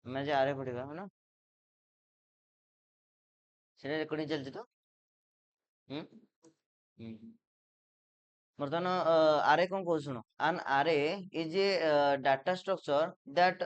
ଆମେ ଆଜି ଆରେ ପଢିବା ହଁ ନା ସେଟା ରେକର୍ଡିଂ ଚାଲିଛି ତ ହୁଁ ହୁଁ ବର୍ତ୍ତମାନ ଆରେ କଣ କହୁଛି ଶୁଣ an array is a data structure that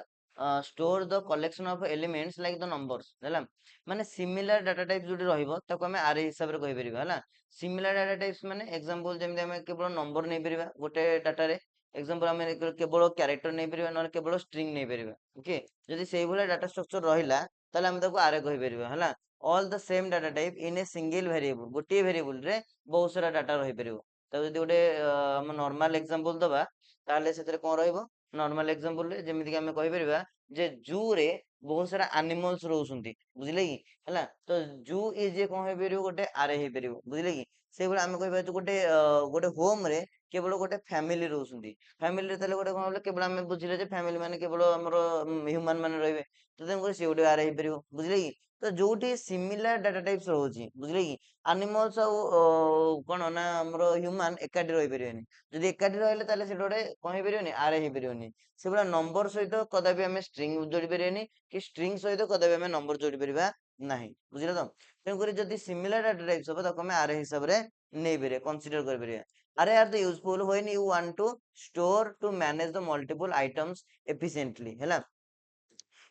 store the collection of elements like the numbers ହେଲା ମାନେ ସିମିଲାର ଡାଟା ଟାଇପ ଯୋଉଠି ରହିବ ତାକୁ ଆମେ ଆରେ ହିସାବରେ କହିପାରିବା ହେଲା ସିମିଲାର ଡାଟା ଟାଇପ୍ସ ମାନେ ଏକ୍ସାମ୍ପଲ ଯେମିତି ଆମେ କେବଳ ନମ୍ବର ନେଇପାରିବା ଗୋଟେ ଡାଟାରେ ଏକ୍ସାମ୍ପଲ ଆମେ କେବଳ କ୍ୟାରେକ୍ଟର ନେଇପାରିବା ନହେଲେ କେବଳ ଷ୍ଟ୍ରିଙ୍ଗ ନେଇପାରିବା ଓକେ ଯଦି ସେଇଭଳିଆ ଡାଟା ଷ୍ଟ୍ରକ୍ଚର ରହିଲା ତାହେଲେ ଆମେ ତାକୁ ଆରେ କହିପାରିବା ହେଲା all the same data type in a single variable ଗୋଟିଏ ଭେରିଏବୁଲ ରେ ବହୁତ ସାରା ଡାଟା ରହିପାରିବ ତାକୁ ଯଦି ଗୋଟେ ଆମ ନର୍ମାଲ ଏକ୍ସାମ୍ପଲ ଦବା ତାହେଲେ ସେଥିରେ କଣ ରହିବ ନର୍ମାଲ ଏକ୍ସାମ୍ପଲ ରେ ଯେମିତି କି ଆମେ କହିପାରିବା ଯେ ଜୁ ରେ ବହୁତ ସାରା ଆନିମଲ୍ସ ରହୁଛନ୍ତି ବୁଝିଲେ କି ହେଲା ତ ଜୁ ଇଜ କଣ ହେଇପାରିବ ଗୋଟେ ଆରେ ହେଇପାରିବ ବୁଝିଲେ କି ସେଇଭଳି ଆମେ କହିପାରିବା ଗୋଟେ ଗୋଟେ ହୋମ ରେ କେବଳ ଗୋଟେ ଫ୍ୟାମିଲି ରହୁଛନ୍ତି ଫ୍ୟାମିଲିରେ ତାହେଲେ ଗୋଟେ କଣ ହলো କେବଳ ଆମେ ବୁଝିଲେ ଯେ ଫ୍ୟାମିଲି ମାନେ କେବଳ ଆମର ହ୍ୟୁମାନ ମାନେ ରହିବେ ତ ତେଣୁକରି ସେ ଗୋଟେ ଆରେ ହେଇପାରିବ ବୁଝିଲେ କି ତ ଯୋଉଠି ସିମିଲାର ଡାଟା ଟାଇପ୍ସ ରହୁଛି ବୁଝିଲେ କି ଆନିମଲ୍ସ ଆଉ କଣ ନା ଆମର ହ୍ୟୁମାନ ଏକାଠି ରହିପାରିବେନି ଯଦି ଏକାଠି ରହିଲେ ତାହେଲେ ସେଟା ଗୋଟେ କଣ ହେଇପାରିବନି ଆରେ ହେଇପାରିବନି ସେଭଳିଆ ନମ୍ବର ସହିତ କଦାପି ଆମେ ଷ୍ଟ୍ରିଙ୍ଗ ଯୋଡି ପାରିବାନି କି ଷ୍ଟ୍ରିଙ୍ଗ ସହିତ କଦାପି ଆମେ ନମ୍ବର ଯୋଡି ପାରିବା ନାହିଁ ବୁଝିଲେ ତ ତେଣୁକରି ଯଦି ସିମିଲାର ଡାଟା ଟାଇପ୍ସ ହବ ତାକୁ ଆମେ ଆରେ ହିସାବରେ ନେଇପାରିବା କନସିଡର କରିପାରିବା array are the useful when you want to store to manage the multiple items efficiently ହେଲା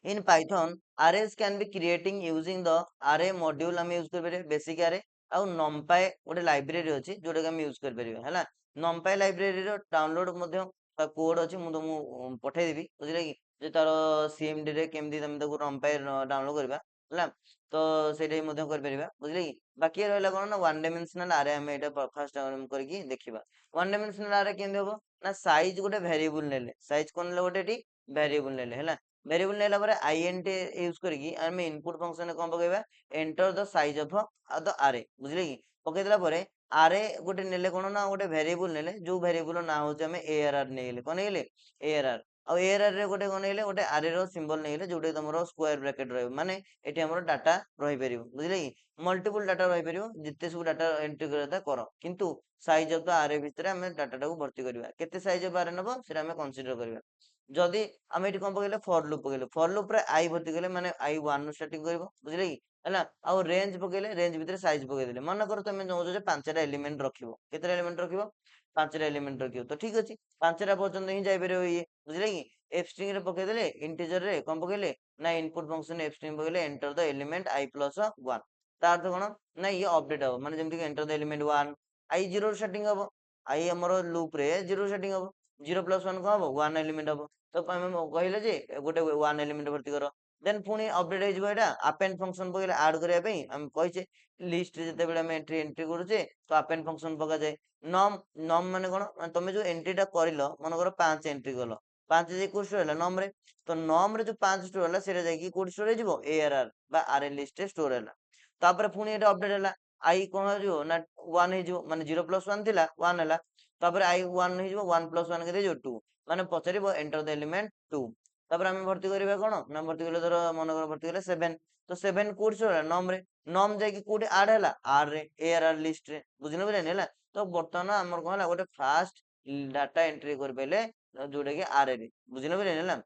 in Python arrays can be creating using the array module ଆମେ ୟୁଜ କରିପାରିବା basic array ଆଉ numpy ଗୋଟେ ଲାଇବ୍ରେରୀ ଅଛି ଯୋଉଟାକି ଆମେ use କରିପାରିବା ହେଲା numpy ଲାଇବ୍ରେରୀର ଡାଉନଲୋଡ ମଧ୍ୟ ତା କୋଡ ଅଛି ମୁଁ ତମକୁ ପଠେଇଦେବି ବୁଝିଲେ କି ଯେ ତାର cmd ରେ କେମିତି ତମେ ତାକୁ numpy ଡାଉନଲୋଡ କରିବା ହେଲା ତ ସେଇଟା ବି ମଧ୍ୟ କରିପାରିବା ବୁଝିଲେ କି ବାକି ରହିଲା କଣ ନା ୱାନ୍ ଡାଇମେନସନାଲ ଆରେ ଆମେ ଏଇଟା ଫାର୍ଷ୍ଟ କରିକି ଦେଖିବା ୱାନ୍ ଡାଇମେନସନାଲ ଆରେ କେମିତି ହବ ନା ସାଇଜ ଗୋଟେ ଭେରିଏବୁଲ ନେଲେ ସାଇଜ କଣ ନେଲେ ଗୋଟେ ଏଠି ଭେରିଏବୁଲ ନେଲେ ହେଲା ଭେରିଏବୁଲ ନେଲା ପରେ int ୟୁଜ କରିକି ଆମେ ଇନପୁଟ ଫଙ୍କସନରେ କଣ ପକେଇବା enter the size of the ଆରେ ବୁଝିଲେ କି ପକେଇଦେଲା ପରେ ଆରେ ଗୋଟେ ନେଲେ କଣ ନା ଗୋଟେ ଭେରିଏବୁଲ ନେଲେ ଯୋଉ ଭେରିଏବୁଲ ନାଁ ହଉଛି ଆମେ arr ନେଇଗଲେ କଣ ନେଇଗଲେ arr ଆଉ arr ରେ ଗୋଟେ କଣ ନେଇଗଲେ ଗୋଟେ ଆରେ ର ସିମ୍ବଲ ନେଇଗଲେ ଯୋଉଟା ତମର ସ୍କୋୟାର ବ୍ରାକେଟ ରହିବ ମାନେ ଏଠି ଆମର ଡାଟା ରହିପାରିବ ବୁଝିଲେ କି ମଲ୍ଟିପୁଲ ଡାଟା ରହିପାରିବ ଯେତେ ସବୁ ଡାଟା ଏଣ୍ଟ୍ରି କରିବା କଥା କର କିନ୍ତୁ ସାଇଜ ଅଫ ଦ ଆରେ ଭିତରେ ଆମେ ଡାଟାଟାକୁ ଭର୍ତ୍ତି କରିବା କେତେ ସାଇଜ ଅଫ ଆରେ ନବ ସେଟା ଆମେ କନସିଡର କରିବା ଯଦି ଆମେ ଏଠି କଣ ପକେଇଲେ ଫର ଲୁପ ପକେଇଲେ ଫର ଲୁପ ରେ ଆଇ ଭର୍ତ୍ତି କଲେ ମାନେ ଆଇ ୱାନ ରୁ ଷ୍ଟାର୍ଟିଂ କରିବ ବୁଝିଲେ କି ହେଲା ଆଉ ରେଞ୍ଜ ପକେଇଲେ ରେଞ୍ଜ ଭିତରେ ସାଇଜ ପକେଇଦେଲେ ମନେକର ତମେ ଚାହୁଁଛ ଯେ ପାଞ୍ଚଟା ଏଲିମେଣ୍ଟ ରଖିବ କେତେଟା ଏଲିମେଣ୍ଟ ରଖିବ ପାଞ୍ଚଟା ଏଲିମେଣ୍ଟ ରଖିବ ତ ଠିକ ଅଛି ପାଞ୍ଚଟା ପର୍ଯ୍ୟନ୍ତ ହିଁ ଯାଇପାରିବ ଇଏ ବୁଝିଲେ କି ଏଫ ଷ୍ଟ୍ରିଙ୍ଗ ରେ ପକେଇଦେଲେ ଇଣ୍ଟିଜର ରେ କଣ ପକେଇଲେ ନା ଇନପୁଟ ଫଙ୍କସନ ଏଫ ଷ୍ଟ୍ରିଙ୍ଗ ପକେଇଲେ enter the element I plus one ତା ଅର୍ଥ କଣ ନା ଇଏ ଅପଡେଟ ହବ ମାନେ ଯେମିତି enter the element one I zero starting ହବ ଆଇ ଆମର ଲୁପ ରେ ଜିରୋ ଷ୍ଟାର୍ଟିଂ ହବ ଜିରୋ ପ୍ଲସ ୱାନ କଣ ହବ ୱାନ ଏଲିମେଣ୍ଟ ହବ ତ ଆମେ କହିଲେ ଯେ ଗୋଟେ ୱାନ ଏଲିମେଣ୍ଟ ଭର୍ତ୍ତି କର ଦେନ୍ ପୁଣି ଅପଡେଟ ହେଇଯିବ ଏଇଟା ଆପେଣ୍ଡ ଫଙ୍କସନ ପକେଇଲେ ଆଡ କରିବା ପାଇଁ ଆମେ କହିଛେ ଲିଷ୍ଟରେ ଯେତେବେଳେ ଆମେ ଏଣ୍ଟ୍ରି କରୁଛେ ତ ଆପେଣ୍ଡ ଫଙ୍କସନ ପକାଯାଏ ନମ ନମ ମାନେ କଣ ମାନେ ତମେ ଯୋଉ ଏଣ୍ଟ୍ରିଟା କରିଲ ମନେକର ପାଞ୍ଚ ଏଣ୍ଟ୍ରି କଲ ପାଞ୍ଚ ଯାଇ କୋଉଠି ଷ୍ଟୋର ହେଲା ନମ ରେ ତ ନମ ରେ ଯୋଉ ପାଞ୍ଚ ଷ୍ଟୋର ହେଲା ସେଇଟା ଯାଇକି କୋଉଠି ଷ୍ଟୋର ହେଇଯିବ arr ବା ଆରେ ଲିଷ୍ଟ ରେ ଷ୍ଟୋର ହେଲା ତାପରେ ପୁଣି ଏଟା ଅପଡେଟ ହେଲା ଆଇ କଣ ହେଇଯିବ ନା ୱାନ ହେଇଯିବ ମାନେ ଜିରୋ ପ୍ଲସ ୱାନ ଥିଲା ୱାନ ହେଲା ତାପରେ ଆଇ ୱାନ ହେଇଯିବ ୱାନ ପ୍ଲସ ୱାନ କେତେ ହେଇଯିବ ଟୁ ମାନେ ପଚାରିବ ଏଣ୍ଟର ଦ ଏଲିମେଣ୍ଟ ଟୁ ତାପରେ ଆମେ ଭର୍ତ୍ତି କରିବା କଣ ନା ଭର୍ତ୍ତି କଲେ ଧର ମନେକର ଭର୍ତ୍ତି କଲେ ସେଭେନ ତ ସେଭେନ କୋଉଠି ଷ୍ଟୋର ହେଲା ନମ ରେ ନମ ଯାଇକି କୋଉଠି ଆଡ ହେଲା ଆର ରେ arr ଲିଷ୍ଟ ରେ ବୁଝିଲେ ବୁଝିଲେନି ହେଲା ତ ବର୍ତ୍ତମାନ ଆମର କଣ ହେଲା ଗୋଟେ ଫାଷ୍ଟ ଡାଟା ଏଣ୍ଟ୍ରି କରିପାରିଲେ ଯୋଉଟା କି ଆରେ ରେ ବୁଝିଲେ ବୁଝିଲେନି ହେଲା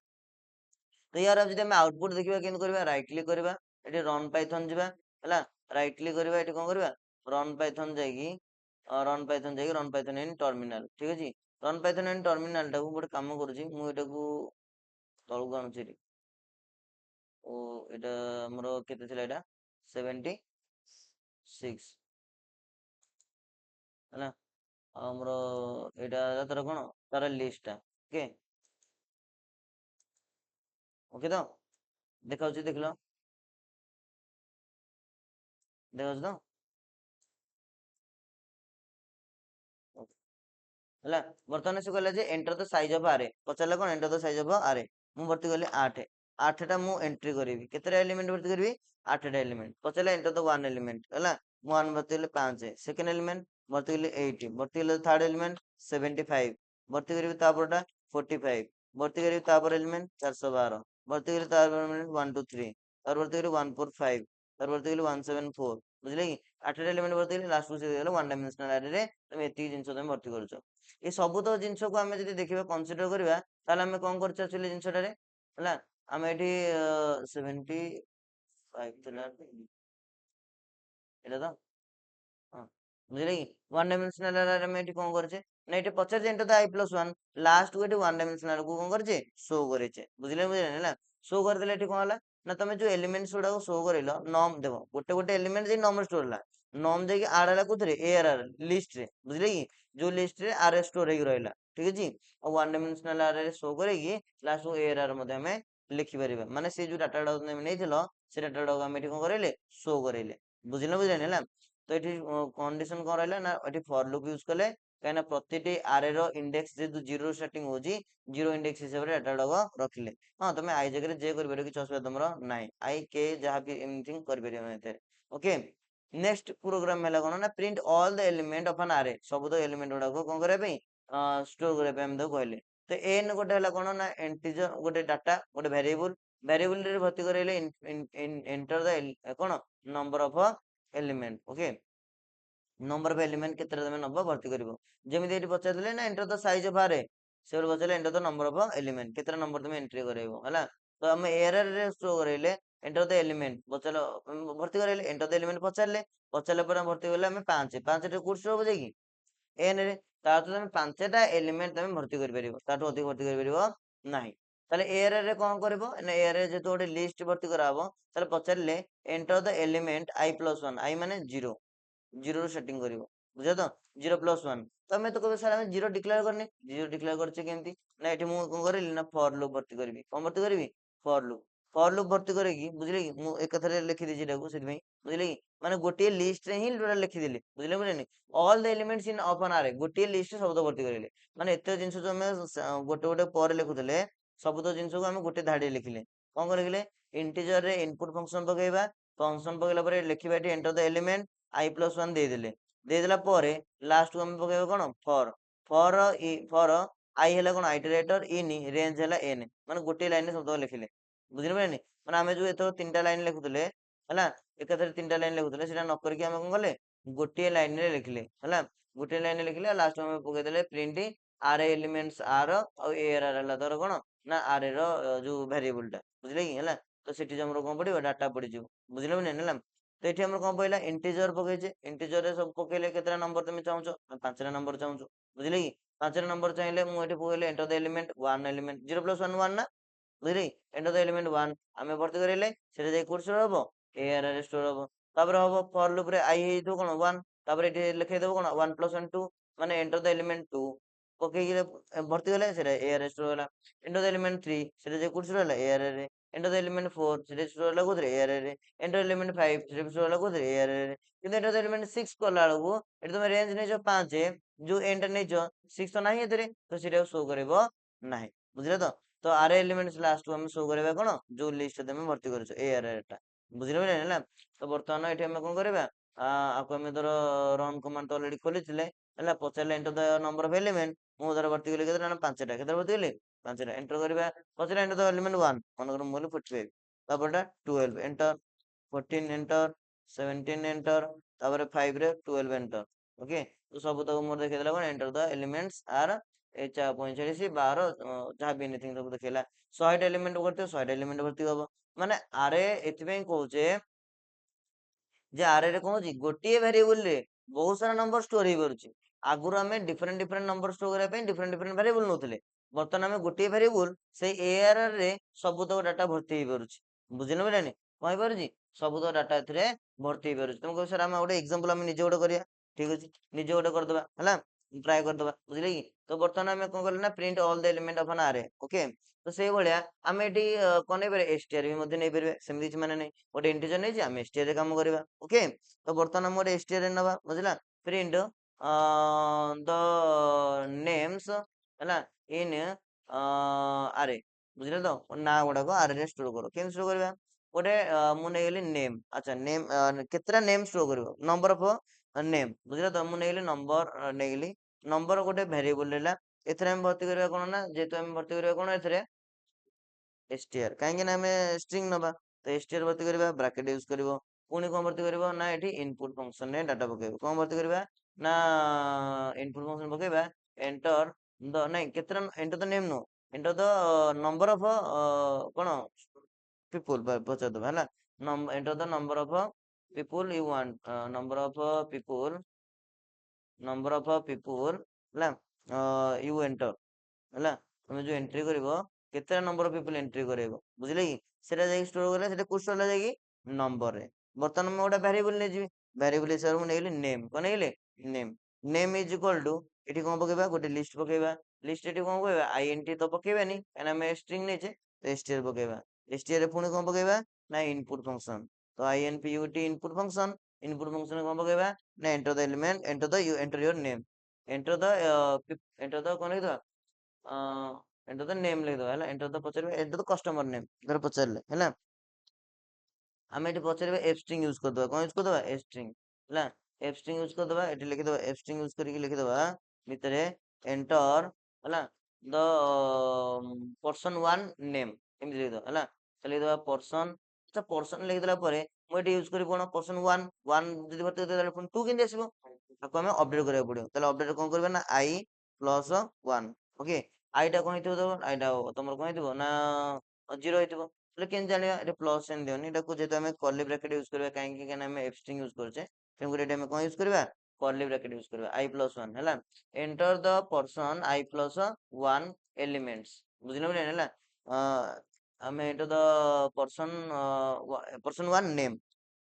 ତ ୟାର ଯଦି ଆମେ ଆଉଟପୁଟ ଦେଖିବା କେମିତି କରିବା ରାଇଟ କ୍ଲିକ କରିବା ଏଠି ରନ ପାଇଥନ ଯିବା ହେଲା ରାଇଟ କ୍ଲିକ କରିବା ଏଠି କଣ କରିବା ରନ ପାଇଥନ ଯାଇକି ରନ ପାଇଥନ ଇନ ଟର୍ମିନାଲ ଠିକ ଅଛି ରନ ପାଇଥନ ଇନ ଟର୍ମିନାଲ ଟାକୁ ଗୋଟେ କାମ କରୁଛି ମୁଁ ଏଟାକୁ ତଳକୁ ଆଣୁଛି ଏଠି ଓ ଏଟା ଆମର କେତେ ଥିଲା ଏଟା 76 ହେଲା ଆଉ ଆମର ଏଇଟା ତାର କଣ ତାର ଲିଷ୍ଟ ଟା ଓକେ ଓକେ ତ ଦେଖାଉଛି ଦେଖିଲ ଦେଖାଉଛି ତ ହେଲା ବର୍ତ୍ତମାନ ସେ କହିଲା ଯେ ଏଣ୍ଟର ଦ ସାଇଜ ଅଫ ଆରେ ପଚାରିଲା କଣ ଏଣ୍ଟର ଦ ସାଇଜ ଅଫ ଆରେ ମୁଁ ଭର୍ତ୍ତି କଲି 8 8ଟା ମୁଁ ଏଣ୍ଟ୍ରି କରିବି କେତେଟା ଏଲିମେଣ୍ଟ ଭର୍ତ୍ତି କରିବି 8ଟା ଏଲିମେଣ୍ଟ ପଚାରିଲା ଏଣ୍ଟର ଦ ୱାନ ଏଲିମେଣ୍ଟ ହେଲା ମୁଁ ୱାନ ଭର୍ତ୍ତି କଲି 5 ସେକେଣ୍ଡ ଏଲିମେଣ୍ଟ ଭର୍ତ୍ତି କଲି 8 ଭର୍ତ୍ତି କଲି ଥାର୍ଡ ଏଲିମେଣ୍ଟ 75 ଭର୍ତ୍ତି କରିବି ତାପରଟା 45 ଭର୍ତ୍ତି କରିବି ତାପରେ ଏଲିମେଣ୍ଟ 412 ଭର୍ତ୍ତି କରିବି ତାପରେ ଏଲିମେଣ୍ଟ 1 2 3 ତାପରେ ଭର୍ତ୍ତି କରିବି 145 ତାପରେ ଭର୍ତ୍ତି କଲି 174 ବୁଝିଲେ କି 8ଟା ଏଲିମେଣ୍ଟ ଭର୍ତ୍ତି କଲି ଲାଷ୍ଟକୁ ସେ ଦେଇଦେଲା ୱାନ ଡାଇମେନସନାଲ ଆରେ ରେ ତମେ ଏତିକି ଜିନିଷ ତମେ ଭର୍ତ୍ତି କରୁଛ ଏ ସବୁ ତ ଜିନିଷକୁ ଆମେ ଯଦି ଦେଖିବା କନସିଡର କରିବା ତାହେଲେ ଆମେ କଣ କରୁଛେ ଆକ୍ଚୁଆଲି ଜିନିଷଟାରେ ହେଲା ଆମେ ଏଠି 75 ଥିଲା ଏଇଟା ତ ହଁ ବୁଝିଲେ କି ୱାନ୍ ଡାଇମେନ୍ସନାଲ ଆରେ ଆମେ ଏଠି କଣ କରିଛେ ନା ଏଠି ପଚାରିଛେ ଏଣ୍ଟର ଦ i+1 ଲାଷ୍ଟ କୁ ଏଠି ୱାନ୍ ଡାଇମେନ୍ସନାଲ କୁ କଣ କରିଛେ ଶୋ କରିଛେ ବୁଝିଲେ ହେଲା ଶୋ କରିଦେଲେ ଏଠି କଣ ହେଲା ନା ତମେ ଯୋଉ ଏଲିମେଣ୍ଟସ ଗୁଡାକୁ ଶୋ କରିଲ ନମ୍ ଦେଖ ଗୋଟେ ଗୋଟେ ଏଲିମେଣ୍ଟ ଯାଇ ନମ୍ବର ଷ୍ଟୋର ହେଲା ନମ୍ ଯାଇକି ଆଡ ହେଲା କୋଉଥିରେ ARR ଲିଷ୍ଟ ରେ ବୁଝିଲେ କି ଯୋଉ ଲିଷ୍ଟ ରେ ଆର ଷ୍ଟୋର ହେଇକି ରହିଲା ଠିକ ଅଛି ଆଉ ୱାନ୍ ଡାଇମେନ୍ସନାଲ ଆରେ ଶୋ କରିକି ଲାଷ୍ଟ କୁ ARR ମଧ୍ୟ ଆମେ ଲେଖିପାରିବା ମାନେ ସେ ଯୋଉ ଡାଟା ଗୁଡାକୁ ତମେ ନେଇଥିଲ ସେ ଡାଟା ଗୁଡାକୁ ଆମେ ଏଠି କଣ କରେଇଲେ ଶୋ କରେଇଲେ ବୁଝିଲେ ହେଲା ତ ଏଠି କଣ୍ଡିସନ କଣ ରହିଲା ନା ଏଠି ଫର ଲୁପ୍ ୟୁଜ କଲେ କାହିଁକିନା ପ୍ରତିଟି ଆରେ ର ଇଣ୍ଡେକ୍ସ ଯେହେତୁ ଜିରୋ ଷ୍ଟାର୍ଟିଂ ହଉଛି ଜିରୋ ଇଣ୍ଡେକ୍ସ ହିସାବରେ ଡାଟା ଗୁଡାକ ରଖିଲେ ହଁ ତମେ ଆଇ ଜାଗାରେ ଯେ କରିପାରିବ କିଛି ଅସୁବିଧା ତମର ନାହିଁ ଆଇ କେ ଯାହା ବି ଏମିତି କରିପାରିବ ଏଥିରେ ଓକେ ନେକ୍ସଟ ପ୍ରୋଗ୍ରାମ ହେଲା କଣ ନା print all the element of an array ସବୁ ତ ଏଲିମେଣ୍ଟ ଗୁଡାକୁ କଣ କରିବା ପାଇଁ ଷ୍ଟୋର କରିବା ପାଇଁ ଆମେ ତାକୁ କହିଲେ ତ ଏନ୍ ଗୋଟେ ହେଲା କଣ ନା ଇଣ୍ଟିଜର ଗୋଟେ ଡାଟା ଗୋଟେ ଭେରିଏବୁଲ ରେ ଭର୍ତ୍ତି କରାଇଲେ ଏଣ୍ଟର ଦ କଣ number of element okay number of element କେତେଟା ତମେ ନବ ଭର୍ତ୍ତି କରିବ ଯେମିତି ଏଠି ପଚାରିଥିଲେ ନା ଏଣ୍ଟର ଦ ସାଇଜ ଅଫ ଆରେ ସେ ପଚାରିଲେ enter the number of element କେତେଟା ନମ୍ବର ତମେ ଏଣ୍ଟ୍ରି କରାଇବ ହେଲା ତ ଆମେ ଏରର ରେ ଶୋ କରାଇଲେ ଏଣ୍ଟର ଦ ଏଲିମେଣ୍ଟ ପଚାରିଲ ଭର୍ତ୍ତି କରାଇଲେ ଏଣ୍ଟର ଦ ଏଲିମେଣ୍ଟ ପଚାରିଲା ପରେ ଭର୍ତ୍ତି କଲେ ଆମେ ପାଞ୍ଚଟା କୋର୍ସ ହବ ଯାଇକି ଏନ୍ ରେ ତାଠୁ ତମେ ପାଞ୍ଚଟା ଏଲିମେଣ୍ଟ ତମେ ଭର୍ତ୍ତି କରିପାରିବ ତାଠୁ ଅଧିକ ଭର୍ତ୍ତି କରିପାରିବ ନାହିଁ ତାହେଲେ ଏଆର ରେ କଣ କରିବ ନା ଏଆର ରେ ଯେହେତୁ ଗୋଟେ ଲିଷ୍ଟ ଭର୍ତ୍ତି କରାହବ ତାହେଲେ ପଚାରିଲେ enter the element i+1 I ମାନେ ଜିରୋ ରୁ ସେଟିଂ କରିବ ବୁଝ ତ 0+1 ତମେ ତ କହିବ ସାର୍ ଆମେ ଜିରୋ ଡିକ୍ଲେୟାର କରିନି ଜିରୋ ଡିକ୍ଲେୟାର କରିଛେ କେମିତି ନା ଏଠି ମୁଁ କଣ କରିଲି ନା ଫର ଲୁପ୍ ଭର୍ତ୍ତି କରିବି କଣ ଭର୍ତ୍ତି କରିବି ଫର ଲୁପ୍ ଭର୍ତ୍ତି କରିକି ବୁଝିଲେ କି ମୁଁ ଏକାଥରେ ଲେଖିଦେଇଛି ଏଟାକୁ ସେଥିପାଇଁ ବୁଝିଲେ କି ମାନେ ଗୋଟିଏ ଲିଷ୍ଟ ରେ ହିଁ ଟୋଟାଲ ଲେଖିଦେଲି ବୁଝିଲେ all the elements in of an array ଗୋଟିଏ ଲିଷ୍ଟ ସବୁ ତ ଭର୍ତ୍ତି କରିଲେ ମାନେ ଏତେ ଜିନିଷ ଯୋଉ ଆମେ ଗୋଟେ ଗୋଟେ ପରେ ଲେଖୁଥିଲେ ସବୁ ତ ଜିନିଷକୁ ଆମେ ଗୋଟେ ଧାଡିରେ ଲେଖିଲେ କଣ ଲେଖିଲେ ଇଣ୍ଟିଜର ରେ ଇନପୁଟ ଫଙ୍କସନ ପକେଇବା ଫଙ୍କସନ ପକେଇଲା ପରେ ଲେଖିବା ଏଠି ଏଣ୍ଟର ଦ ଏଲିମେଣ୍ଟ i+1 ଦେଇଦେଲା ପରେ ଲାଷ୍ଟ କୁ ଆମେ ପକେଇବା କଣ ଫର ଆଇ ହେଲା କଣ ଆଇଟରେଟର ଇନ୍ ରେଞ୍ଜ ହେଲା n ମାନେ ଗୋଟେ ଲାଇନ ରେ ସବୁ ଲେଖିଲେ ବୁଝିପାରିଲେ ମାନେ ଆମେ ଯୋଉ ଏଥର ତିନିଟା ଲାଇନ ଲେଖୁଥିଲେ ହେଲା ଏକାଥରେ ତିନିଟା ଲାଇନ ଲେଖୁଥିଲେ ସେଇଟା ନ କରିକି ଆମେ କଣ କଲେ ଗୋଟିଏ ଲାଇନ ରେ ଲେଖିଲେ ହେଲା ଗୋଟିଏ ଲାଇନ ରେ ଲେଖିଲେ ଲାଷ୍ଟ ଆମେ ପକେଇଦେଲେ ପ୍ରିଣ୍ଟ ଆରେ ଏଲିମେଣ୍ଟସ ଆର ଆଉ ARR ହେଲା ଧର କଣ ନା ଆରେ ର ଯୋଉ ଭେରିଏବୁଲ ଟା ବୁଝିଲେ କି ହେଲା ତ ସେଠି ଆମର କଣ ପଡିବ ଡାଟା ପଡିଯିବ ବୁଝିଲେ ହେଲା ତ ଏଠି ଆମର କଣ ପଇଲା ଇଣ୍ଟିଜର ପକେଇଛେ ଇଣ୍ଟିଜର ରେ ସବୁ ପକେଇଲେ କେତେଟା ନମ୍ବର ତମେ ଚାହୁଁଛ ପାଞ୍ଚଟା ନମ୍ବର ଚାହୁଁଛ ବୁଝିଲେ କି ପାଞ୍ଚଟା ନମ୍ବର ଚାହିଁଲେ ମୁଁ ଏଠି ପକେଇଲେ enter the element one element 0+1 one ନା ବୁଝିଲେ ଏଣ୍ଟର ଦ ଏଲିମେଣ୍ଟ ୱାନ୍ ଆମେ ଭର୍ତ୍ତି କରିଲେ ସେଟା ଯାଇ କୋଉଠି ଷ୍ଟୋର ହବ ARR ରେ ଷ୍ଟୋର ହବ ତାପରେ ହବ ଫର ଲୁପ ରେ ଆଇ ହେଇଥିବ କଣ ୱାନ୍ ତାପରେ ଏଠି ଲେଖେଇଦବ କଣ 1+1 2 ମାନେ ଏଣ୍ଟର ଦ ଏଲିମେଣ୍ଟ 2 ପକେଇକି ଭର୍ତ୍ତି କଲେ ସେଟା ARR ରେ ଷ୍ଟୋର ହେଲା ଏଣ୍ଟର ଦ ଏଲିମେଣ୍ଟ 3 ସେଟା ଯାଇ କୋଉଠି ଷ୍ଟୋର ହେଲା ARR ରେ ଏଣ୍ଟର ଦ ଏଲିମେଣ୍ଟ 4 ସେଟା ଷ୍ଟୋର ହେଲା କୋଉଥିରେ ARR ରେ ଏଣ୍ଟର ଏଲିମେଣ୍ଟ 5 ସେଟା ଷ୍ଟୋର ହେଲା କୋଉଥିରେ ARR ରେ କିନ୍ତୁ ଏଣ୍ଟର ଦ ଏଲିମେଣ୍ଟ 6 କଲା ବେଳକୁ ଏଠି ତମେ ରେଞ୍ଜ ନେଇଛ 5 ଯୋଉ ଏଣ୍ଡ ନେଇଛ 6 ତ ନାହିଁ ଏଥିରେ ତ ସେଟା ଶୋ କରିବ ନାହିଁ ବୁଝିଲେ ତ ଆରେ ଏଲିମେଣ୍ଟ ଲାଷ୍ଟ କୁ ଆମେ ଶୋ କରିବା କଣ ଯୋଉ ଲିଷ୍ଟ ତମେ ଭର୍ତ୍ତି କରିଛ ARR ଟା ବୁଝିଲେ ହେଲା ତ ବର୍ତ୍ତମାନ ଏଠି ଆମେ କଣ କରିବା ଆକୁ ଆମେ ଧର ରନ୍ କମାଣ୍ଡ ତ ଅଲରେଡି ଖୋଲିଥିଲେ ହେଲା ପଚାରିଲେ enter the number of element ମୁଁ ଧର ଭର୍ତ୍ତି କଲି କେତେଟା ନା ପାଞ୍ଚଟା କେତେ ଭର୍ତ୍ତି କଲି ପାଞ୍ଚଟା ଏଣ୍ଟର କରିବା ପଚାରିଲେ ଏଣ୍ଟର ଦ ଏଲିମେଣ୍ଟ 1 ମନେକର ମୁଁ କହିଲି 45 ତାପରଟା 12 ଏଣ୍ଟର 14 ଏଣ୍ଟର 17 ଏଣ୍ଟର ତାପରେ 5 ରେ 12 ଏଣ୍ଟର ଓକେ ତ ସବୁ ତକ ମୋର ଦେଖେଇଦେଲା କଣ ଏଣ୍ଟର ଦ ଏଲିମେଣ୍ଟସ ଆର 45 12 ଯାହା ବି ଏନିଥିଙ୍ଗ ସବୁ ଦେଖେଇଲା 100ଟା ଏଲିମେଣ୍ଟ କରିଥିବ 100ଟା ଏଲିମେଣ୍ଟ ଭର୍ତ୍ତି ହବ ମାନେ ଆରେ ଏଥିପାଇଁ କହୁଛେ ଯେ ଆରେ ରେ କଣ ହଉଛି ଗୋଟିଏ ଭେରିଏବୁଲ ରେ ବହୁତ ସାରା ନମ୍ବର ଷ୍ଟୋର ହେଇପାରୁଛି ଆଗରୁ ଆମେ ଡିଫରେଣ୍ଟ ନମ୍ବର ଷ୍ଟୋର କରିବା ପାଇଁ ଡିଫରେଣ୍ଟ ଭେରିଏବୁଲ ନଉଥିଲେ ବର୍ତ୍ତମାନ ଆମେ ଗୋଟିଏ ଭେରିଏବୁଲ ସେଇ ARR ରେ ସବୁତକ ଡାଟା ଭର୍ତ୍ତି ହେଇପାରୁଛି ବୁଝିଲେ ନା କଣ ହେଇପାରୁଛି ସବୁତକ ଡାଟା ଏଥିରେ ଭର୍ତ୍ତି ହେଇପାରୁଛି ତମେ କହିବ ସାର୍ ଆମେ ଗୋଟେ ଏକ୍ସାମ୍ପଲ ଆମେ ନିଜେ ଗୋଟେ କରିବା ଠିକ ଅଛି ନିଜେ ଗୋଟେ କରିଦବା ହେଲା ଟ୍ରାଏ କରିଦବା ବୁଝିଲେ କି ତ ବର୍ତ୍ତମାନ ଆମେ କଣ କଲେ ନା print all the element of an array okay ତ ସେଇଭଳିଆ ଆମେ ଏଠି କଣ ନେଇପାରିବା STR ବି ମଧ୍ୟ ନେଇପାରିବା ସେମିତି କିଛି ମାନେ ନାହିଁ ଗୋଟେ ଇଣ୍ଟିଜର ନେଇଛି ଆମେ STR ରେ କାମ କରିବା ଓକେ ତ ବର୍ତ୍ତମାନ ଆମେ ଗୋଟେ STR ରେ ନବା ବୁଝିଲା ପ୍ରିଣ୍ଟ ଦ ନେମ୍ସ ହେଲା ଇନ୍ ଆରେ ବୁଝିଲେ ତ ନା ଗୁଡାକ ଆରେ ରେ ଷ୍ଟୋର କର କେମିତି ଷ୍ଟୋର କରିବା ଗୋଟେ ମୁଁ ନେଇଗଲି ନେମ୍ ଆଚ୍ଛା ନେମ୍ କେତେଟା ନେମ୍ ଷ୍ଟୋର କରିବ ନମ୍ବର ଅଫ ନେମ୍ ବୁଝିଲ ତ ମୁଁ ନେଇଗଲି ନମ୍ବର ଗୋଟେ ଭେରିଏବୁଲ ହେଲା ଏଥିରେ ଆମେ ଭର୍ତ୍ତି କରିବା କଣ ନା ଯେହେତୁ ଆମେ ଭର୍ତ୍ତି କରିବା କଣ ଏଥିରେ STR କାହିଁକି ନା ଆମେ ଷ୍ଟ୍ରିଙ୍ଗ ନବା ତ STR ଭର୍ତ୍ତି କରିବା ବ୍ରାକେଟ ୟୁଜ କରିବ ପୁଣି କଣ ଭର୍ତ୍ତି କରିବ ନା ଏଠି ଇନପୁଟ ଫଙ୍କସନ ରେ ଡାଟା ପକେଇବ କଣ ଭର୍ତ୍ତି କରିବା ନା ଇନପୁଟ ଫଙ୍କସନ ପକେଇବା ଏଣ୍ଟର ନାଇଁ କେତେଟା ଏଣ୍ଟର ଦ ନେମ୍ ନୁହଁ enter the number of କଣ people ପଚାରିଦବା ହେଲା। enter the number of people you want, number of people ହେଲା you enter ହେଲା। ତମେ ଯୋଉ ଏଣ୍ଟ୍ରି କରିବ କେତେଟା ନମ୍ବର ଅଫ ପିପଲ ଏଣ୍ଟ୍ରି କରିବ ବୁଝିଲେ କି, ସେଟା ଯାଇକି ଷ୍ଟୋର କଲେ ସେଟା କୋଉ ଷ୍ଟୋର ହେଲା ଯାଇକି ନମ୍ବରରେ। ବର୍ତ୍ତମାନ ମୁଁ ଗୋଟେ ଭ୍ୟାରିଏବଲ ନେଇଯିବି, ଭ୍ୟାରିଏବଲ ହିସାବରେ ମୁଁ ନେଇଗଲି ନେମ୍, କଣ ନେଇଗଲି name. Name is equal to ଏଠି କଣ ପକେଇବା, ଗୋଟେ ଲିଷ୍ଟ ପକେଇବା। ଲିଷ୍ଟ ଏଠି କଣ ପକେଇବା, ଆଇଏନଟି ତ ପକେଇବାନି କାହିଁକିନା ଆମେ ଷ୍ଟ୍ରିଙ୍ଗ ନେଇଛେ, ତ ଏସଟିଆର ପକେଇବା। ଏସଟିଆର ରେ ପୁଣି କଣ ପକେଇବା ନା ଇନପୁଟ ଫଙ୍କସନ, ତ I N P U T input function. Input function କଣ ପକେଇବା ନା enter the element, enter your name, enter the କଣ ଲେଖିଦବା ଏଣ୍ଟର ଦ ନେମ୍ ଲେଖିଦବା ହେଲା। ଏଣ୍ଟର ଦ ପଚାରିବା, ଏଣ୍ଟର ଦ କଷ୍ଟମର ନେମ୍ ଧର ପଚାରିଲେ ହେଲା। ଆମେ ଏଠି ପଚାରିବା ଏଫ୍ ଷ୍ଟ୍ରିଙ୍ଗ ୟୁଜ କରିଦବା, କଣ ୟୁଜ କରିଦବା ଏଫ୍ ଷ୍ଟ୍ରିଙ୍ଗ ହେଲା। ଏଫ୍ ଷ୍ଟ୍ରିଙ୍ଗ ୟୁଜ କରିଦବା, ଏଠି ଲେଖିଦବା ଏଫ୍ ଷ୍ଟ୍ରିଙ୍ଗ ୟୁଜ କରିକି ଲେଖିଦବା ଭିତରେ ଏଣ୍ଟର ହେଲା ଦ ପର୍ସନ ୱାନ ନେମ୍, ଏମିତି ଲେଖିଦବା ହେଲା। ଲେଖିଦବା ପର୍ସନ, ପର୍ସନ ଲେଖିଦେଲା ପରେ ମୁଁ ଏଠି ୟୁଜ କରିବି କଣ ପର୍ସନ ୱାନ, ୱାନ ଯଦି ଭର୍ତ୍ତି କରିଦେବି ତାହେଲେ ପୁଣି ଟୁ କେମିତି ଆସିବ, ତାକୁ ଆମେ ଅପଡେଟ କରିବାକୁ ପଡିବ। ତାହେଲେ ଅପଡେଟ କଣ କରିବା ନା ଆଇ ପ୍ଲସ ୱାନ, ଓକେ। ଆଇଟା କଣ ହେଇଥିବ ତମର, ଆଇଟା ତମର କଣ ହେଇଥିବ ନା ଜିରୋ ହେଇଥିବ। ତାହେଲେ କେମିତି ଜାଣିବା, ଏଠି ପ୍ଲସ ସାଇନ୍ ଦିଅନି, ଏଟାକୁ ଯେହେତୁ ଆମେ କର୍ଲି ବ୍ରାକେଟ ୟୁଜ କରିବା, କାହିଁକି କାହିଁକିନା ଆମେ ଏଫ୍ ଷ୍ଟ୍ରିଙ୍ଗ ୟୁଜ କରୁଛେ, ତେଣୁକରି ଏଠି ଆମେ କଣ ୟୁଜ କରିବା କର୍ଲି ବ୍ରାକେଟ ୟୁଜ କରିବା, ଆଇ ପ୍ଲସ ୱାନ ହେଲା। Enter the person I plus one elements, ବୁଝିଲ ନା ହେଲା। ଆମେ enter the person person one name,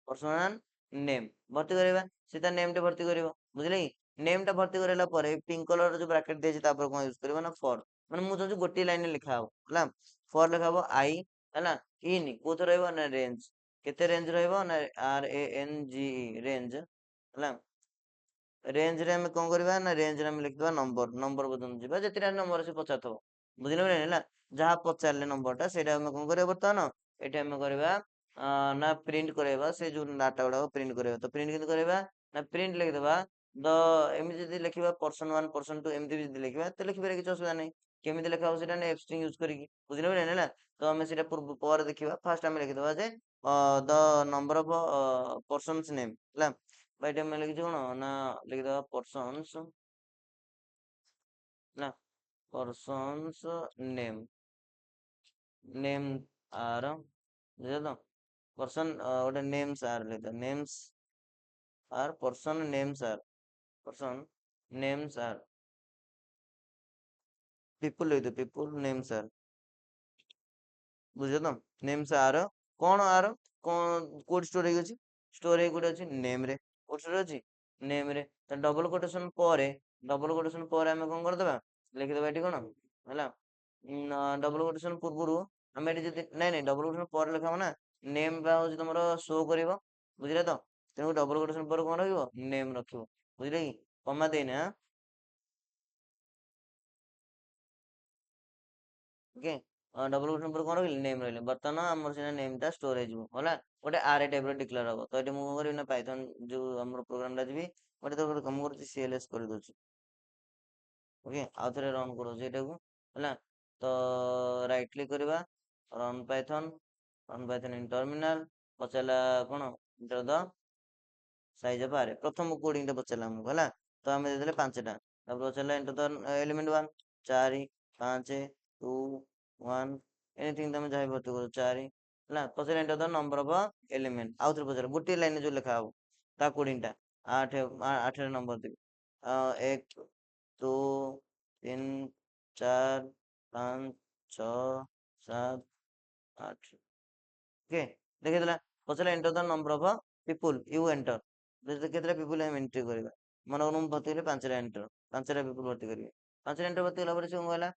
person one name ଭର୍ତ୍ତି କରିବା, ସେ ତା ନେମ୍ ଟେ ଭର୍ତ୍ତି କରିବ ବୁଝିଲେ କି। ନେମ୍ ଟା ଭର୍ତ୍ତି କରିଲା ପରେ ପିଙ୍କ କଲର ଯୋଉ ବ୍ରାକେଟ ଦେଇଛି ତାପରେ କଣ ୟୁଜ କରିବ ନା ଫର, ମାନେ ମୁଁ ଚାହୁଁଛି ଗୋଟିଏ ଲାଇନରେ ଲେଖା ହବ ହେଲା। ଫର ଲେଖା ହବ ଆଇ ହେଲା, ଇନ୍ କୋଉଥିରେ ରହିବ ନା ରେଞ୍ଜ, କେତେ ରେଞ୍ଜ ରହିବ ନା RANGE ରେଞ୍ଜ ହେଲା। ରେଞ୍ଜ ରେ ଆମେ କଣ କରିବା ନା ରେଞ୍ଜ ରେ ଆମେ ଲେଖିଦବା ନମ୍ବର, ନମ୍ବର ପର୍ଯ୍ୟନ୍ତ ଯିବା ଯେତେଟା ନମ୍ବର ସେ ପଚାରୁଥିବ ବୁଝିଲେ ନା ହେଲା। ଯାହା ପଚାରିଲେ ନମ୍ବର ଟା ସେଇଟା ଆମେ କଣ କରିବା ବର୍ତ୍ତମାନ ଏଠି ଆମେ କରିବା ନା ପ୍ରିଣ୍ଟ କରିବା, ସେ ଯୋଉ ଡାଟା ଗୁଡାକ ପ୍ରିଣ୍ଟ କରିବା। ତ ପ୍ରିଣ୍ଟ କେମିତି କରିବା ନା ପ୍ରିଣ୍ଟ ଲେଖିଦବା ଦ, ଏମିତି ଯଦି ଲେଖିବା ପର୍ସନ ୱାନ ପର୍ସନ ଟୁ ଏମିତି ଯଦି ଲେଖିବା ତ ଲେଖିପାରିବା କିଛି ଅସୁବିଧା ନାହିଁ। କେମିତି ଲେଖା ହବ ସେଇଟା ଏଫ୍ ଷ୍ଟ୍ରିଙ୍ଗ ୟୁଜ କରିକି ବୁଝିଲେ ନା ହେଲା। ତ ଆମେ ସେଇଟା ପରେ ଦେଖିବା, ଫାର୍ଷ୍ଟ ଆମେ ଲେଖିଦବା ଯେ ଦ ନମ୍ବର ଅଫ ପର୍ସନ୍ସ ନେମ୍ ହେଲା। ବା ଏଠି ଆମେ ଲେଖିଛୁ କଣ ନା ଲେଖିଦବା ପର୍ସନ୍ସ ନା ପର୍ସନ୍ସ ନେମ୍, ନେମ୍ ଆର ବୁଝିଲ ତ, ପର୍ସନ ଗୋଟେ ନେମ୍ସ ଆର ଲେଖିଦବା, ନେମ୍ସ ଆର ପର୍ସନ ନେମ୍ସ ଆର, ପର୍ସନ ନେମ୍ସ ଆର ପିପୁଲ ଲେଖିଦବା, ପିପୁଲ ନେମ୍ସ ଆର ବୁଝିଲ ତ। ନେମ୍ସ ଆର କଣ ଆର କଣ କୋଉଠି ଷ୍ଟୋର ହେଇକି ଅଛି, ଷ୍ଟୋର ହେଇକି କୋଉଠି ଅଛି ନେମ୍ ରେ, କୋଉଠି ଷ୍ଟୋର ଅଛି ନେମ୍ ରେ। ତ ଡବଲ କୋଟେସନ ପରେ, ଡବଲ କୋଟେସନ ପରେ ଆମେ କଣ କରିଦବା ଲେଖିଦବା ଏଠି କଣ ହେଲା ଡବଲ କୋଟେସନ ପୂର୍ବରୁ ଆମେ ଏଠି ଯଦି ନାଇଁ ନାଇଁ ଡବଲ କୋଟେସନ ପରେ ଲେଖା ହବ ନା, ନେମ୍ ବା ହଉଛି ତମର ଶୋ କରିବ ବୁଝିଲେ ତ। ତେଣୁ ଡବଲ କୋଟେସନ ପରେ କଣ ରହିବ ନେମ୍ ରଖିବ ବୁଝିଲେ କି, କମା ଦେଇନା ଓକେ। ଡବଲ କୋଟେସନ ପରେ କଣ ରହିଲେ ନେମ୍ ରହିଲେ, ବର୍ତ୍ତମାନ ଆମର ସେଟା ନେମ୍ ଟା ଷ୍ଟୋର ହେଇଯିବ ହେଲା। ଗୋଟେ ଆରେ ଟାଇପ ର ଡିକ୍ଲେୟାର ହବ। ତ ଏଠି ମୁଁ କଣ କରିବି ନା ପାଇଥନ ଯୋଉ ଆମର ପ୍ରୋଗ୍ରାମ ଟା ଯିବି, ଗୋଟେ ତ ଗୋଟେ କାମ କରୁଛି CLS କରିଦଉଛି ଓକେ। ଆଉ ଥରେ ରନ୍ କରୁଛି ଏଇଟାକୁ ହେଲା। ତ ରାଇଟ କ୍ଲିକ୍ କରିବା, run Python, run Python in terminal, ପଚାରିଲା କଣ enter the ସାଇଜ ଅଫ ଆରେ, ପ୍ରଥମ କୋଡିଂ ଟା ପଚାରିଲା ଆମକୁ ହେଲା। ତ ଆମେ ଦେଇଦେଲେ ପାଞ୍ଚଟା, ତାପରେ ପଚାରିଲା enter the element 1, 4 5 2 1 ଏନିଥିଙ୍ଗ ତମେ ଯାହା ଭର୍ତ୍ତି କର 4 ହେଲା। ପଚାରିଲା enter the number of element, ଆଉ ଥରେ ପଚାରିଲା ଗୋଟିଏ ଲାଇନରେ ଯୋଉ ଲେଖା ହବ ତା କୋଡିଂ ଟା, ଆଠରେ ନମ୍ବର ଦେବି 1 2 3 4 5 6 7 8 ଓକେ ଦେଖେଇଦେଲା। ପଚାରିଲା enter the number of people you enter, କେତେଟା ପିପୁଲ ଆମେ ଏଣ୍ଟ୍ରି କରିବା। ମନେକର ମୁଁ ଭର୍ତ୍ତି କଲି ପାଞ୍ଚଟା ଏଣ୍ଟର, ପାଞ୍ଚଟା ପିପୁଲ ଭର୍ତ୍ତି କରିବି। ପାଞ୍ଚଟା ଏଣ୍ଟର ଭର୍ତ୍ତି କଲା ପରେ ସେ କଣ କହିଲା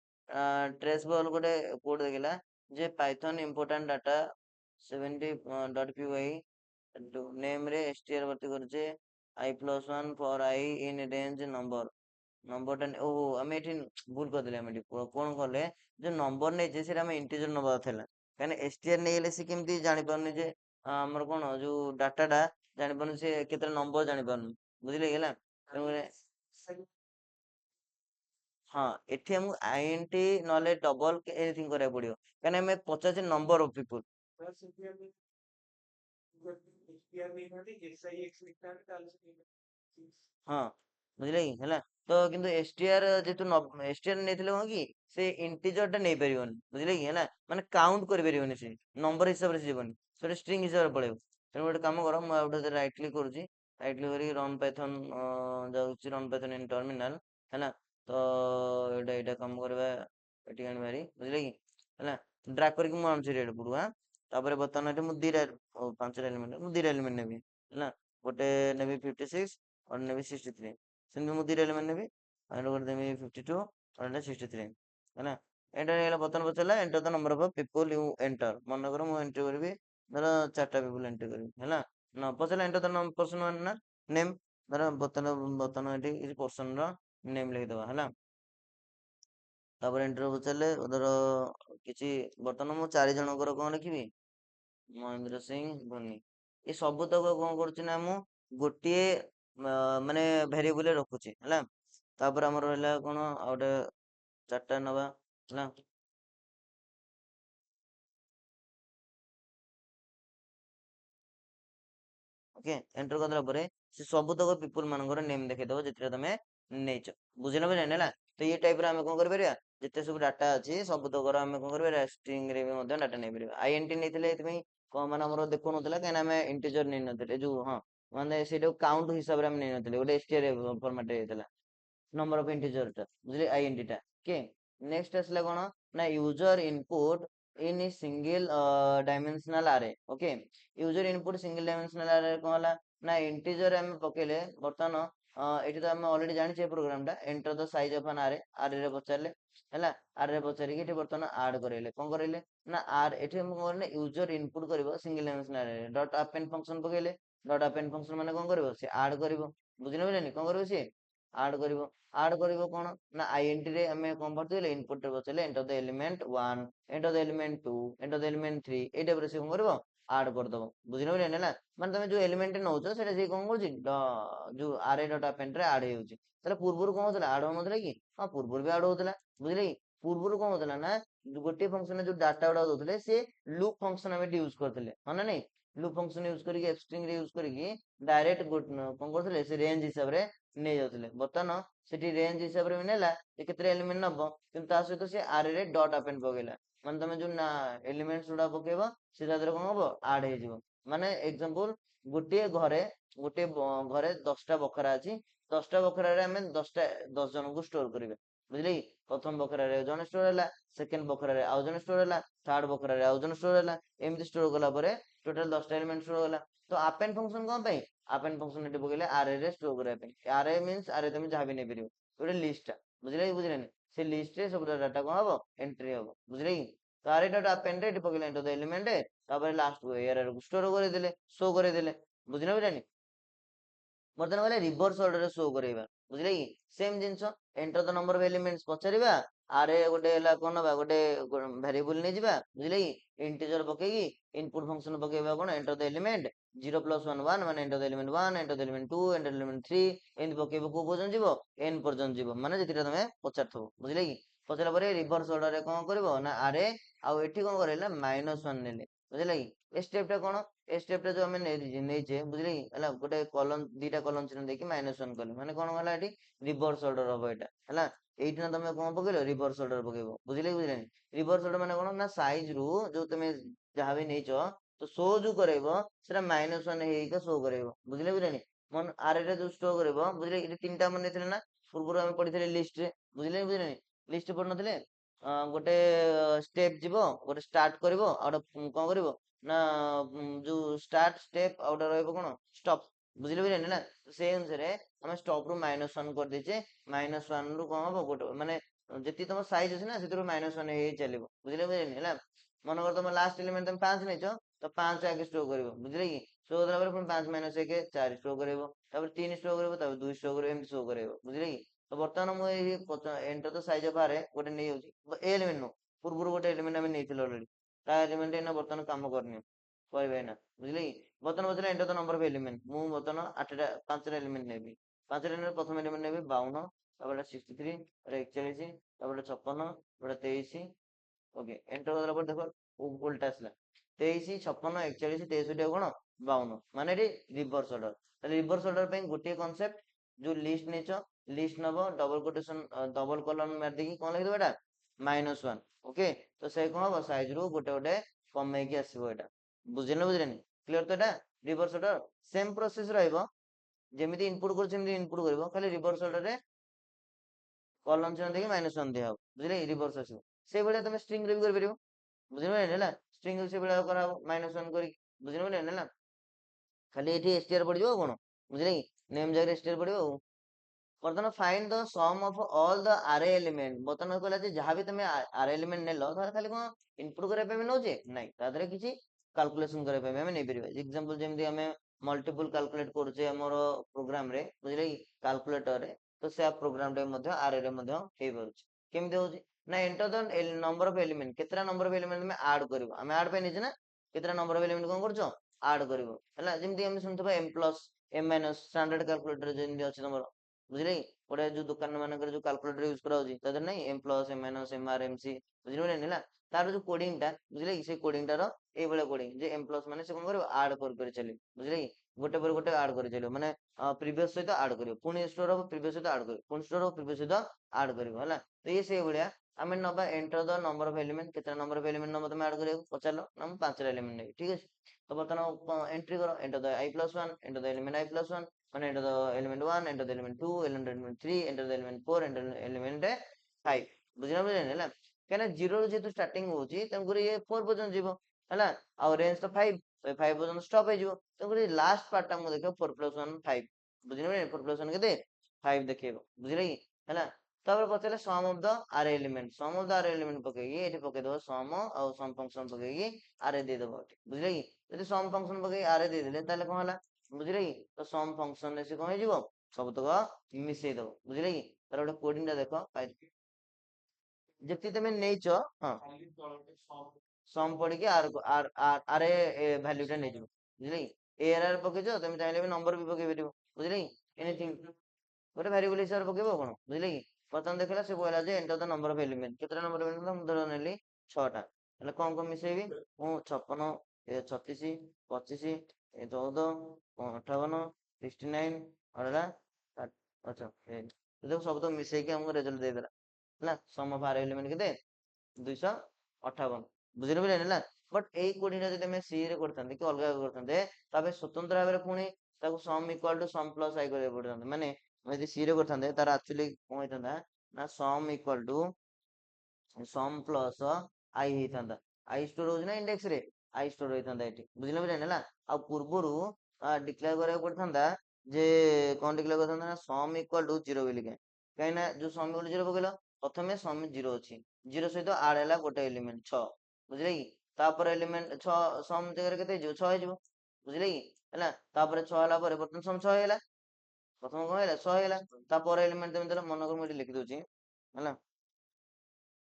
ଟ୍ରେସ୍ ବଲ୍ ଗୋଟେ କୋଡ୍ ଦେଖିଲା ଯେ Python important data 70.py name ରେ str ଭର୍ତ୍ତି କରୁଛେ i plus one for i in range number, ନମ୍ବରଟା ଓହୋ ଆମେ ଏଠି ଭୁଲ କରିଦେଲେ। ଆମେ ଏଠି କଣ କଲେ ଯୋଉ ନମ୍ବର ନେଇଛେ ସେଟା ଆମେ ଇଣ୍ଟିଜର ନବାର ଥିଲା, କାହିଁକିନା str ନେଇଗଲେ ସେ କେମିତି ଜାଣିପାରୁନି ଯେ ଆମର କଣ ଯୋଉ ଡାଟା ଟା ଜାଣିପାରୁନି, ସେ କେତେଟା ନମ୍ବର ଜାଣିପାରୁନି ବୁଝିଲେ କି ହେଲା। ତେଣୁକରି ହଁ ଏଠି ଆମକୁ ଆଇଏନଟି ନହେଲେ ଡବଲ ଏନିଥିଙ୍ଗ କରିବାକୁ ପଡିବ, କାହିଁକିନା ଆମେ ପଚାରୁଛେ ନମ୍ବର ଅଫ ପିପୁଲ। ହଁ ବୁଝିଲେ କି ହେଲା। ତ କିନ୍ତୁ STR ଯେହେତୁ STR ନେଇଥିଲେ କଣ କି से इंटीजर टा नहीं परिबन बुझले कि है माने काउंट करि परिबन से नंबर हिसाब से जीवन से स्ट्रिंग हिसाब से पळेबो तेणु गोटे काम कर मु आउट राइट क्लिक करूची राइट क्लिक करी रन पाइथन जाउची रन पाइथन इन टर्मिनल है तो एटा काम करबा एटी आनी मारी बुझले कि है ड्रैग करके मु आनछि रेड पुरु हां तापर बर्तमान एटे मु दिरा पांचटा एलिमेंट मु दिरा एलिमेंट नेबी है गोटे नेबी 56 और नेबी 63 सेमि मु दिरा एलिमेंट नेबी और गोटे नेबी 52 और 63 है एंटर ହେଇଗଲା ବର୍ତ୍ତମାନ ପଚାରିଲା enter the number of people you enter ମନେକର ମୁଁ ଏଣ୍ଟ୍ରି କରିବି ଧର 4ଟା ପିପଲ ଏଣ୍ଟ୍ରି କରିବି ହେଲା ନା ପଚାରିଲା ଏଣ୍ଟର ଦ ପର୍ସନ ନା ନେମ୍ ଧର ବର୍ତ୍ତମାନ ଏଠି କିଛି ପର୍ସନ ର ନେମ୍ ଲେଖିଦବା ହେଲା ତାପରେ ଏଣ୍ଟର ପଚାରିଲେ ଧର କିଛି ବର୍ତ୍ତମାନ ମୁଁ 4 ଜଣଙ୍କର କଣ ଲେଖିବି ମହେନ୍ଦ୍ର ସିଂ ଧୋନି ଏ ସବୁ ତକ କଣ କରୁଛି ନା ମୁଁ ଗୋଟିଏ ମାନେ ଭେରିଏବଲ ରଖୁଛି ହେଲା ତାପରେ ଆମର ରହିଲା କଣ ଆଉ ଗୋଟେ 4ଟା ନବା ହେଲା ओके एंटर करदेला परे से सब तक पीपल मानकर नेम देखैदब जेतिरा तमे नेच बुझिना बुझिना नेला तो ये टाइप रे हम कोन करबेरिया जेते सब डाटा अछि सब तक हम कोन करबेरिया स्ट्रिंग रे भी मध्य डाटा नै परबा आईएनटी नेथिले एतमे को माने हमर देखो नथला काना हम इंटीजर नै नथिले जो हां माने सेटा काउंट हिसाब रे हम नै नथिले ओटे str फॉर्मेट हेतला नंबर ऑफ इंटीजर टा बुझले आईएनटी टा ओके नेक्स्ट असला कोन ना user input in a single dimensional array okay user input single dimensional array कोन हला ना इंटीजर हम पकेले बर्तमान एठी तो हम ऑलरेडी जानि छे प्रोग्राम टा enter the size of an array array रे पचारले हला अरे रे पचारि कि एठी बर्तमान ऐड करेले कोन करेले ना आर एठी हम कोन यूजर इनपुट करबो single dimensional array dot append function पकेले डॉट अपेंड फंक्शन माने कोन करबो से ऐड करबो बुझिना बुझिना कोन करबो से ऐड करिवो कोन ना आईएनटी रे हमें कोन भरतिले इनपुट रे बचले enter the element 1 enter the element 2 enter the element 3 A type रे से कोन करबो ऐड कर दबो बुझिना बुझिना ना माने तमे जो एलिमेंट नउचो सेटा से कोन करछि जो अरे डॉट अपेंड रे ऐड हेउछि तले पूर्वरु कोन होतला ऐड होनतला कि हां पूर्वरु भी ऐड होतला बुझिले कि पूर्वरु कोन होतला ना गोटे फंक्शन जो डाटा उडा दोतले से लूप फंक्शन हम यूज करतले माने नै लूप फंक्शन यूज करिके एफ स्ट्रिंग रे यूज करिके डायरेक्ट कोन करतले से रेंज हिसाब रे नै जाउतले बर्तमान सेठी रेंज हिसाब रे नेला जे केते एलिमेंट नबो किंतु ता सहित से अरे रे डॉट अपेंड पकेला माने तमे जो ना एलिमेंट्स उडा पकेबो से दादर कोन हबो ऐड हे जिवो माने एग्जांपल गोटे घरे गोटे घरे 10टा बखरा अछि 10टा बखरा रे हमें 10टा 10 जन को स्टोर करिवे बुझले कि प्रथम बखरा रे जन स्टोर होला सेकंड बखरा रे आउ जन स्टोर होला थर्ड बखरा रे आउ जन स्टोर होला एमति स्टोर कला परे टोटल 10टा एलिमेंट स्टोर होला तो अपेंड फंक्शन कोन पई अपेंड फंक्शन एटी पकेले अरे रे स्टोर करिया पई अरे मींस अरे तमे जहा भी नै परियो गोटे लिस्ट टा बुझले कि बुझले नै से लिस्ट रे सब डाटा कोन हबो एंट्री हबो बुझले कि तो अरे डॉट अपेंड एटी पकेले एंटर द एलिमेंट तापर लास्ट को एरर को स्टोर करे देले शो करे देले बुझना बुझानी ବର୍ତ୍ତମାନ ଗଲେ ରିଭର୍ସ ଅର୍ଡରରେ ଶୋ କରେଇବା ବୁଝିଲେ କି ସେମ ଜିନିଷ enter the number of elements ପଚାରିବା ଆରେ ଗୋଟେ ହେଲା କଣ ନବା ଗୋଟେ ଭେରିଏବଲ ନେଇଯିବା ବୁଝିଲେ କି ଇଣ୍ଟିଜର ପକେଇକି ଇନପୁଟ ଫଙ୍କସନ ପକେଇବା କଣ ଏଣ୍ଟର ଦ ଏଲିମେଣ୍ଟ 0 + 1 1 ମାନେ enter the element 1 enter the element 2 enter the element 3 ଏମିତି ପକେଇବ କୋଉ ପର୍ଯ୍ୟନ୍ତ ଯିବ n ପର୍ଯ୍ୟନ୍ତ ଯିବ ମାନେ ଯେତିଟା ତମେ ପଚାରୁଥିବ ବୁଝିଲେ କି ପଚାରିଲା ପରେ ରିଭର୍ସ ଅର୍ଡରରେ କଣ କରିବ ନା ଆରେ ଆଉ ଏଠି କଣ କରିଲା -1 ନେଲେ ବୁଝିଲେ କି ଏ स्टेप ଟା କଣ ए स्टेप ଟା जो हमें नेइचे बुझले कि हला गोटे कॉलम दीटा कॉलम चिन्ह देकी -1 कले माने कोन होला एठी रिवर्स ऑर्डर हबो एटा हला एइठना तमे कोन पकेलो रिवर्स ऑर्डर पकेबो बुझले कि बुझले रिवर्स ऑर्डर माने कोन ना साइज रु जो तमे जहा भी नेइचो तो शो जो करेबो सेटा -1 हेइका शो करेबो बुझले बुझले मन आरे रे जो शो करेबो बुझले एठी तीनटा मन नेथिले ना पूर्व हम पढिथिले लिस्ट रे बुझले बुझले लिस्ट पढ नथिले गोटे स्टेप जीवो गोटे स्टार्ट करिवो आ कोन करिवो ना जो स्टार्ट स्टेप आउट रहइबो कोन स्टॉप बुझले बुझले ना से अनुसार हम स्टॉप रु -1 कर देचे -1 रु कोन हबो गोटे माने जेति तम साइज अछि ना सेतिरु -1 हे चलिबो बुझले बुझले ना मन कर तम लास्ट एलिमेंट तम 5 नेचो तो 5 आगे स्टोर करिवो बुझले कि शो होला पर 5 - 1 4 स्टोर करिवो तब 3 स्टोर करिवो तब 2 स्टोर करिवो एम शो करिवो बुझले कि तो वर्तमान मु एंटर द साइज ऑफ आरे गोटे नै होची एलिमेंट नो पूर्व गोटे एलिमेंट हम नेथिलो ऑलरेडी ता एलिमेंट एना वर्तमान काम करनी କହିବେ ନା ବୁଝିଲେ କି ବର୍ତ୍ତମାନ ପଚାରିଲେ enter the number of element ମୁଁ ବର୍ତ୍ତମାନ 8ଟା 5ଟା ଏଲିମେଣ୍ଟ ନେବି 5ଟା ଏଲିମେଣ୍ଟ ପ୍ରଥମ ଏଲିମେଣ୍ଟ ନେବି 52 ତାପରେ 63 ତାପରେ 41 ତାପରେ 56 ତାପରେ 23 ओके एंटर करला पर देखो उल्टा आसला 23 56 41 63 कौन 52 माने रिवर्स ऑर्डर ताले रिवर्स ऑर्डर पे गोटे कांसेप्ट जो लिस्ट नेचो लिस्ट नबो डबल कोटेशन डबल कॉलम मार देकी कोन लिख देबा -1 ओके तो से कौन हम साइज रू गोटे गोटे कमे की आसो यहाँ बुझे बुझे क्लीयर तो यहाँ reverse order same process rummy input कर इनपुट कर खाली रिवर्स ऑर्डर रे कॉलम चिन्ह देखिए -1 दिया बुझे रिवर्स आसो से भाई तुम स्ट्रिंग रे भी कर पार बुझे स्ट्रिंग से भाई करा -1 कर बुझे खाली ये str पड़ कौन बुझे नेम जगह str पड़ो बर्तमान find the sum of all the array element बर्तमान कहला जे जहां भी तुम आरे एलिमेंट नेलो तार खाली कोन इनपुट करे पे नौचे नहीं तादरे किछि कैलकुलेशन करे पे हमें नहीं परिबे एग्जांपल जेमति हमें मल्टीपल कैलकुलेट करछे हमर प्रोग्राम रे बुझले कैलकुलेटर रे तो से प्रोग्राम रे मध्ये आरे रे मध्ये हे परछ केमति होछि ना enter the number of element केतरा नंबर ऑफ एलिमेंट में ऐड करबो हमें ऐड पे निजे ना केतरा नंबर ऑफ एलिमेंट कोन करछो ऐड करबो हला जेमति हम सुनथबा m plus m minus standard calculator जेमति अछि तमरो बुझले गोटे जो दुकान मानक जो कैलकुलेटर यूज करा नहीं M plus M minus M R M C बुझे ना तार जो कोडिंग टा बुझले से कोडिंग टार ये कोडिंग जे एम प्लस माने से कोन करिवो ऐड कर चली बुझले गोटे पर गोटे ऐड कर चलियो माने प्रीवियस सहित ऐड करियो पुनी स्टोर ऑफ प्रीवियस सहित ऐड करियो पुनी स्टोर ऑफ प्रीवियस सहित ऐड करियो हला तो ये से भलिया आमे नबा enter the number of element कितना नंबर ऑफ एलिमेंट नबा तुम ऐड करियो पचारलो ना हम 5 एलिमेंट नहीं ठीक है तो बर्तमान एंट्री करो enter the i+1 enter the element i+1 and enter the element 1 enter the element 2 enter the element 3 enter the element 4 enter the element 5 बुझना बुझे ना कहना 0 ରୁ जेतु स्टार्टिंग होची तम गुरी ये 4 पर्यंत जीवो हला आ रेंज तो 5 5 पर्यंत स्टॉप हे जीवो तम गुरी लास्ट पार्ट टा मु देखो 4 + 1 5 बुझना 4 + 1 केते 5 देखेबो बुझले हला तापर पचले sum of the array element sum of the array element पकेगी एठी पके दो सम और सम फंक्शन पकेगी आर दे देबो बुझले यदि सम फंक्शन पकेगी आर दे देले ताले कोन हला बुझले तो सम फंक्शन रे से कोन हे जीवो सब तक मिसई दो बुझले तार गोटे कोडिंग टा देखो जति तमे नेचो हां सम पड़ी के आर आर आर वैल्यू टा नै जीवो बुझले एरर पके जो तमे चाहिले नंबर भी पके बेरियो बुझले एनीथिंग गोटे वेरिएबल हिसाब पकेबो कोन बुझले बर्तमान देखला से बोला जे enter the number of element केतना नंबर एलिमेंट हम धर नेली 6 टा એટલે કોણ કોણ મિશેଇବି હું 56 એ 36 25 એ 14 58 69 ଅଲଗା अच्छा देखो सब तो मिशेଇକି हमको रिजल्ट दे देला ହେଲା सम ऑफ आर एलिमेंट केते 258 बुझिले बुझिले ହେଲା बट एई कोडिंग ଯଦି ଆମେ सी ରେ करथांते कि अलगा करथांते तबे स्वतंत्र भाବରେ पुणी ताको sum equal to sum plus I करे पड़थांते माने ଯଦି सी ରେ करथांते तार एक्चुअली कोन होइथांता ना sum equal to sum plus I होइथांता आई स्टोर होउछ ना इंडेक्स रे आई स्टोर होइथांता एठी बुझिले बुझिले ହେଲା आ पूर्वरु डिक्लेयर କରିବାକୁ पड़थांता जे कोन डिक्लेयर करथांता ना सम इक्वल टू 0 बोली के काहे ना जो सम इक्वल टू 0 पकेलो प्रथमे सम 0 अछि 0 सहित ऐड हैला गोटे एलिमेंट 6 बुझिले कि तापर एलिमेंट 6 सम जगह केते जो 6 हेजो बुझिले कि हैला तापर 6 हैला पर प्रथम सम 6 हैला प्रथम कोन हैला 6 हैला तापर एलिमेंट तमे देला मन कर मु लिखि दोची हैला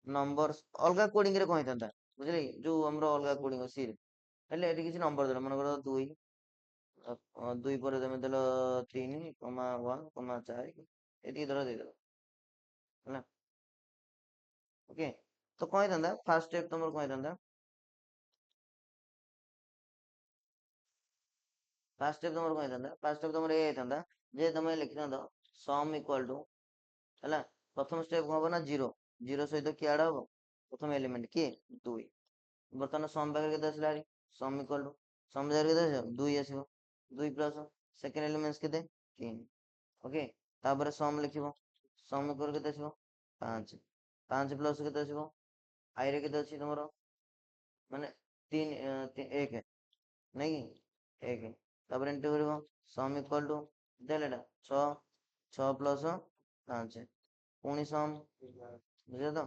नंबर्स अलगा कोडिंग रे कोन हेतंता बुझिले जो हमरो अलगा कोडिंग अछि हेले एठी किछि नंबर देला मन कर 2 2 ପରେ ତମେ ଦେଲ 3 କମା 1 କମା 4 ଏତିକି ଧର ଦେଇଦେଲ ହେଲା ଓକେ ତ କଣ ହେଇଥାନ୍ତା ଫାର୍ଷ୍ଟ ଷ୍ଟେପ ତମର କଣ ହେଇଥାନ୍ତା ଫାର୍ଷ୍ଟ ଷ୍ଟେପ ତମର କଣ ହେଇଥାନ୍ତା ଫାର୍ଷ୍ଟ ଷ୍ଟେପ ତମର ଏ ହେଇଥାନ୍ତା ଯେ ତମେ ଲେଖିଥାନ୍ତ ସମ୍ ଇକ୍ୱାଲ ଟୁ ହେଲା ପ୍ରଥମ ଷ୍ଟେପ କଣ ହବ ନା 0 0 ସହିତ କିଏ ଆଡ ହବ ପ୍ରଥମ ଏଲିମେଣ୍ଟ କିଏ 2 ବର୍ତ୍ତମାନ ସମ୍ ପାଖରେ କେତେ ଆସିଲା ହାରି ସମ୍ ଇକ୍ୱାଲ ଟୁ ସମ୍ ଜାଗାରେ କେତେ ଆସିବ 2 ଆସିବ 2 ପ୍ଲସ ସେକେଣ୍ଡ ଏଲିମେଣ୍ଟ କେତେ 3 ओके तापर सम लिखिबो सम इक्वल केते आसीबो 5 5 प्लस केते आसीबो आई रे केते अछि तमरो माने 3 1 नहीं 1 तापर एंटर करिवो सम इक्वल टू देलेटा 6 6 प्लस 5 पुणी सम बुझियो तो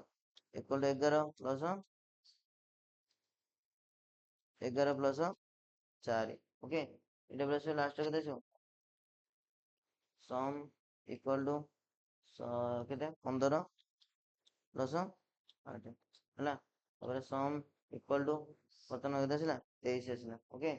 equal to 11 plus 11 plus 4 okay एटा प्लस लास्ट केते आसीबो सम इक्वल टू केते 15 प्लस 8 ହେଲା ତାପରେ ସମ୍ ଇକ୍ୱାଲ ଟୁ ବର୍ତ୍ତମାନ କେତେ ଆସିଲା 23 ଆସିଲା ଓକେ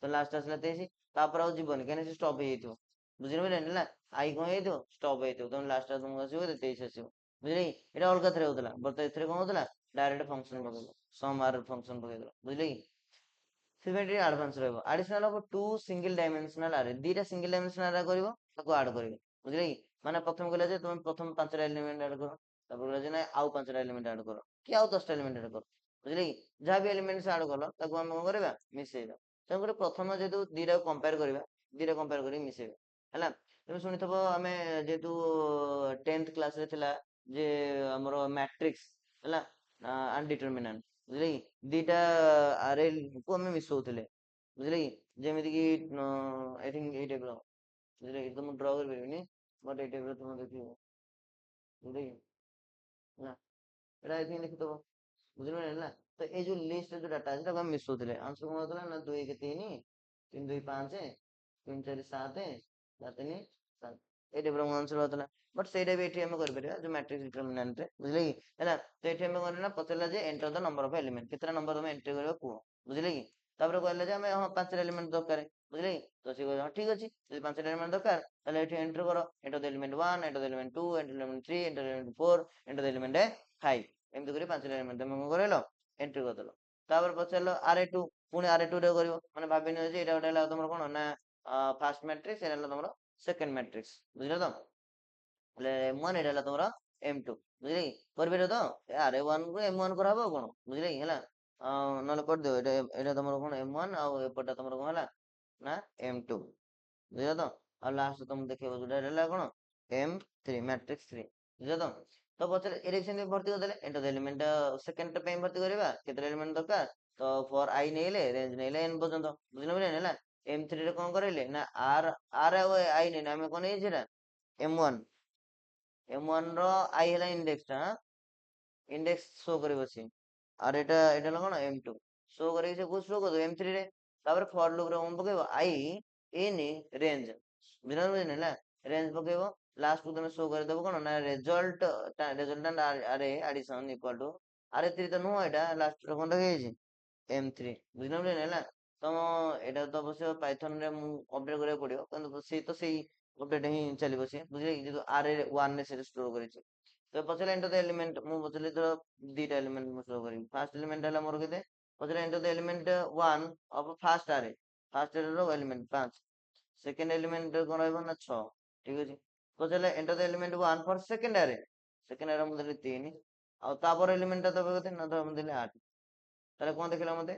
ତ ଲାଷ୍ଟ ଆସିଲା 23 ତାପରେ ଆଉ ଯିବନି କାହିଁକି ସେ ଷ୍ଟପ୍ ହେଇଯାଇଥିବ ବୁଝିପାରିଲେ ହେଲା ଆଇ କଣ ହେଇଯାଇଥିବ ଷ୍ଟପ୍ ହେଇଯାଇଥିବ ତମ ଲାଷ୍ଟ ତମକୁ ଆସିବ 23 ଆସିବ ବୁଝିଲେ ଏଇଟା ଅଲଗା ଥରେ ହଉଥିଲା ବର୍ତ୍ତମାନ ଏଥିରେ କଣ ହଉଥିଲା ଡାଇରେକ୍ଟ ଫଙ୍କସନ ପକେଇଲ ସମ୍ ଆର ଫଙ୍କସନ ପକେଇଦେଲ ବୁଝିଲେ କି ସେଥିପାଇଁ ଆଡଭାନ୍ସ ରହିବ additional of two single dimensional ଆରେ ଦିଟା ସିଙ୍ଗଲ ଡାଇମେନସନାଲ ଆରେ କରିବ ତାକୁ ଆଡ କରିବ ବୁଝିଲେ କି ମାନେ ପ୍ରଥମ କହିଲା ଯେ ତମେ ପ୍ରଥମ ପାଞ୍ଚଟା ଏଲିମେଣ୍ଟ ଆଡ କର ତାପରେ କହିଲା ଯେ ନାଇଁ ଆଉ 5ଟା ଏଲିମେଣ୍ଟ ଆଡ୍ କର କି ଆଉ 10ଟା ଏଲିମେଣ୍ଟ ଆଡ୍ କର, ବୁଝିଲେ କି? ଯାହା ବି ଏଲିମେଣ୍ଟ ଆଡ୍ କଲ ତାକୁ ଆମେ କଣ କରିବା, ମିଶେଇବା। ତେଣୁକରି ପ୍ରଥମେ ଯେହେତୁ ଦିଟାକୁ କମ୍ପେୟାର କରିବା, ଦିଟା କମ୍ପେୟାର କରିକି ମିଶେଇବା ହେଲା। ତମେ ଶୁଣିଥିବ ଆମେ ଯେହେତୁ 10th କ୍ଲାସରେ ଥିଲା ଯେ ଆମର ମ୍ୟାଟ୍ରିକ୍ସ ହେଲା ଆଣ୍ଡ ଡିଟରମିନାଣ୍ଟ, ବୁଝିଲେ କି? ଦିଟା ଆରେ କୁ ଆମେ ମିଶଉଥିଲେ, ବୁଝିଲେ କି? ଯେମିତି କି ଆଇ ଥିଙ୍କ ଏଇ ଟାଇପର, ବୁଝିଲେ କି? ତ ମୁଁ ଡ୍ର କରିପାରିବିନି ବଟ୍ ଏଇ ଟାଇପର ତମେ ଦେଖିବ, ବୁଝିଲେ କି? ହେଲା ଏଇଟା ଆଇ ଥିଙ୍କ ଦେଖିଥିବ, ବୁଝିପାରିଲେ ହେଲା। ତ ଏଇ ଯୋଉ ଲିଷ୍ଟରେ ଯୋଉ ଡାଟା ଅଛି ତାକୁ ଆମେ ମିଶଉଥିଲେ, ଆନ୍ସର କଣ ହଉଥିଲା ନା 2 1 3 3 2 5 3 4 7 4 3 7, ଏଇ ଟାଇପର ଆନ୍ସର ହଉଥିଲା। ବଟ୍ ସେଇଟା ବି ଏଠି ଆମେ କରିପାରିବା ଯୋଉ ମ୍ୟାଟ୍ରିକ୍ସ ଡିଟରମିନାଣ୍ଟରେ, ବୁଝିଲେ କି? ହେଲା ତ ଏଠି ଆମେ କଣ ନା ପଚାରିଲା ଯେ enter the number of element, କେତେଟା ନମ୍ବର ତମେ ଏଣ୍ଟ୍ରି କରିବ କୁହ, ବୁଝିଲେ କି? ତାପରେ କହିଲେ ଯେ ଆମେ ହଁ 5ଟା ଏଲିମେଣ୍ଟ ଦରକାର, ବୁଝିଲେ କି? ତ ସେ କହିଲା ଠିକ ଅଛି, ଯଦି 5ଟା ଏଲିମେଣ୍ଟ ଦରକାର ତାହେଲେ ଏଠି ଏଣ୍ଟର କର, enter the element 1, enter the element 2, enter the element 3, enter the element 4, enter the element 5, ଏମିତି କରି 5ଟା ଏଲିମେଣ୍ଟ ତମେ କଣ କରିଲ, ଏଣ୍ଟ୍ରି କରିଦେଲ। ତାପରେ ପଚାରିଲ ଆରେ ଟୁ, ପୁଣି ଆରେ ଟୁ ରେ କରିବ, ମାନେ ଭାବିନିଅ ଯେ ଏଇଟା ଗୋଟେ ହେଲା ତମର କଣ ନା ଫାର୍ଷ୍ଟ ମ୍ୟାଟ୍ରିକ୍ସ, ଏଇଟା ହେଲା ତମର ସେକେଣ୍ଡ ମ୍ୟାଟ୍ରିକ୍ସ, ବୁଝିଲ ତ? ହେଲେ M1 ଏଇଟା ହେଲା ତମର M2, ବୁଝିଲେ କି? କରିପାରିବ ତ? ଏ ଆରେ 1 କୁ M1 କରାହବ ଆଉ କଣ, ବୁଝିଲେ କି? ହେଲା ନହେଲେ କରିଦିଅ, ଏଇଟା ଏଇଟା ତମର କଣ M1 ଆଉ ଏପଟଟା ତମର କଣ ହେଲା ନା M2, ବୁଝିଲ ତ? ଆଉ ଲାଷ୍ଟ ତମକୁ ଦେଖେଇବ ଯୋଉଟା ହେଲା କଣ M3 ମ୍ୟାଟ୍ରିକ୍ସ 3, ବୁଝିଲ ତ? ତ ପଛରେ ଏରେ ସେମିତି ଭର୍ତ୍ତି କରିଦେଲେ, ଏଣ୍ଟର ଦ ଏଲିମେଣ୍ଟ ସେକେଣ୍ଡ ପାଇଁ ଭର୍ତ୍ତି କରିବା, କେତେ ଏଲିମେଣ୍ଟ ଦରକାର, ତ ଫର ଆଇ ନେଇଲେ ରେଞ୍ଜ ନେଇଲେ n ପର୍ଯ୍ୟନ୍ତ, ବୁଝିଲ ହେଲା। M3 ରେ କଣ କରାଇଲେ ନା ଆର ଆର ଆଉ ଆଇ ନେଇଲେ ଆମେ କଣ ନେଇଛେ ସେଟା M1, M1 ର ଆଇ ହେଲା ଇଣ୍ଡେକ୍ସ ଟା, ଇଣ୍ଡେକ୍ସ ଶୋ କରିବ ସିଏ, আর এটা হলো କଣ M2 ଶୋ କରିକି ସେ କୋଉ ଶୋ କରିବ M3 ରେ। ତାପରେ ଫର ଲୁପ ରେ କଣ ପକେଇବ ଆଇ ଇନ୍ ରେଞ୍ଜ, ବୁଝିଲ ହେଲା। ରେଞ୍ଜ ପକେଇବ, ଲାଷ୍ଟ କୁ ତମେ ଶୋ କରିଦବ କଣ ନା ରେଜଲ୍ଟ ଆରେ ଆଡିସନ ଇକ୍ୱାଲ ଟୁ ଆରେ 3 ତ ନୁହଁ, ଏଇଟା ଲାଷ୍ଟ ରେ କଣ ହେଇଯାଇଛି M3, ବୁଝିଲ ହେଲା। ତମ ଏଇଟା ତ ଅବଶ୍ୟ ପାଇଥନ ରେ ମୁଁ ଅପଡେଟ କରିବାକୁ ପଡିବ, କିନ୍ତୁ ସେଇ ତ ସେଇ ଅପଡେଟ ହିଁ ଚାଲିବ ସିଏ, ବୁଝିଲେ କି? ଯେହେତୁ ଆରେ 1 ରେ ସେ ଷ୍ଟୋର କରିଛି। ତ ପଚାରିଲା ଏଣ୍ଟର ଦ ଏଲିମେଣ୍ଟ, ମୁଁ ପଚାରିଲି ତ ଦିଟା ଏଲିମେଣ୍ଟ ମୁଁ ଶୋ କରିବି, ଫାର୍ଷ୍ଟ ଏଲିମେଣ୍ଟ ହେଲା ମୋର କେତେ, ପଚାରିଲା enter the element 1 of first ଆରେ, ଫାର୍ଷ୍ଟ ଆରେ ର ଏଲିମେଣ୍ଟ 5, ସେକେଣ୍ଡ ଏଲିମେଣ୍ଟ କଣ ରହିବ ନା 6, ଠିକ ଅଛି। ପଚାରିଲା enter the element 1 for second ଆରେ, ସେକେଣ୍ଡ ଆରେ ମୁଁ ଦେଲି 3, ଆଉ ତାପରେ ଏଲିମେଣ୍ଟ ଟା ଦବ କେତେ ନା ମୁଁ ଦେଲି 8, ତାହେଲେ କଣ ଦେଖିଲା ମତେ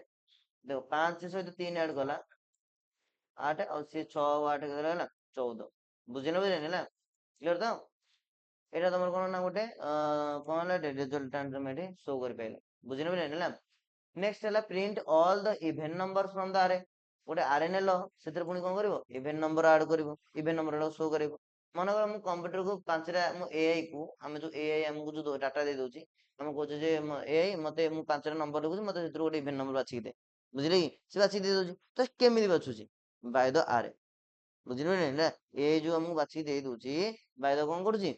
ଦେଖ 5 ସହିତ 3 ଆଡ କଲା 8, ଆଉ ସିଏ 6 ଆଉ 8 କେତେ ହେଲା 14, ବୁଝିଲ ହେଲା, କ୍ଲିୟର ତ? ଏଇଟା ତମର କଣ ନା ଗୋଟେ କଣ ହେଲା ରେଜଲ୍ଟାଣ୍ଟ ତମେ ଏଠି ଶୋ କରିପାରିଲେ, ବୁଝିଲ ହେଲା। ନେକ୍ସଟ ହେଲା print all the even number from the array, ଗୋଟେ ଆରେ ନେଲ ସେଥିରେ ପୁଣି କଣ କରିବ ଇଭେନ ନମ୍ବର ଆଡ କରିବ, ଇଭେନ ନମ୍ବର ଟା ଶୋ କରିବ। ମନେକର ମୁଁ କମ୍ପ୍ୟୁଟର କୁ 5ଟା ମୁଁ ଏଆଇ କୁ ଆମେ ଯୋଉ ଏଆଇ ଆମକୁ ଯୋଉ ଡାଟା ଦେଇ ଦଉଛି, ଆମେ କହୁଛେ ଯେ ଏଆଇ ମତେ ମୁଁ 5ଟା ନମ୍ବର ଦେଖୁଛି, ମତେ ସେଥିରୁ ଗୋଟେ ଇଭେନ ନମ୍ବର ବାଛିକି ଦେ, ବୁଝିଲେ କି? ସେ ବାଛିକି ଦେଇ ଦଉଛି, ତ କେମିତି ବାଛୁଛି ବାଇ ଦ ଆରେ, ବୁଝିପାରିଲେ ନା? ଏଇ ଯୋଉ ଆମକୁ ବାଛିକି ଦେଇ ଦଉଛି ବାଇ ଦ କଣ କରୁଛି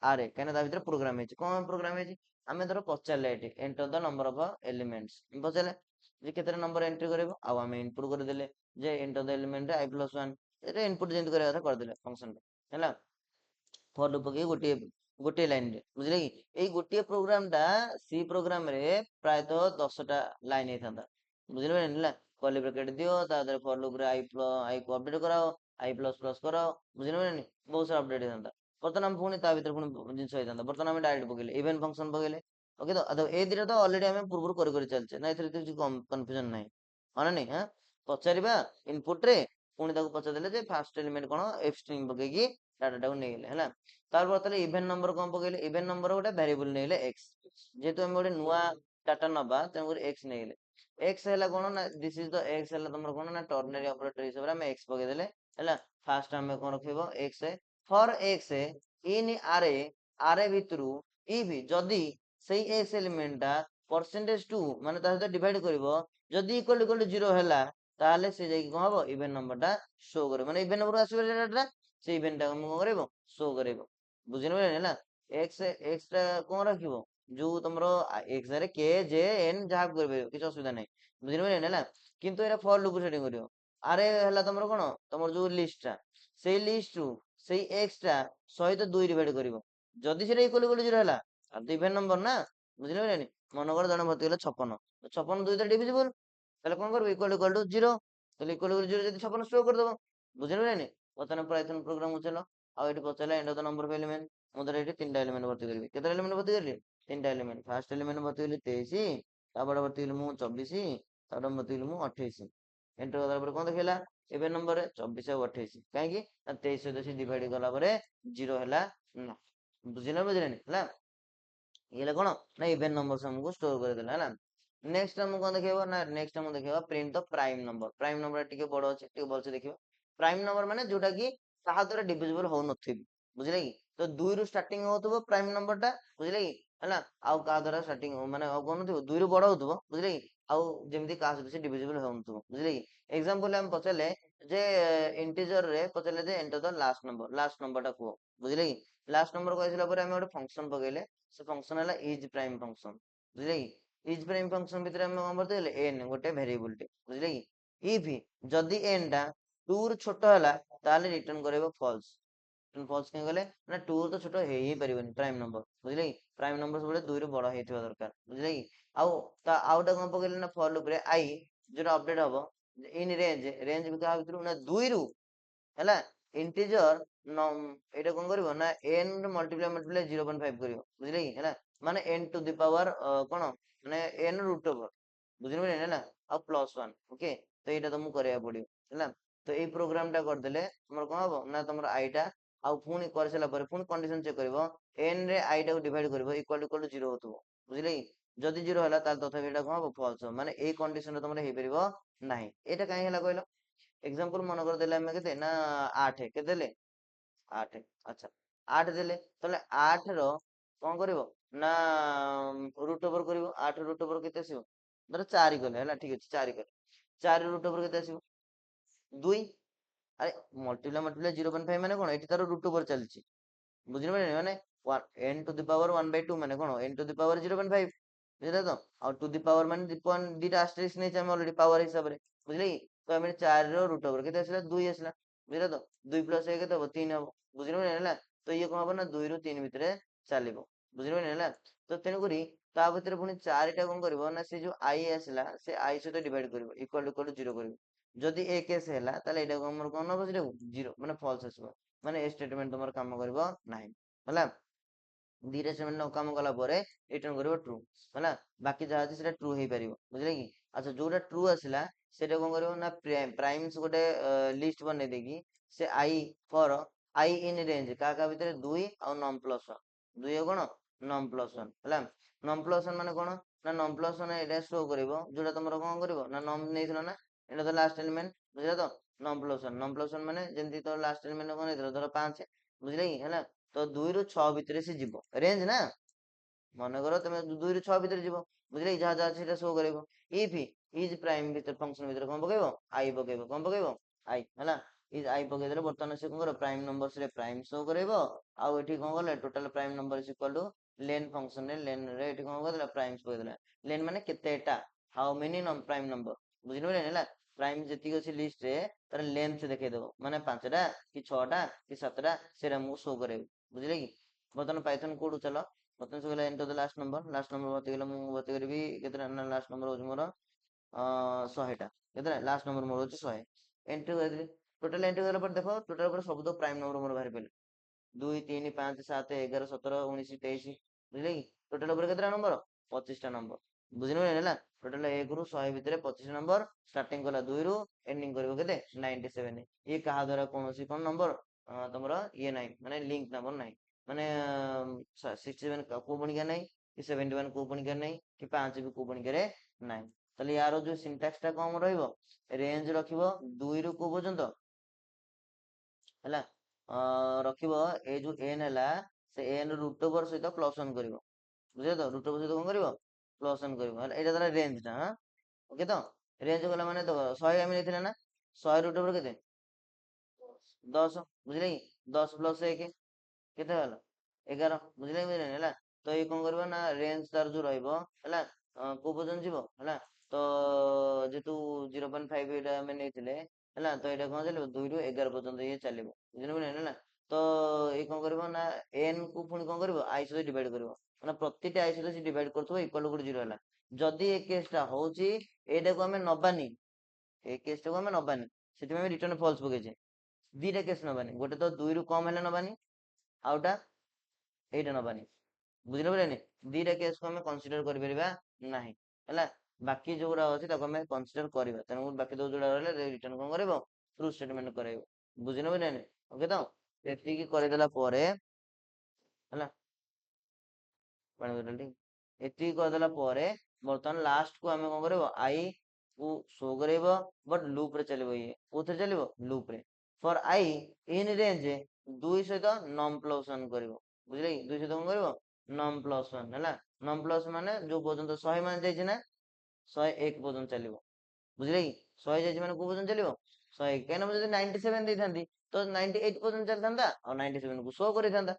ଆରେ, କାହିଁକିନା ତା ଭିତରେ ପ୍ରୋଗ୍ରାମ ହେଇଛି, କଣ ପ୍ରୋଗ୍ରାମ ହେଇଛି ଆମେ ଧର ପଚାରିଲେ ଏଠି enter the number of elements, ପଚାରିଲେ ଯେ କେତେଟା ନମ୍ବର ଏଣ୍ଟ୍ରି କରିବ, ଆଉ ଆମେ ଇନପୁଟ କରିଦେଲେ ଯେ ଏଣ୍ଟର ଦ ଏଲିମେଣ୍ଟ i+1, ଏଟା ଇନପୁଟ ଯେମିତି କରିବା କଥା କରିଦେଲେ ଫଙ୍କସନ ହେଲା। ଫର ଲୁପ ପକେଇ ଗୋଟିଏ ଲାଇନରେ, ବୁଝିଲେ କି? ଏଇ ଗୋଟିଏ ପ୍ରୋଗ୍ରାମ ଟା ସି ପ୍ରୋଗ୍ରାମ ରେ ପ୍ରାୟତଃ 10ଟା ଲାଇନ ହେଇଥାନ୍ତା, ବୁଝିଲେ ହେଲା। କର୍ଲି ବ୍ରାକେଟ ଦିଅ, ତା ଦେହରେ ଫର ଲୁପ ରେ ଆଇ କୁ ଅପଡେଟ କରାଅ, i++ କରାଅ, ବୁଝିଲେ ବହୁତ ସାରା ଅପଡେଟ ହେଇଥାନ୍ତା। ବର୍ତ୍ତମାନ ଆମେ ପୁଣି ତା ଭିତରେ ପୁଣି ଜିନିଷ ହେଇଥାନ୍ତା, ବର୍ତ୍ତମାନ ଆମେ ଡାଇରେକ୍ଟ ପକେଇଲେ ଇଭେନ ଫଙ୍କସନ ପକେଇଲେ, ଓକେ ତ? ଏଇ ଦିଟା ତ ଅଲରେଡି ଆମେ ପୂର୍ବରୁ କରି ଚାଲିଛେ ନା, ଏଥିରେ କିଛି କନଫ୍ୟୁଜନ ନାହିଁ, ହଁ ନା ନାଇଁ? ପଚାରିବା ଇନପୁଟ ରେ, ପୁଣି ତାକୁ ପଚାରିଦେଲେ ଯେ ଫାର୍ଷ୍ଟ ଏଲିମେଣ୍ଟ କଣ ଏଫ ଷ୍ଟ୍ରିଙ୍ଗ ପକେଇକି ଡାଟା ଟାକୁ ନେଇଗଲେ ହେଲା। ତାପରେ ବର୍ତ୍ତମାନ ଇଭେନ ନମ୍ବର କଣ ପକେଇଲେ, ଇଭେନ ନମ୍ବର ଗୋଟେ ଭ୍ୟାରିଏବଲ ନେଇଲେ x, ଯେହେତୁ ଆମେ ଗୋଟେ ନୂଆ ଡାଟା ନବା ତେଣୁକରି x ନେଇଗଲେ। x ହେଲା କଣ ନା ଦିସ ଇଜ ଦ x ହେଲା ତମର କଣ ନା ଟର୍ନାରୀ ଅପରେଟର ହିସାବରେ ଆମେ x ପକେଇଦେଲେ ହେଲା। ଫାର୍ଷ୍ଟ ଆମେ କଣ ରଖିବ x, ଫର x ଇନ୍ ଆରେ, ଆରେ ଭିତରୁ if ଯଦି ସେଇ x ଏଲିମେଣ୍ଟ ଟା %2 ମାନେ ତା ସହିତ ଡିଭାଇଡ କରିବ, ଯଦି ଇକ୍ୱାଲ ଟୁ 0 ହେଲା ତାହେଲେ ସେ ଯାଇକି କଣ ହବ ଇଭେନ ନମ୍ବର ଟା ଶୋ କରିବ, ମାନେ ଇଭେନ ନମ୍ବର ଆସିବ ଡାଟା, ସେ ଇଭେନ ଟା କଣ କରିବ ଶୋ କରିବ, ବୁଝିଲ ହେଲା। x ଟା କଣ ରଖିବ ଯୋଉ ତମର x ରେ k j n ଯାହା କରିପାରିବ, କିଛି ଅସୁବିଧା ନାହିଁ, ବୁଝିଲ ହେଲା। କିନ୍ତୁ ଏଟା ଫର ଲୁପ ସେଟିଂ କରିବ, ଆରେ ହେଲା ତମର କଣ ତମର ଯୋଉ ଲିଷ୍ଟ ଟା, ସେଇ ଲିଷ୍ଟ ରୁ ସେଇ x ଟା ସହିତ 2 ଡିଭାଇଡ କରିବ, ଯଦି ସେଟା ଇକ୍ୱାଲ ଟୁ 0 ହେଲା ଆଉ ତ ଇଭେନ ନମ୍ବର ନା, ବୁଝିଲ ମନେକର ଜଣେ ଭର୍ତ୍ତି କଲେ 56, 56 2 ଦ୍ୱାରା ଡିଭିଜିବଲ, ତାହେଲେ କଣ କରିବ ଇକ୍ୱାଲ ଟୁ 0, ତାହେଲେ ଇକ୍ୱାଲ ଟୁ 0 ଯଦି 56 ଶୋ କରିଦବ, ବୁଝିଲ ବର୍ତ୍ତମାନ ପାଇଥନ ପ୍ରୋଗ୍ରାମ ଚାଲ, ଆଉ ଏଠି ପଚାରିଲା enter the number of element, ମୁଁ ଧର ଏଠି ତିନିଟା ଏଲିମେଣ୍ଟ ଭର୍ତ୍ତି କରିବି। କେତେଟା ଏଲିମେଣ୍ଟ ଭର୍ତ୍ତି କରିଲି? ତିନିଟା ଏଲିମେଣ୍ଟ। ଫାଷ୍ଟ ଏଲିମେଣ୍ଟ ଭର୍ତ୍ତି କଲି 23, ତାପରେ ଭର୍ତ୍ତି କଲି ମୁଁ 24, ତାପରେ ଭର୍ତ୍ତି କଲି ମୁଁ 28। ଏଣ୍ଟର କଲା ପରେ କଣ ଦେଖେଇଲା? ଏବେ ନମ୍ବରରେ 24 ଆଉ 28। କାହିଁକି? ନା 23 ସହିତ ସେ ଡିଭାଇଡ କଲା ପରେ 0 ହେଲା ନା। ବୁଝିଲେ ବୁଝିଲେନି? ହେଲା। ଇଏ ହେଲା କଣ? ନା ଇଭେନ୍ ନମ୍ବର ଆମକୁ ଷ୍ଟୋର କରିଦେଲା ହେଲା। ନେକ୍ସଟ ଆମକୁ କଣ ଦେଖେଇବ? ନା ନେକ୍ସଟ ଆମକୁ ଦେଖେଇବ ପ୍ରିଣ୍ଟ ଦ ପ୍ରାଇମ ନମ୍ବର। ପ୍ରାଇମ ନମ୍ବର ଟିକେ ବଡ ଅଛି, ଟିକେ ଭଲସେ ଦେଖିବ। ପ୍ରାଇମ ନମ୍ବର ମାନେ ଯୋଉଟା କି କାହା ଦ୍ୱାରା ଡିଭିଜିବଲ ହଉନଥିବ। ବୁଝିଲେ କି? ତ 2 ରୁ ଷ୍ଟାର୍ଟିଂ ହଉଥିବ ପ୍ରାଇମ ନମ୍ବରଟା, ବୁଝିଲେ କି? ହେଲା। ଆଉ କାହା ଦ୍ୱାରା ଷ୍ଟାର୍ଟିଂ ମାନେ ଆଉ କଣ ନଥିବ, 2 ରୁ ବଡ ହଉଥିବ, ବୁଝିଲେ କି? ଆଉ ଯେମିତି କାହା ସହିତ ସେ ଡିଭିଜିବଲ ହଉନଥିବ, ବୁଝିଲେ କି? ଏକ୍ସାମ୍ପଲ ଆମେ ପଚାରିଲେ ଯେ ଇଣ୍ଟିଜର ରେ ପଚାରିଲେ ଯେ ଏଣ୍ଟର ଦ ଲାଷ୍ଟ ନମ୍ବରଟା କୁହ, ବୁଝିଲେ କି? ଲାଷ୍ଟ ନମ୍ବର କହିସାରିଲା ପରେ ଆମେ ଗୋଟେ ଫଙ୍କସନ ପକେଇଲେ, ସେ ଫଙ୍କସନ ହେଲା ଇଜ ପ୍ରାଇମ ଫଙ୍କସନ, ବୁଝିଲେ କି? ଇଜ ପ୍ରାଇମ ଫଙ୍କସନ ଭିତରେ ଆମେ କଣ କରିଦେଲେ? n ଗୋଟେ ଭେରିଏବଲ ଟେ, ବୁଝିଲେ କି? ଇଫ ଯଦି n ଟା 2 ରୁ ଛୋଟ ହେଲା ତାହେଲେ ରିଟର୍ନ କରିବ ଫଲସ। ଫଲସ କାହିଁ ଗଲେ? ନା 2 ରୁ ତ ଛୋଟ ହେଇ ହିଁ ପାରିବନି ପ୍ରାଇମ ନମ୍ବର, ବୁଝିଲେ କି? ପ୍ରାଇମ ନମ୍ବର ସବୁବେଳେ 2 ରୁ ବଡ ହେଇଥିବା ଦରକାର, ବୁଝିଲେ କି? ଆଉ ଆଉଟା କଣ ପକେଇଲେ ନା ଫର ଲୁପରେ i ଯୋଉଟା ଅପଡେଟ ହବ ଇନ ରେଞ୍ଜ କାହା ଭିତରୁ? ନା 2 ରୁ, ହେଲା, ଇଣ୍ଟିଜର ଏଇଟା କଣ କରିବ? ନା n ର ମଲ୍ଟିପ୍ଲାଏ 0.5 କରିବ, ବୁଝିଲେ କି? ହେଲା, ମାନେ n ଟୁ ଦି ପାୱାର କଣ? ମାନେ n ରୁଟ ଓଭର, ବୁଝିଲେ? ହେଲା, ଆଉ +1। ଓକେ, ତ ଏଇଟା ତମକୁ କରିବାକୁ ପଡିବ, ହେଲା। ତ ଏଇ ପ୍ରୋଗ୍ରାମ ଟା କରିଦେଲେ ତମର କଣ ହବ? ନା ତମର ଆଇଟା ଆଉ ପୁଣି କରିସାରିଲା ପରେ ପୁଣି କଣ୍ଡିସନ ଚେକ୍ କରିବ, n ରେ i ଟାକୁ ଡିଭାଇଡ କରିବ, ଇକ୍ୱାଲ ଟୁ 0 ହଉଥିବ, ବୁଝିଲେ କି? ଯଦି 0 ହେଲା ତାହେଲେ ତଥାପି ଏଇଟା କଣ ହବ? ଫଲସ ହବ। ମାନେ ଏଇ କଣ୍ଡିସନରେ ତମର ହେଇପାରିବ ନାହିଁ। ଏଇଟା କାହିଁ ହେଲା କହିଲ? ଏକ୍ସାମ୍ପଲ ମନେକର ଦେଲେ ଆମେ କେତେ? ନା 8। କେତେ ଦେଲେ? 8। ଆଚ୍ଛା, 8 ଦେଲେ, ତାହେଲେ 8 ର କଣ କରିବ? ନା ରୁଟ ଓଭର କରିବ। 8 ରୁଟ ଓଭର କେତେ ଆସିବ? ଧର 4 କଲେ, ହେଲା, ଠିକ ଅଛି, 4 କଲେ। 4 ରୁଟ ଓଭର କେତେ ଆସିବ? 2। ଆରେ ମଲ୍ଟିପ୍ଲାଏ 0.5 ମାନେ କଣ? ଏଠି ତାର ରୁଟ ଓଭର ଚାଲିଛି, ବୁଝିଲେ? ମାନେ n ଟୁ ଦି ପାୱାର 1/2 ମାନେ କଣ? n ଟୁ ଦି ପାୱାର 0.5, ବୁଝିଲେ ତ? ଆଉ ଟୁ ଦି ପାୱାର ମାନେ ଦିଟା ଆଷ୍ଟେରିସ୍କ ନେଇଛି ଆମେ ଅଲରେଡି ପାୱାର ହିସାବରେ, ବୁଝିଲେ କି? ତ ଆମେ 4 ର ରୁଟ ଓଭର କେତେ ଆସିଲା? 2 ଆସିଲା, ବୁଝିଲେ ତ? 2 + 1 କେତେ ହବ? 3 ହବ, ବୁଝିଲେ? ହେଲା, ତ ଇଏ କଣ ହବ? ନା 2 ରୁ 3 ଭିତରେ ଚାଲିବ, ବୁଝିଲେ? ହେଲା, ତ ତେଣୁକରି ତା ଭିତରେ ପୁଣି 4 ଟା କଣ କରିବ? ନା ସେ ଯୋଉ i ଆସିଲା ସେ i ସହିତ ଡିଭାଇଡ କରିବ, ଇକ୍ୱାଲ ଟୁ 0 କରିବ। ଯଦି ଏ କେସ ହେଲା ତାହେଲେ ଏଇଟାକୁ ଆମର କଣ ହବ? ସେଟାକୁ 0 ମାନେ ଫଲସ ଆସିବ। ମାନେ ଏ ଷ୍ଟେଟମେଣ୍ଟ ତମର କାମ କରିବ ନାହିଁ, ହେଲା। ଦିଟା ଷ୍ଟେଟମେଣ୍ଟ କାମ କଲା ପରେ ରିଟର୍ନ କରିବ ଟ୍ରୁ, ହେଲା। ବାକି ଯାହା ଅଛି ସେଟା ଟ୍ରୁ ହେଇପାରିବ, ବୁଝିଲେ କି? ଆଚ୍ଛା, ଯୋଉଟା ଟ୍ରୁ ଆସିଲା ସେଟା କଣ କରିବ? ନା ପ୍ରାଇମ୍ସ ଗୋଟେ ଲିଷ୍ଟ ବନେଇ ଦେଇକି ସେ i for i in range କାହା କାହା ଭିତରେ? 2 ଆଉ num+1। 2 ଆଉ କଣ? num+1, ହେଲା। num+1 ମାନେ କଣ? ନା num+1 ଏଇଟା ଶୋ କରିବ ଯୋଉଟା ତମର କଣ କରିବ? ନା ନମ୍ ନେଇଥିଲ ନା, ଏଇଟା ତ ଲାଷ୍ଟ ଏଲିମେଣ୍ଟ, ବୁଝିଲ ତ? num+1 ମାନେ ଯେମିତି ତ ଲାଷ୍ଟ ଏଲିମେଣ୍ଟ କଣ ନେଇଥିଲ? ଧର 5, ବୁଝିଲେ କି? ହେଲା, ତ 2 ରୁ 6 ଭିତରେ ସେ ଯିବ, ରେଞ୍ଜ ନା। ମନେକର ତମେ 2 ରୁ 6 ଭିତରେ ଯିବ, ବୁଝିଲେ କି? ଯାହା ଯାହା ସେଇଟା ଶୋ କରିବ। ଇଫ ଇଜ ପ୍ରାଇମ ଭିତରେ ଫଙ୍କସନ ଭିତରେ କଣ ପକେଇବ? i ପକେଇବ। କଣ ପକେଇବ? i, ହେଲା। ଇଜ i ପକେଇଦେଲେ ବର୍ତ୍ତମାନ ସେ କଣ କରିବ? ପ୍ରାଇମ ନମ୍ବର ସେ ପ୍ରାଇମ ଶୋ କରିବ। ଆଉ ଏଠି କଣ କଲେ? Total prime number is equal two lane function ରେ ଲେନ୍ ରେ ଏଠି କଣ କରିଦେଲା? ପ୍ରାଇମ ପକେଇଦେଲା। ଲେନ୍ ମାନେ କେତେଟା, ହାଉ ମେନି ପ୍ରାଇମ ନମ୍ବର, ବୁଝିଲେ? ହେଲା, ପ୍ରାଇମ ଯେତିକି ଅଛି ଲିଷ୍ଟ ରେ ତାର ଲେନ୍ଥ ଦେଖେଇଦବ, ମାନେ 5ଟା କି 6ଟା କି 7ଟା ସେଟା ଆମକୁ ଶୋ କରେଇବ, ବୁଝିଲେ କି? ବର୍ତ୍ତମାନ ପାଇଥନ କୋଡ ଚାଲ। ବର୍ତ୍ତମାନ ସେ କହିଲା ଏଣ୍ଟର ଦ ଲାଷ୍ଟ ନମ୍ବର ଭର୍ତ୍ତି କଲେ ମୁଁ ଭର୍ତ୍ତି କରିବି କେତେଟା? ନା ଲାଷ୍ଟ ନମ୍ବର ହଉଛି ମୋର 100ଟା। କେତେଟା? ଲାଷ୍ଟ ନମ୍ବର ମୋର ହଉଛି 100। ଏଣ୍ଟ୍ରି କରିଦେଲି। ଟୋଟାଲ ଏଣ୍ଟ୍ରି କଲା ପରେ ଦେଖ, ଟୋଟାଲ ପରେ ସବୁ ତ ପ୍ରାଇମ ନମ୍ବର ମୋର ବାହାରି ପଡ଼ିଲା। 2, 3, 5, 7, 11, 17, 19, 23, ବୁଝିଲେ କି? ଟୋଟାଲ ଉପରେ କେତେଟା ନମ୍ବର? 25ଟା ନମ୍ବର, ବୁଝିଲେ? ହେଲା, ଟୋଟାଲ 1 ରୁ 100 ଭିତରେ 25 ନମ୍ବର ଷ୍ଟାର୍ଟିଂ କଲା 2 ରୁ ଏଣ୍ଡିଂ କରିବ କେତେ? 97। ଇଏ କାହା ଦ୍ୱାରା କୌଣସି କଣ ନମ୍ବର ତମର ଇଏ ନାହିଁ, ମାନେ ଲିଙ୍କ ନମ୍ବର ନାହିଁ, ମାନେ 67 କୋଉ ପଣିକିଆ ନାହିଁ, କି 71 କୋଉ ପଣିକିଆ ନାହିଁ, କି 5 ବି କୋଉ ପଣିକିଆରେ ନାହିଁ। ତାହେଲେ ୟାର ଯୋଉ ସିଣ୍ଟାକ୍ସ ଟା କମ ରହିବ? ରେଞ୍ଜ ରଖିବ 2 ରୁ କୋଉ ପର୍ଯ୍ୟନ୍ତ? ହେଲା, ରଖିବ ଏ ଯୋଉ n ହେଲା ସେ n ରୁଟ ଓଭର ସହିତ +1 କରିବ, ବୁଝିଲ ତ? ରୁଟ ଓଭର ସହିତ କଣ କରିବ? +1 କରିବ, ହେଲା। ଏଇଟା ତାର ରେଞ୍ଜ ଟା, ହଁ, ଓକେ ତ? ରେଞ୍ଜ ଗଲା ମାନେ ତ 100 ଆମେ ନେଇଥିଲେ ନା, 100 ରୁଟ ଓଭର କେତେ? 10, ବୁଝିଲେ କି? 10 + 1 କେତେ ହେଲା? 11, ବୁଝିଲେ କି? ହେଲା, ତ ଏଇ କଣ କରିବ? ନା ରେଞ୍ଜ ତାର ଯୋଉ ରହିବ, ହେଲା, କୋଉ ପର୍ଯ୍ୟନ୍ତ ଯିବ? ହେଲା, ତ ଯେହେତୁ 0.5 ଏଇଟା ଆମେ ନେଇଥିଲେ, ହେଲା, ତ ଏଇଟା କଣ ଚାଲିବ? 2 ରୁ 11 ପର୍ଯ୍ୟନ୍ତ ଇଏ ଚାଲିବ, ବୁଝିଲେ? ହେଲା, ତ ଏଇ କଣ କରିବ? ନା n କୁ ପୁଣି କଣ କରିବ? i ସହିତ ଡିଭାଇଡ କରିବ, ମାନେ ପ୍ରତିଟି i ସହିତ ସେ ଡିଭାଇଡ କରୁଥିବ, ଇକ୍ୱାଲ ଟୁ 0 ହେଲା। ଯଦି ଏ କେସ ଟା ହଉଛି ଏଇଟାକୁ ଆମେ ନବାନି, ଏ କେସ ଟାକୁ ଆମେ ନବାନି, ସେଥିପାଇଁ ଆମେ ରିଟର୍ନ ଫଲସ ପକେଇଛେ। ଦିଟା କେସ ନବାନି, ଗୋଟେ ତ 2 ରୁ କମ ହେଲେ ନବାନି, ଆଉଟା ଏଇଟା ନବାନି। ବୁଝିଲେ ବୁଝିଲେନି, ଦିଟା କେସ୍ କୁ ଆମେ କନସିଡର କରିପାରିବା ନାହିଁ ହେଲା। ବାକି ଯୋଉଗୁଡା ଅଛି ତାକୁ ଆମେ କନସିଡର କରିବା, ତେଣୁ ବାକି ଯୋଉଗୁଡା ରହିଲେ ରିଟର୍ନ କଣ କରିବ, ଟ୍ରୁ ଷ୍ଟେଟମେଣ୍ଟ କରାଇବ। ବୁଝିଲେ ବୁଝିଲେନି, ଓକେ ତ ଏତିକି କରିଦେଲା ପରେ ହେଲା, ପାଣି ବୋତଲଟି ଏତିକି କରିଦେଲା ପରେ ବର୍ତ୍ତମାନ ଲାଷ୍ଟ କୁ ଆମେ କଣ କରିବ, ଆଇ କୁ ଶୋ କରେଇବ, ବଟ୍ ଲୁପ ରେ ଚାଲିବ, ଇଏ କୋଉଥିରେ ଚାଲିବ, ଲୁପ ରେ। ଫର ଆଇ ଇନ ରେଞ୍ଜ 2 ସହିତ ନମ୍ ପ୍ଲସ୍ 1 କରିବ। ବୁଝିଲେ କି, 2 ସହିତ କଣ କରିବ, ନମ୍ ପ୍ଲସ୍ 1 ହେଲା। ନମ୍ ପ୍ଲସ୍ ମାନେ ଯୋଉ ପର୍ଯ୍ୟନ୍ତ 100 ମାନ ଯାଇଛି ନା, 101 ପର୍ଯ୍ୟନ୍ତ ଚାଲିବ। ବୁଝିଲେ କି, 100 ଯାଇଛି ମାନେ କୋଉ ପର୍ଯ୍ୟନ୍ତ ଚାଲିବ, 101। କାହିଁକି ନା ମୁଁ ଯଦି 97 ଦେଇଥାନ୍ତି ତ 98 ପର୍ଯ୍ୟନ୍ତ ଚାଲିଥାନ୍ତା, ଆଉ 97 କୁ ଶୋ କରିଥାନ୍ତା।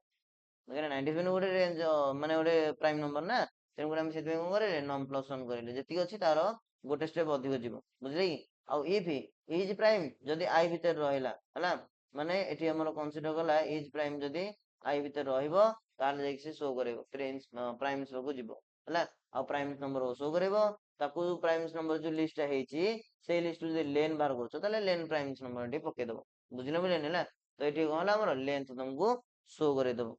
କାହିଁକିନା 97 ଗୋଟେ ରେଞ୍ଜ ମାନେ ଗୋଟେ ପ୍ରାଇମ ନମ୍ବର ନା, ତେଣୁକରି ଆମେ ସେଥିପାଇଁ କଣ କରିଲେ, ନମ୍ ପ୍ଲସ୍ 1 କରିଲେ, ଯେତିକି ଅଛି ତାର ଗୋଟେ ଷ୍ଟେପ ଅଧିକ ଯିବ। ବୁଝିଲେ କି, ଆଉ ଇଫ୍ ଇଜ୍ ପ୍ରାଇମ ଯଦି ଆଇ ଭିତରେ ରହିଲା ହେଲା, ମାନେ ଏଠି ଆମର କନସିଡର କଲା ଇଜ୍ ପ୍ରାଇମ ଯଦି ଆଇ ଭିତରେ ରହିବ, ତାହେଲେ ଯାଇକି ସେ ଶୋ କରିବ, ପ୍ରାଇମ ଶୋ କୁ ଯିବ ହେଲା। ଆଉ ପ୍ରାଇମ ନମ୍ବର ଶୋ କରିବ, ତାକୁ ପ୍ରାଇମ ନମ୍ବର ଯୋଉ ଲିଷ୍ଟ ହେଇଛି ସେଇ ଲିଷ୍ଟ ଯଦି ଲେନ୍ ବାହାର କରୁଛ, ତାହେଲେ ଲେନ୍ ପ୍ରାଇମ ନମ୍ବର ଟି ପକେଇଦବ। ବୁଝିଲେ ବୁଝିଲେନି ହେଲା, ତ ଏଠି କଣ ହେଲା, ଆମର ଲେନ୍ଥ ତମକୁ ଶୋ କରେଇଦବ।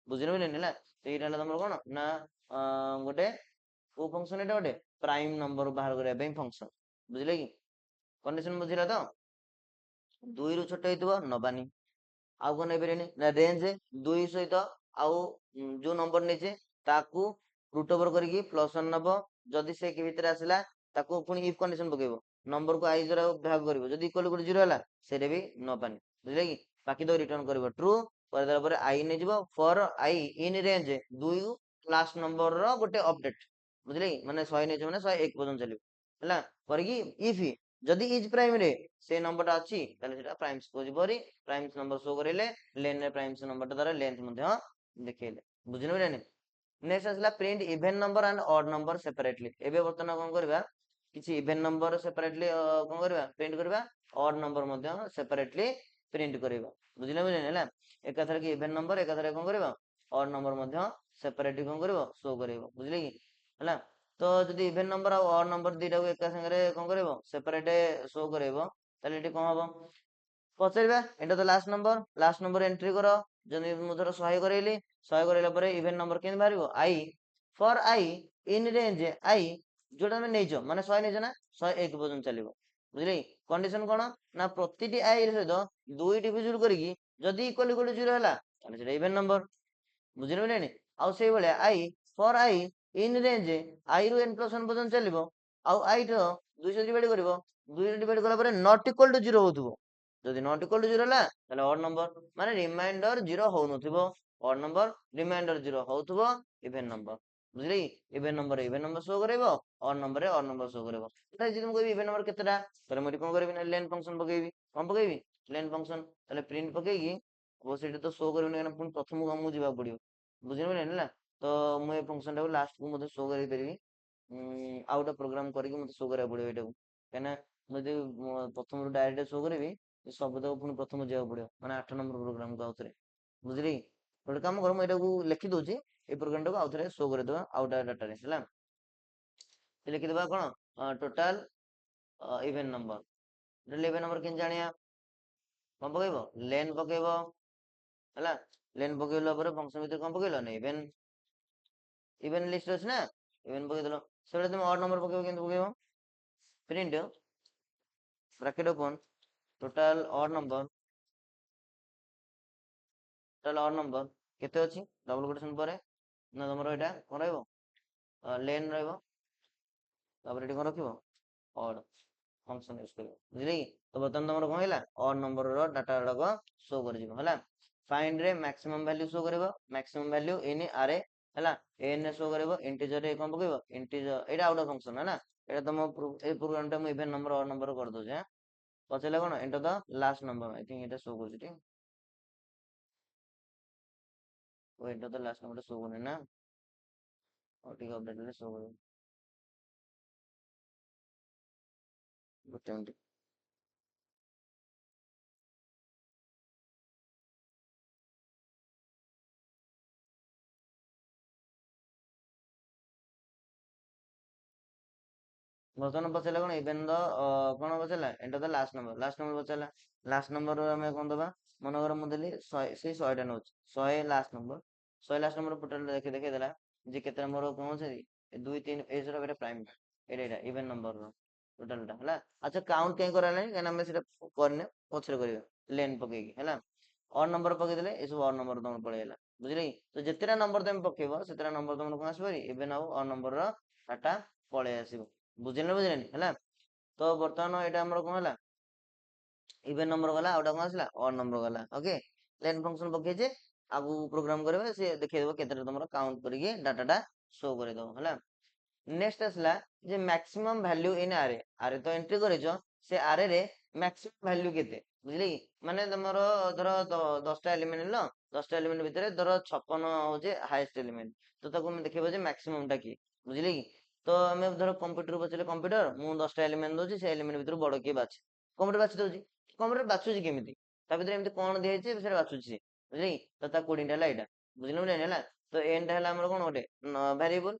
ବୁଝିଲେ ବୁଝିଲେନି ହେଲା, ତ ଏଇଟା ହେଲା ତମର କଣ ନା ଗୋଟେ କୋଉ ଫଙ୍କସନ, ଏଟା ଗୋଟେ ପ୍ରାଇମ ନମ୍ବର ବାହାର କରିବା ପାଇଁ ଫଙ୍କସନ। ବୁଝିଲେ କି, କଣ୍ଡିସନ ବୁଝିଲା ତ, 2 ରୁ ଛୋଟ ହେଇଥିବ ନବାନି। ଆଉ କଣ ନେଇପାରିବେନି ନା, ରେଞ୍ଜ 2 ସହିତ ଆଉ ଯୋଉ ନମ୍ବର ନେଇଛେ ତାକୁ ରୁଟ୍ ଓଭର କରିକି +1 ନବ। ଯଦି ସେ କି ଭିତରେ ଆସିଲା ତାକୁ ପୁଣି ଇଫ୍ କଣ୍ଡିସନ ପକେଇବ, ନମ୍ବର କୁ ଆଇ ଦ୍ୱାରା ଭାଗ କରିବ, ଯଦି ଇକ୍ୱାଲ ଗୋଟେ 0 ହେଲା ସେଇଟା ବି ନବାନି। ବୁଝିଲେ କି, ବାକି ତ ରିଟର୍ନ କରିବ ଟ୍ରୁ। କରିଦେଲା ପରେ ଆଇ ନେଇଯିବ, for I in range 2 last number ର ଗୋଟେ ଅପଡେଟ। ବୁଝିଲେ କି, ମାନେ 100 ନେଇଯିବ ମାନେ 101 ପର୍ଯ୍ୟନ୍ତ ଚାଲିବ ହେଲା। କରିକି ଇଫ୍ ଯଦି ଇଜ୍ ପ୍ରାଇମ ରେ ସେ ନମ୍ବରଟା ଅଛି, ତାହେଲେ ସେଟା ପ୍ରାଇମ୍ସ କୁ ଯିବ ହେରି, ପ୍ରାଇମ୍ସ ନମ୍ବର ଶୋ କରେଇଲେ ଲେନ୍ ରେ ପ୍ରାଇମ୍ସ ନମ୍ବରଟା ଦ୍ୱାରା ଲେନ୍ଥ ମଧ୍ୟ ଦେଖେଇଲେ। ବୁଝିଲେ ବୁଝିଲେନି। ନେକ୍ସଟ ଆସିଲା print even number and odd number separately. ଏବେ ବର୍ତ୍ତମାନ କଣ କରିବା, କିଛି ଇଭେନ୍ ନମ୍ବର ସେପାରେଟଲି କଣ କରିବା, ପ୍ରିଣ୍ଟ କରିବା, ଅଡ୍ ନମ୍ବର ମଧ୍ୟ ସେପାରେଟଲି ପ୍ରିଣ୍ଟ କରିବା। ବୁଝିଲେ ବୁଝିଲେନି ହେଲା, ଏକାଥରେ କି ଇଭେନ୍ ନମ୍ବର, ଏକାଥରେ କଣ କରିବ, ଅଡ୍ ନମ୍ବର ମଧ୍ୟ ସେପାରେଟଲି କଣ କରିବ, ଶୋ କରିବ। ବୁଝିଲେ କି ହେଲା, ତ ଯଦି ଇଭେନ୍ ନମ୍ବର ଆଉ ଅଡ୍ ନମ୍ବର ଦିଟାକୁ ଏକା ସାଙ୍ଗରେ କଣ କରିବ, ସେପାରେଟ ଶୋ କରିବ, ତାହେଲେ ଏଠି କଣ ହବ, ପଚାରିବା ଏଇଟା ତ ଲାଷ୍ଟ ନମ୍ବର ଏଣ୍ଟ୍ରି କର। ଯଦି ମୁଁ ଧର 100 କରେଇଲି, 100 କରେଇଲା ପରେ ଇଭେନ୍ ନମ୍ବର କେମିତି ବାହାରିବ, I for I in range I, ଯୋଉଟା ଆମେ ନେଇଛ ମାନେ 100 ନେଇଛ ନା, 101 ପର୍ଯ୍ୟନ୍ତ ଚାଲିବ। ବୁଝିଲେ କି, କଣ୍ଡିସନ କଣ ନା, ପ୍ରତିଟି ଆଇ ସହିତ 2 ଡିଭିଜନ କରିକି ଯଦି ଇକ୍ୱାଲ ଇକ୍ୱାଲ 0 ହେଲା ତାହେଲେ ସେଟା ଇଭେନ୍ ନମ୍ବର। ବୁଝିଲେ ବୁଝିଲେନି, ଆଉ ସେଇଭଳିଆ I for I in range I ରୁ n+1 ପର୍ଯ୍ୟନ୍ତ ଚାଲିବ, ଆଉ ଆଇ ର 2 ସହିତ ଡିଭାଇଡ କରିବ, 2 ରେ ଡିଭାଇଡ କଲା ପରେ ନଟ୍ ଇକ୍ୱାଲ ଟୁ 0 ହଉଥିବ। ଯଦି ନଟ୍ ଇକ୍ୱାଲ ଟୁ 0 ହେଲା ତାହେଲେ ଅଡ୍ ନମ୍ବର, ମାନେ ରିମାଇଣ୍ଡର 0 ହଉନଥିବ, ଅଡ୍ ନମ୍ବର, ରିମାଇଣ୍ଡର 0 ହଉଥିବ, ଇଭେନ୍ ନମ୍ବର। ବୁଝିଲେ କି, ଇଭେନ୍ ନମ୍ବର ଶୋ କରିବ, odd number odd number show କରିବ। ଏଟା ଯଦି ମୁଁ କହିବି ଇଭେନ୍ ନମ୍ବର କେତେଟା, ତାହେଲେ ମୁଁ ଏଠି କଣ କରିବି ନା, ଲେନ୍ ଫଙ୍କସନ ପକେଇବି। କଣ ପକେଇବି, ଲେନ୍ ଫଙ୍କସନ। ତାହେଲେ ପ୍ରିଣ୍ଟ ପକେଇକି ସେଇଟା ତ ଶୋ କରିବନି, କାହିଁକିନା ପୁଣି ପ୍ରଥମକୁ ଆମକୁ ଯିବାକୁ ପଡିବ। ବୁଝିଲେ ହେଲା, ତ ମୁଁ ଏ ଫଙ୍କସନ ଟାକୁ ଲାଷ୍ଟକୁ ମଧ୍ୟ ଶୋ କରିପାରିବି, ଆଉ ଗୋଟେ ପ୍ରୋଗ୍ରାମ କରିକି ମତେ ଶୋ କରିବାକୁ ପଡିବ ଏଇଟାକୁ। କାହିଁକିନା ମୁଁ ଯଦି ପ୍ରଥମରୁ ଡାଇରେକ୍ଟ ଶୋ କରିବି, ସବୁ ତକ ପୁଣି ପ୍ରଥମକୁ ଯିବାକୁ ପଡିବ, ମାନେ 8 ନମ୍ବର ପ୍ରୋଗ୍ରାମକୁ ଆଉଥରେ। ବୁଝିଲେ କି, ଗୋଟେ କାମ କର, ମୁଁ ଏଟାକୁ ଲେଖି ଦଉଛି, ଏଇ ପ୍ରୋଗ୍ରାମ ଟାକୁ ଆଉଥରେ ଶୋ କରିଦବା ଆଉ ଡାଟାରେ ହେଲା। ଲେଖିଦବା କଣ, total even number. Even number କେମିତି ଜାଣିବା, କଣ ପକେଇବ, ଲେନ୍ ପକେଇବ ହେଲା। ଲେନ୍ ପକେଇଲା ପରେ ଫଙ୍କସନ ଭିତରେ କଣ ପକେଇଲ ନା, ଇଭେନ୍ ଲିଷ୍ଟ ଅଛି ନା, ଇଭେନ୍ ପକେଇଦେଲ। ସେବେଳେ ତମେ ଅଡ୍ ନମ୍ବର ପକେଇବ, କେମିତି ପକେଇବ, print bracket open total odd number କେତେ ଅଛି, ଡବଲ କୋଟେସନ ପରେ ନା ତମର ଏଇଟା କଣ ରହିବ, ଲେନ୍ ରହିବ, ତାପରେ ଏଠି କଣ ରଖିବ, ଅଡ୍ ଫଙ୍କସନ ୟୁଜ କରିବ। ବୁଝିଲେ କି, ତ ବର୍ତ୍ତମାନ ତମର କଣ ହେଲା, ଅଡ୍ ନମ୍ବର ର ଡାଟା ଗୁଡାକ ଶୋ କରିଯିବ ହେଲା। ଫାଇଣ୍ଡ ରେ ମ୍ୟାକ୍ସିମମ ଭ୍ୟାଲ୍ୟୁ ଶୋ କରିବ, ମ୍ୟାକ୍ସିମମ ଭ୍ୟାଲ୍ୟୁ ଇନ ଆରେ ହେଲା। n ରେ ଶୋ କରିବ, ଇଣ୍ଟିଜର ରେ କଣ ପକେଇବ, ଇଣ୍ଟିଜର, ଏଇଟା ଆଉ ଗୋଟେ ଫଙ୍କସନ ହେଲା। ଏଇଟା ତମ ଏଇ ପ୍ରୋଗ୍ରାମ ଟା ମୁଁ ଇଭେନ୍ ନମ୍ବର ଅଡ୍ ନମ୍ବର କରିଦଉଛି। ପଚାରିଲା କଣ, enter the last number, I think ଏଇଟା ଶୋ କରୁଛି ଠିକ, ଓ enter the last number show କରୁନି ନା, ଆଉ ଟିକେ ଅପଡେଟ ହେଲେ ଶୋ କରିବ, ଗୋଟେ ମିନିଟ। ବର୍ତ୍ତମାନ ପଚାରିଲା କଣ, ଇଭେନ୍ ଦ କଣ ପଚାରିଲା, ଏଣ୍ଟର ଦ ଲାଷ୍ଟ ନମ୍ବର ପଚାରିଲା। ଲାଷ୍ଟ ନମ୍ବର ଆମେ କଣ ଦବା, ମନେକର ମୁଁ ଦେଲି 100, ସେଇ 100 ଟା ନଉଛି, 100 ଲାଷ୍ଟ ନମ୍ବର, ଶହେ ଲାଷ୍ଟ ନମ୍ବର ଟୋଟାଲ ଦେଖେଇଦେଲା ଯେ କେତେ ନମ୍ବର କଣ ଅଛି 2 3 ଏଇସର ଗୋଟେ ପ୍ରାଇମ୍ ଏଇଟା ଇଭେନ୍ ନମ୍ବରର ଟୋଟାଲଟା ହେଲା। ଆଚ୍ଛା କାଉଣ୍ଟ କାହିଁ କରାହେଲାନି କାହିଁକିନା ଆମେ ସେଟା କରିନେ ପଛରେ କରିବା ଲେନ୍ ପକେଇକି ହେଲା। ଅଡ୍ ନମ୍ବର ପକେଇଦେଲେ ଏସବୁ ଅଡ୍ ନମ୍ବର ତମର ପଳେଇଲା ବୁଝିଲେ କି। ତ ଯେତେଟା ନମ୍ବର ତମେ ପକେଇବ ସେତେଟା ନମ୍ବର ତମର କଣ ଆସିବ ଇଭେନ୍ ଆଉ ଅଡ୍ ନମ୍ବରର ଡାଟା ପଳେଇ ଆସିବ। ବୁଝିଲେନି ହେଲା। ତ ବର୍ତ୍ତମାନ ଏଇଟା ଆମର କଣ ହେଲା ଇଭେନ୍ ନମ୍ବର ଗଲା ଆଉ କଣ ଆସିଲା ଅଡ୍ ନମ୍ବର ଗଲା। ଓକେ ଲେନ୍ ଫଙ୍କସନ ପକେଇଛେ ଆଗକୁ ପ୍ରୋଗ୍ରାମ କରିବା ସେ ଦେଖେଇଦବ କେତେଟା ତମର କାଉଣ୍ଟ କରିକି ଡାଟାଟା ଶୋ କରିଦବ ହେଲା। ନେକ୍ସଟ ଆସିଲା ଯେ ମ୍ୟାକ୍ସିମମ୍ ଭ୍ୟାଲ୍ୟୁ ଇନ୍ ଆରେ ଆରେ ତ ଏଣ୍ଟ୍ରି କରିଛ ସେ ଆରେ ରେ ମ୍ୟାକ୍ସିମମ୍ ଭ୍ୟାଲ୍ୟୁ କେତେ ବୁଝିଲେ କି। ମାନେ ତମର ଧର 10ଟା ଏଲିମେଣ୍ଟ ନେଲ 10ଟା ଏଲିମେଣ୍ଟ ଭିତରେ ଧର 56 ହଉଛି ହାଏଷ୍ଟ ଏଲିମେଣ୍ଟ ତ ତାକୁ ଆମେ ଦେଖିବା ଯେ ମ୍ୟାକ୍ସିମମ୍ ଟା କିଏ ବୁଝିଲେ କି। ତ ଆମେ ଧର କମ୍ପ୍ୟୁଟର ପଚାରିଲେ କମ୍ପ୍ୟୁଟର ମୁଁ 10ଟା ଏଲିମେଣ୍ଟ ଦଉଛି ସେ ଏଲିମେଣ୍ଟ ଭିତରୁ ବଡ କିଏ ବାଛି କମ୍ପ୍ୟୁଟର ବାଛି ଦଉଛି। କମ୍ପ୍ୟୁଟର ବାଛୁଛି କେମିତି ତା ଭିତରେ ଏମିତି କଣ ଦିଆହେଇଛି ସେଟା ବାଛୁଛି ସେ ବୁଝିଲେ କି। ତ ତା କୋଡିଂଟା ହେଲା ଏଇଟା ବୁଝିଲେ ହେଲା। ତ ଏନ୍ ଟା ହେଲା ଆମର କଣ ଗୋଟେ ଭ୍ୟାରିଏବଲ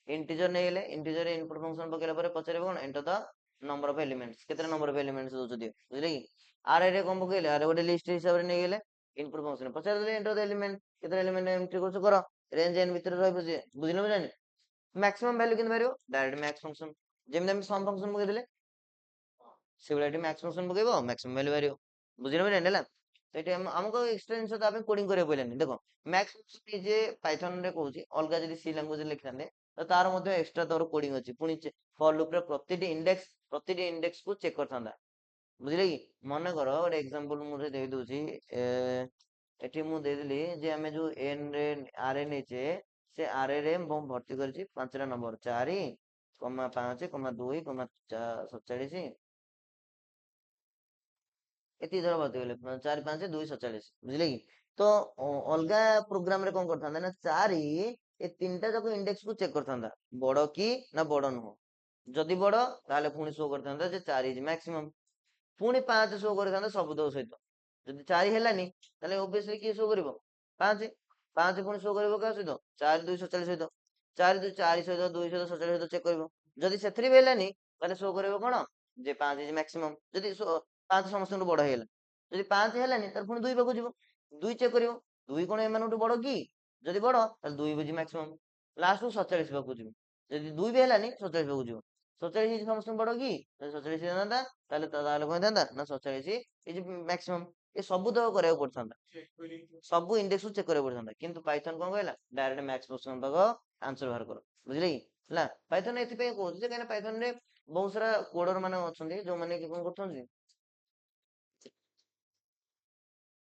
ଇଣ୍ଟିଜର ନେଇଗଲେ ଇଣ୍ଟିଜର ଇନପୁଟ ଫଙ୍କସନ ପକେଇଲା ପରେ ପଚାରିବ କଣ enter the number of elements କେତେ ନମ୍ବର ଅଫ ଏଲିମେଣ୍ଟସ ଦଉଛ ଦିଅ ବୁଝିଲେ କି। ଆରେ ରେ କଣ ପକେଇଲେ ଆରେ ଗୋଟେ ଲିଷ୍ଟ ହିସାବରେ ନେଇଗଲେ input function ପଚାରିଦେଲେ enter the element କେତେ ଏଲିମେଣ୍ଟ ଏଣ୍ଟ୍ରି କରୁଛ କର ରେଞ୍ଜ ଏନ୍ ଭିତରେ ରହିବ ଯେ ବୁଝିଲେ। ମ୍ୟାକ୍ସିମମ୍ ଭ୍ୟାଲୁ କେମିତି ବାହାରିବ ଡାଇରେକ୍ଟ ମ୍ୟାକ୍ସ ଫଙ୍କସନ ଯେମିତି ଆମେ ସମ୍ ଫଙ୍କସନ ପକେଇଦେଲେ ସେଇଭଳିଆ ଏଠି ମ୍ୟାକ୍ସ ଫଙ୍କସନ ପକେଇବ ମ୍ୟାକ୍ସିମମ୍ ଭ୍ୟାଲୁ ବାହାରିବ ବୁଝିଲେ ହେଲା। ତ ଏଠି ଆମକୁ ଏକ୍ସଟ୍ରା ଜିନିଷ ତା ପାଇଁ କୋଡିଂ କରିବାକୁ ପଡ଼ିଲାନି ଦେଖ ମ୍ୟାକ୍ସ ଫଙ୍କସନ ନିଜେ ପାଇଥନ ରେ କହୁଛି ଅଲଗା ଯଦି ସି ଲାଙ୍ଗୁଏଜ ଲେଖିଥାନ୍ତେ ତ ତାର ମଧ୍ୟ ଏକ୍ସଟ୍ରା ତୋର କୋଡିଂ ଅଛି ପୁଣି ଫର ଲୁପ ରେ ପ୍ରତିଟି ଇଣ୍ଡେକ୍ସ କୁ ଚେକ୍ କରିଥାନ୍ତା ବୁଝିଲେ କି। ମନେକର ଗୋଟେ ଏକ୍ସାମ୍ପଲ ମୁଁ ଦେଇ ଦଉଛି ଏଠି ମୁଁ ଦେଇଦେଲି ଯେ ଆମେ ଯୋଉ ଏନ ରେ ଆରେ ନେଇଛେ ସେ ଆରେ ରେ ମୁଁ ଭର୍ତ୍ତି କରିଛି 5ଟା ନମ୍ବର 4 5 2 47 ଏତିକି ଧର ଭର୍ତ୍ତି କଲେ 4 5 2 47 ବୁଝିଲେ କି। ତ ଅଲଗା ପ୍ରୋଗ୍ରାମ ରେ କଣ କରିଥାନ୍ତା ନା 4 ଏ ତିନିଟା ଯାକ ଇଣ୍ଡେକ୍ସ କୁ ଚେକ୍ କରିଥାନ୍ତା ବଡ କି ନା ବଡ ନୁହଁ ଯଦି ବଡ ତାହେଲେ ପୁଣି ଶୋ କରିଥାନ୍ତା ଯେ 4 ଇଜ ମ୍ୟାକ୍ସିମମ୍ ପୁଣି 5 ଶୋ କରିଥାନ୍ତା ସବୁତକ ସହିତ ଯଦି 4 ହେଲାନି ତାହେଲେ ଓବିୟସଲି କିଏ ଶୋ କରିବ 5 5 ପୁଣି ଶୋ କରିବ କାହା ସହିତ 4 2 47 ସହିତ 4 4 ସହିତ 2 ସହିତ 47 ସହିତ ଚେକ୍ କରିବ ଯଦି ସେଥିରେ ବି ହେଲାନି ତାହେଲେ ଶୋ କରିବ କଣ ଯେ 5 ଇଜ ମ୍ୟାକ୍ସିମମ୍ ଯଦି 5 ସମସ୍ତଙ୍କଠୁ ବଡ ହେଇଗଲା ଯଦି 5 ହେଲାନି ତାହେଲେ ପୁଣି 2 ପାଖକୁ ଯିବ 2 ଚେକ୍ କରିବ 2 କଣ ଏମାନଙ୍କଠୁ ବଡ କି ଯଦି ବଡ ତାହେଲେ 2 ବୁଝି ମ୍ୟାକ୍ସିମମ୍ ଲାଷ୍ଟକୁ 47 ପାଖକୁ ଯିବ ଯଦି 2 ବି ହେଲାନି 47 ପାଖକୁ ଯିବ 47 ସମସ୍ତଙ୍କୁ ବଡ କି ଯଦି 47 ହେଇଥାନ୍ତା ତାହେଲେ ତାହେଲେ କଣ ହେଇଥାନ୍ତା ନା 47 ଇଜ ମ୍ୟାକ୍ସିମମ୍ ଏ ସବୁ ତକ କରିବାକୁ ପଡିଥାନ୍ତା ସବୁ ଇଣ୍ଡେକ୍ସ ଚେକ୍ କରିବାକୁ ପଡିଥାନ୍ତା କିନ୍ତୁ ପାଇଥନ କଣ କହିଲା ଡାଇରେକ୍ଟ ମ୍ୟାକ୍ସ ଫଙ୍କସନ ପାଖ ଆନ୍ସର ବାହାର କର ବୁଝିଲେ କି ହେଲା। ପାଇଥନ ଏଥିପାଇଁ କହୁଛି ଯେ କାହିଁକିନା ପାଇଥନ ରେ ବହୁତ ସାରା କୋଡର ମାନେ ଅଛନ୍ତି ଯୋଉମାନେ କି କଣ କରୁଛନ୍ତି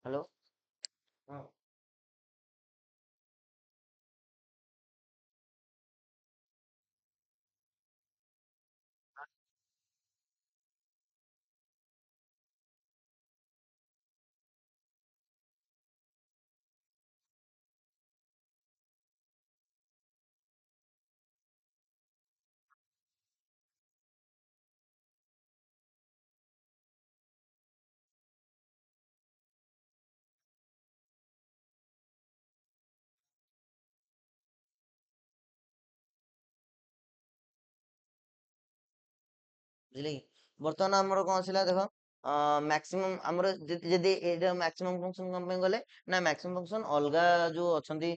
ହ୍ୟାଲୋ ହଁ ବୁଝିଲେ କି ବର୍ତ୍ତମାନ ଆମର କଣ ଆସିଲା ଦେଖ ମ୍ୟାକ୍ସିମମ୍ ଆମର ଯଦି ଏଇଟା ମ୍ୟାକ୍ସିମମ୍ ଫଙ୍କସନ କଣ ପାଇଁ ଗଲେ ନା ମ୍ୟାକ୍ସିମମ୍ ଫଙ୍କସନ ଅଲଗା ଯୋଉ ଅଛନ୍ତି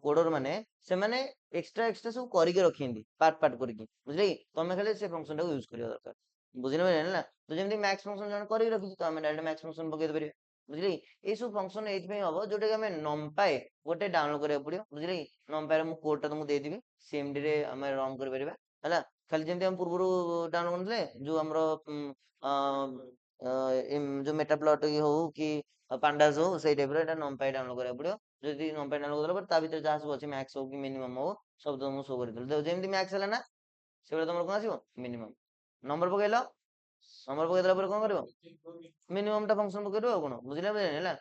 କୋଡର ମାନେ ସେମାନେ ଏକ୍ସଟ୍ରା ସବୁ କରିକି ରଖିଛନ୍ତି ପାର୍ଟ କରିକି ବୁଝିଲେ କି ତମେ ଖାଲି ସେ ଫଙ୍କସନ ଟାକୁ ୟୁଜ କରିବା ଦରକାର ବୁଝିଲେ ହେଲା। ତ ଯେମିତି ମ୍ୟାକ୍ସ ଫଙ୍କସନ ଜଣେ କରିକି ରଖିଛି ତ ଆମେ ଡାଇରେକ୍ଟ ମ୍ୟାକ୍ସ ଫଙ୍କସନ ପକେଇ ପାରିବା ବୁଝିଲେ କି। ଏଇ ସବୁ ଫଙ୍କସନ ଏଇଥିପାଇଁ ହବ ଯୋଉଟା କି ଆମେ ନମ୍ପାଏ ଗୋଟେ ଡାଉନଲୋଡ କରିବାକୁ ପଡିବ ବୁଝିଲେ କି ନମ୍ପାଏ ମୁଁ କୋଡ ଟା ତମକୁ ଦେଇଦେବି ସିଏମଡି ରେ ଆମେ ରନ୍ କରିପାରିବା ହେଲା। ଖାଲି ଯେମିତି ଆମେ ପୂର୍ବରୁ ଡାଉନଲୋଡ କରିଥିଲେ ଯୋଉ ଆମର ଯୋଉ ମେଟା ପ୍ଲଟ ହଉ କି ପାଣ୍ଡାସ ହଉ ସେଇ ଟାଇପ ର ଏଟା ନମ୍ପାଇ ଡାଉନଲୋଡ କରିବାକୁ ପଡିବ ଯଦି ନମ୍ପାଇ ଡାଉନଲୋଡ କଲା ପରେ ତା ଭିତରେ ଯାହା ସବୁ ଅଛି ମ୍ୟାକ୍ସ ହଉ କି ମିନିମମ ହଉ ସବୁ ତମକୁ ଶୋ କରିଦେଲି ଯେମିତି ମ୍ୟାକ୍ସ ହେଲା ନା ସେଭଳିଆ ତମର କଣ ଆସିବ ମିନିମମ ନମ୍ବର ପକେଇଲ ନମ୍ବର ପକେଇଦେଲା ପରେ କଣ କରିବ ମିନିମମ ଟା ଫଙ୍କସନ ପକେଇବ ଆଉ କଣ ବୁଝିଲା ହେଲା।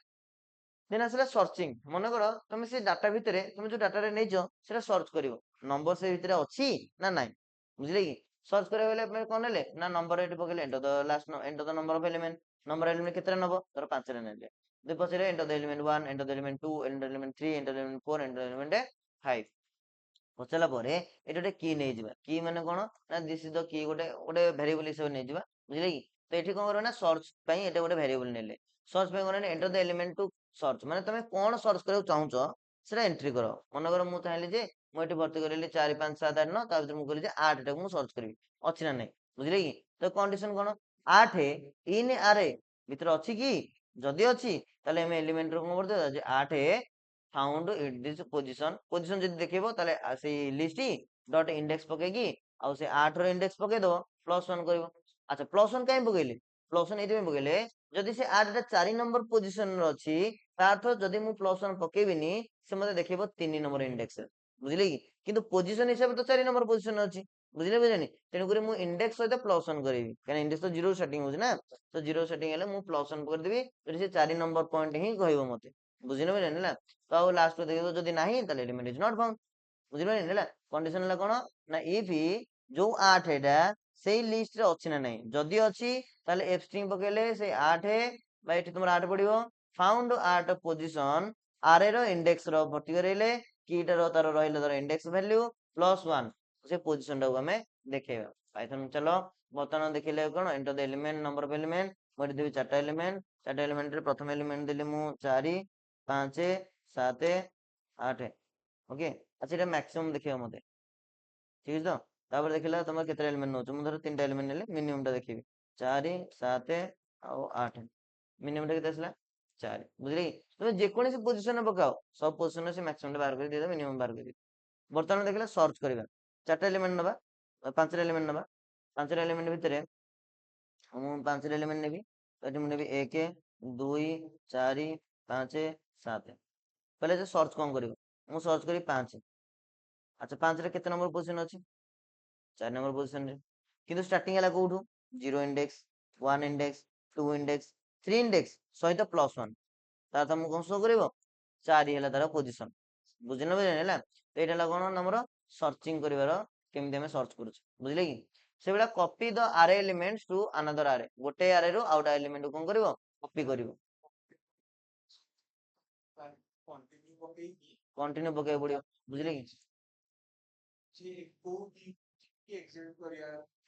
ଦେନ୍ ଆସିଲା ସର୍ଚ୍ଚିଂ ମନେକର ତମେ ସେ ଡାଟା ଭିତରେ ତମେ ଯୋଉ ଡାଟାରେ ନେଇଛ ସେଟା ସର୍ଚ୍ଚ କରିବ ନମ୍ବର ସେ ଭିତରେ ଅଛି ନା ନାଇଁ ବୁଝିଲେ କି ସର୍ଚ୍ଚ କରିବାକୁ ହେଲେ ଆପଣ କଣ ନେଲେ ନା ନମ୍ବର ଏଠି ପକେଇଲେ enter the number of element number element କେତେଟା ନବ ଧର 5ଟା ନେଲେ ଦୁଇ ପଛରେ enter the element 1 enter the element 2 enter the element 3 enter the element 4 enter the element 5 ପଚାରିଲା ପରେ ଏଠି ଗୋଟେ କି ନେଇଯିବା କି ମାନେ କଣ ନା ଦିସ୍ ଇଜ ଦ କି ଗୋଟେ ଗୋଟେ ଭେରିଏବଲ ହିସାବରେ ନେଇଯିବା ବୁଝିଲେ କି। ତ ଏଠି କଣ କରିବ ନା ସର୍ଚ୍ଚ ପାଇଁ ଏଟା ଗୋଟେ ଭେରିଏବଲ ନେଲେ ସର୍ଚ୍ଚ ପାଇଁ କଣ enter the element two search ମାନେ ତମେ କଣ ସର୍ଚ୍ଚ କରିବାକୁ ଚାହୁଁଛ সেটা এন্ট্রি কର ମନେକର ମୁଁ ଚାହିଁଲି ଯେ ମୁଁ ଏଠି ଭର୍ତ୍ତି କରିଲି 4 5 7 8 9 ତା ଭିତରେ ମୁଁ କହିଲି ଯେ 8 ଟାକୁ ମୁଁ ସର୍ଚ୍ଚ କରିବି ଅଛି ନା ନାହିଁ ବୁଝିଲେ କି ତ କଣ୍ଡିସନ କଣ 8 ଇନ୍ ଆରେ ଭିତରେ ଅଛି କି ଯଦି ଅଛି ତାହେଲେ ଆମେ ଏଲିମେଣ୍ଟ ର କଣ କରିଦେବା ଯେ 8 found it this position position जब देखिबो ताले से लिस्ट डॉट इंडेक्स पकेगी आ से 8 रो इंडेक्स पके दो +1 करबो अच्छा +1 काई पकेले +1 एते पकेले जदि से 8 टा 4 नंबर पोजीशन रो अछि ता अर्थ जदि मु +1 पकेबिनी से मते देखिबो 3 नंबर इंडेक्स बुझिले कि किंतु पोजीशन हिसाब तो 4 नंबर पोजीशन अछि बुझिले बुझिले तेनु करी मु इंडेक्स सहित +1 करबी काने इंडेक्स तो 0 सेटिंग होछ ना तो 0 सेटिंग हेले मु +1 कर देबी जदि से 4 नंबर पॉइंट ही कहइबो मते बुझिले बुझिले ना तो आउ लास्ट देखिबो जदि नाही ताले एलिमेंट इज नॉट फाउंड बुझिले ना कंडीशन ला कोन ना इफ जो 8 एटा सेही लिस्ट रे अछि ना नाही जदि अछि ताले एफ स्ट्रिंग पकेले से 8 बा एठी तुमर 8 पडिबो फाउंड 8 पोजीशन आरे रो इंडेक्स रो भर्ती करेले कीटा रो तार रहिले तार इंडेक्स वैल्यू +1 से पोजीशन रो हमें देखेबा पाइथन चलो बर्तमान देखिले कोन enter the element number of element मोर देबी चारटा एलिमेंट रे प्रथम एलिमेंट देले मु 4 5 7 8 ओके अच्छा এটা मैक्सिमम देखिबा मते ठीक है तो तापर देखिला तमर केते एलिमेंट नोच मु धर तीनटा एलिमेंट नेले मिनिमम टा देखिबी 4 7 और 8 मिनिमम टा केते आसला 4 बुझली तुम जे कोनी से पोजीशन पकाओ सब पोजीशन से मैक्सिमम टा बाहर कर दे मिनिमम बाहर कर दे बर्तमान देखिला सर्च करबा चारटा एलिमेंट नबा पांचटा एलिमेंट नबा पांचटा एलिमेंट भितरे मु पांचटा एलिमेंट नेबी तो एटी मु नेबी 1 2 4 5 7 पहले जो सर्च कौन करियो मु सर्च करी 5 अच्छा 5 रे केते नंबर पोजीशन अछि 4 नंबर पोजीशन रे किंतु स्टार्टिंग हला कोठू 0 इंडेक्स 1 इंडेक्स 2 इंडेक्स 3 इंडेक्स सहित +1 ता त मु कोन शो करिवो 4 हला तार पोजीशन बुझिन बुझिन हला तो एटा ला कोन नंबर सर्चिंग करिवार केमिति हमें सर्च करूछ बुझिले कि से बेला कॉपी द अरे एलिमेंट्स टू अनदर अरे गोटे अरे रो आउटा एलिमेंट को कोन करिवो कॉपी करिवो कंटिन्यू पके पड़ियो बुझिले कि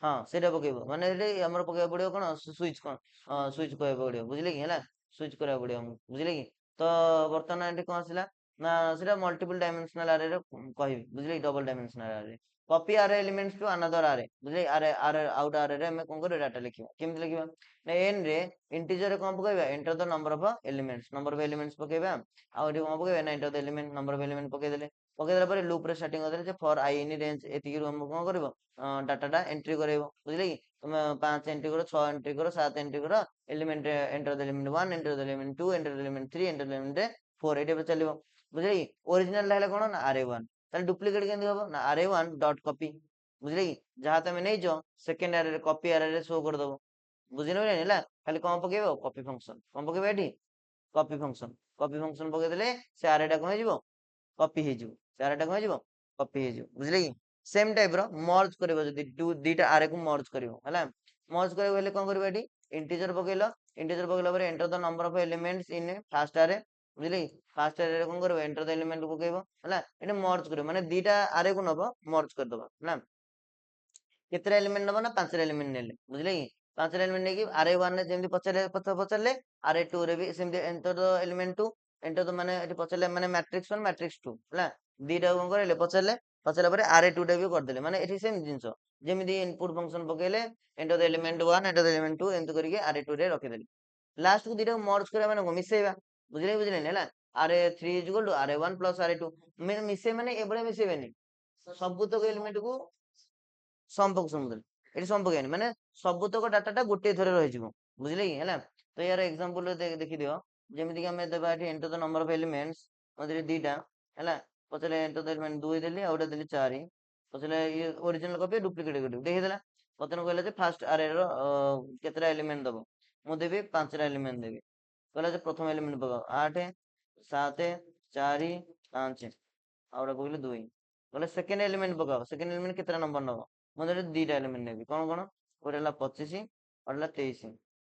हाँ सेटा पकेबो माने एले हमर पके पड़ियो कोन स्विच कोन स्विच पके पड़ियो बुझिले कि हला स्विच करा पड़ियो हम बुझिले कि तो वर्तमान एटी कोन आसिला ना सेटा मल्टीपल डायमेंशनल अरे रो कहिबी बुझिले डबल डायमेंशनल अरे कॉपी अरे एलिमेंट्स टू अनदर अरे बुझिले अरे अरे आउट अरे रे हम कोन करियो डाटा लिखिबा केमिति लिखिबा ना एन रे इंटीजर रे कोन पकेबा enter the number of elements पकेबा आ एटी कोन पकेबा ना enter the element number of element पके देले पके देला पर लूप रे स्टार्टिंग कर देले फॉर आई इन रेंज एति हम कोन करिवो डाटा एंट्री करेबो बुझिले कि तुम 5 एंट्री करो 6 एंट्री करो 7 एंट्री करो element enter the element 1 enter the element 2 enter the element 3 enter the element 4 एटे पे चलिबो बुझिले कि ओरिजिनल रहले कोन ना अरे1 ताले डुप्लीकेट केंदी होबो ना अरे1 डॉट कॉपी बुझिले कि जहां तमे नै जो सेकंड अरे रे कॉपी अरे रे शो कर दबो बुझिनो नै खाली कोन पकेबो कॉपी फंक्शन कोन पकेबो एटी कॉपी फंक्शन पके देले से अरे टा कोन हिजिबो कॉपी हिजिबो से अरे टा कोन हिजिबो कॉपी हिजिबो बुझिले कि सेम टाइप रो मर्ज करबो जदी दीटा अरे को मर्ज करबो हला मर्ज करबो हेले कोन करबो एटी इंटीजर पकेला पर enter the number of elements in first अरे बुझिले फर्स्ट अरे रे कोन करबो एंटर द एलिमेंट को पकेबो हला एटी मर्ज करबो माने दीटा अरे को नबो मर्ज कर दबो हला केतरा एलिमेंट नबो ना पांचरा एलिमेंट नेले बुझिले कि पांचरा एलिमेंट नेकी अरे 1 रे जेमति पचरले अरे 2 रे भी सेमति enter the element 2 enter the माने एटी पचरले माने मैट्रिक्स 1 मैट्रिक्स 2 हला दीटा कोन करले पचरले पचरला पर अरे 2 टा भी कर देले माने एटी सेम जिंसो जेमति इनपुट फंक्शन पकेले enter the element 1 enter the element 2 एंत करके अरे 2 रे रखि देले लास्ट को दीटा मर्ज करे माने मिसेबा बुझिले बुझिले हला अरे 3 इक्वल टू अरे 1 प्लस अरे 2 मिसे माने एबळे मिसेबेनी सब तक एलिमेंट को संपर्क समुद्र एटी संपर्क माने सबुतक डाटा टा गोटे थरे रहि जिवो बुझिले कि हला तो यार एग्जांपल देखि दियो जेमिति कि हमें देबा eighty enter the number of elements मतलब दीटा हला पचले एंटर द एलिमेंट 2 देली आ ओटा देली 4 पचले ये ओरिजिनल कॉपी डुप्लीकेट करी देखि देला पतन कहले जे फर्स्ट अरे रो केतरा एलिमेंट दबो मु देबी 5 रा एलिमेंट देबी कहले जे प्रथम एलिमेंट पकाओ 8 7 4 5 आ ओटा कहले 2 कहले सेकंड एलिमेंट पकाओ सेकंड एलिमेंट केतरा नंबर नबो मते दीटा एलिमेंट नेबी कोन कोन ओटा हला 25 और हला 23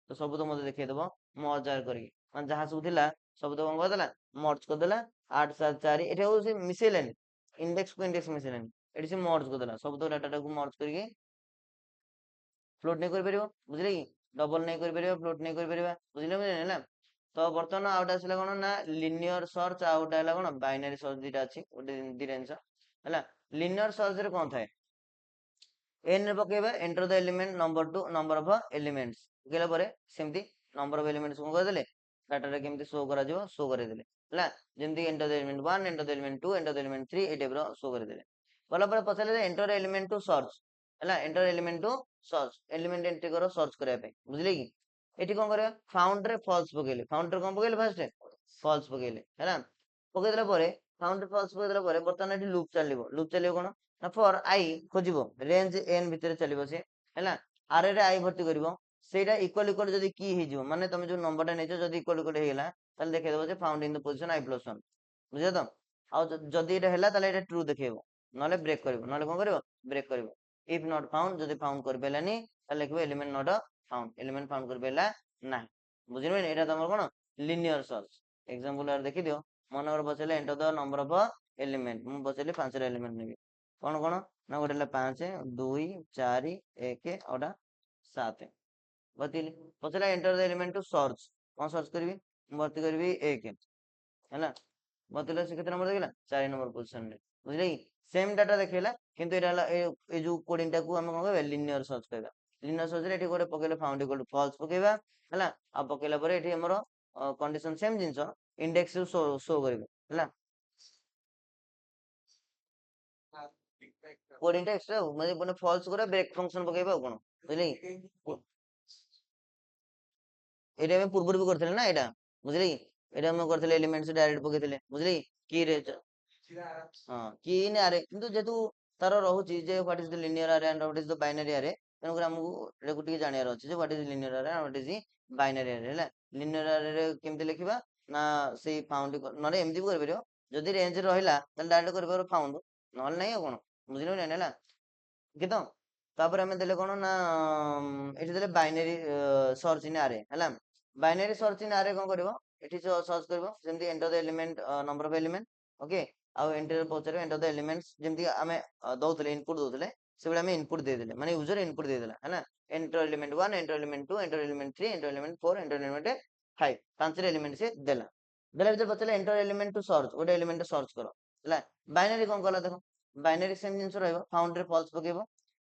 तो सब तो मते देखै देबो मर्ज करी मान जहां सब थिला सब तो कोन कर देला मर्ज कर देला 8 7 4 एठे हो से मिसेलेनी इंडेक्स को इंडेक्स मिसेलेनी एठी से मर्ज कर देला सब तो डाटा को मर्ज करके फ्लोट नहीं कर परिबो बुझिले कि डबल नहीं कर परिबो फ्लोट नहीं कर परिबो बुझिले बुझिले ना तो बर्तमान आउटा आसला कौन ना लिनियर सर्च आउटा है कौन बाइनरी सर्च दीटा अच्छी गोटे दीटा जिनस है लिनियर सर्च रे कौन थाए एन रे पकेबा enter the element number to number of elements पकेला परे सेमती नंबर ऑफ एलिमेंट्स को कर देले डाटा रे केमती शो करा जिवो शो करे देले है जेमती enter the element 1 enter the element 2 enter the element 3 A type रो शो करे देले बोला परे पछले एंटर एलिमेंट टू सर्च है enter element to search element entry करो सर्च करया पे बुझले कि एठी कोन करे फाउंड रे फॉल्स पकेले फाउंड रे कोन पकेले फर्स्ट फॉल्स पकेले है पके देला परे फाउंड रे फॉल्स पके देला परे बर्तमान एठी लूप चलिबो कोन ना फॉर आई खोजिबो रेंज एन भितर चलिबो से हैला आर रे आई भर्ती करिवो सेटा इक्वल इक्वल जदी की हे जिवो माने तमे जो नंबरटा नेचो जदी इक्वल इक्वल हे गेला ताले देखे देबो जे found in the position I plus 1 बुझे तो आ जदी एटा हैला ताले एटा ट्रू देखेबो नले ब्रेक करिवो नले कोन करिवो ब्रेक करिवो इफ नॉट फाउंड जदी फाउंड कर पेलानी ताले लिखबो एलिमेंट नॉट एलिमेंट फाउंड कर पेला ना बुझिनो एटा तमर कोन लिनियर सर्च एग्जांपल आर देखि दियो मनवर बचले enter the number of element मु बचले 5 रे एलिमेंट नेबी कौन कौन ना गोटे 5 2 4 1 आउटा 7 बतिली पचला enter the element to search कौन सर्च करबी भर्ती करबी 1 हैला बतिले से केते नंबर देखला 4 नंबर पोजीशन रे बुझले सेम डाटा देखेला किंतु एटा ए जो कोडिंग टा को हम कोन कहबे लिनियर सर्च कहबा लिनियर सर्च रे एठी गोटे पकेले फाउंड इक्वल टू फॉल्स पकेबा हैला आ पकेला परे एठी हमरो कंडीशन सेम जिंस इंडेक्स शो करबे हैला कोडिंग टा एक्स्ट्रा म्हणजे पुणे फॉल्स करे ब्रेक फंक्शन पकेबा कोन बुझले एटा में पूर्व भी करथिले ना एटा बुझले एटा में करथिले एलिमेंट्स डायरेक्ट पकेथिले बुझले की रे हां की इन अरे किंतु जेतु तार रहुची जे व्हाट इज द लिनियर अरे and what is the binary अरे तेनु कर हमहु एटा गुटी जानियार अछि जे व्हाट इज लिनियर अरे and what is the binary अरे हैला लिनियर अरे रे केमते लिखिबा ना सेई फाउंड नरे एमती भी कर परियो जदी रेंज रहिला त डायरेक्ट कर पर फाउंड नहल नै कोन बुझिलो नै हैला ओके तो तापर हमें देले कोन ना एठी देले बाइनरी सर्च इन अरे हैला बाइनरी सर्च इन अरे कोन करबो एठी सर्च करबो जेमति enter the element number of element okay आ एंटर पहुंचरे एंटर द एलिमेंट्स जेमति हमें दउतले इनपुट दउतले से बेला हमें इनपुट दे देले माने यूजर इनपुट दे देला हैला enter element 1 enter element 2 enter element 3 enter element 4 enter element 5 पांच रे एलिमेंट से देला देला भीतर पचले एंटर एलिमेंट टू सर्च ओटे एलिमेंट सर्च करो हैला बाइनरी कोन कला देखो बाइनरी सेम जिंस रहइबो फाउंड रे फॉल्स पकेबो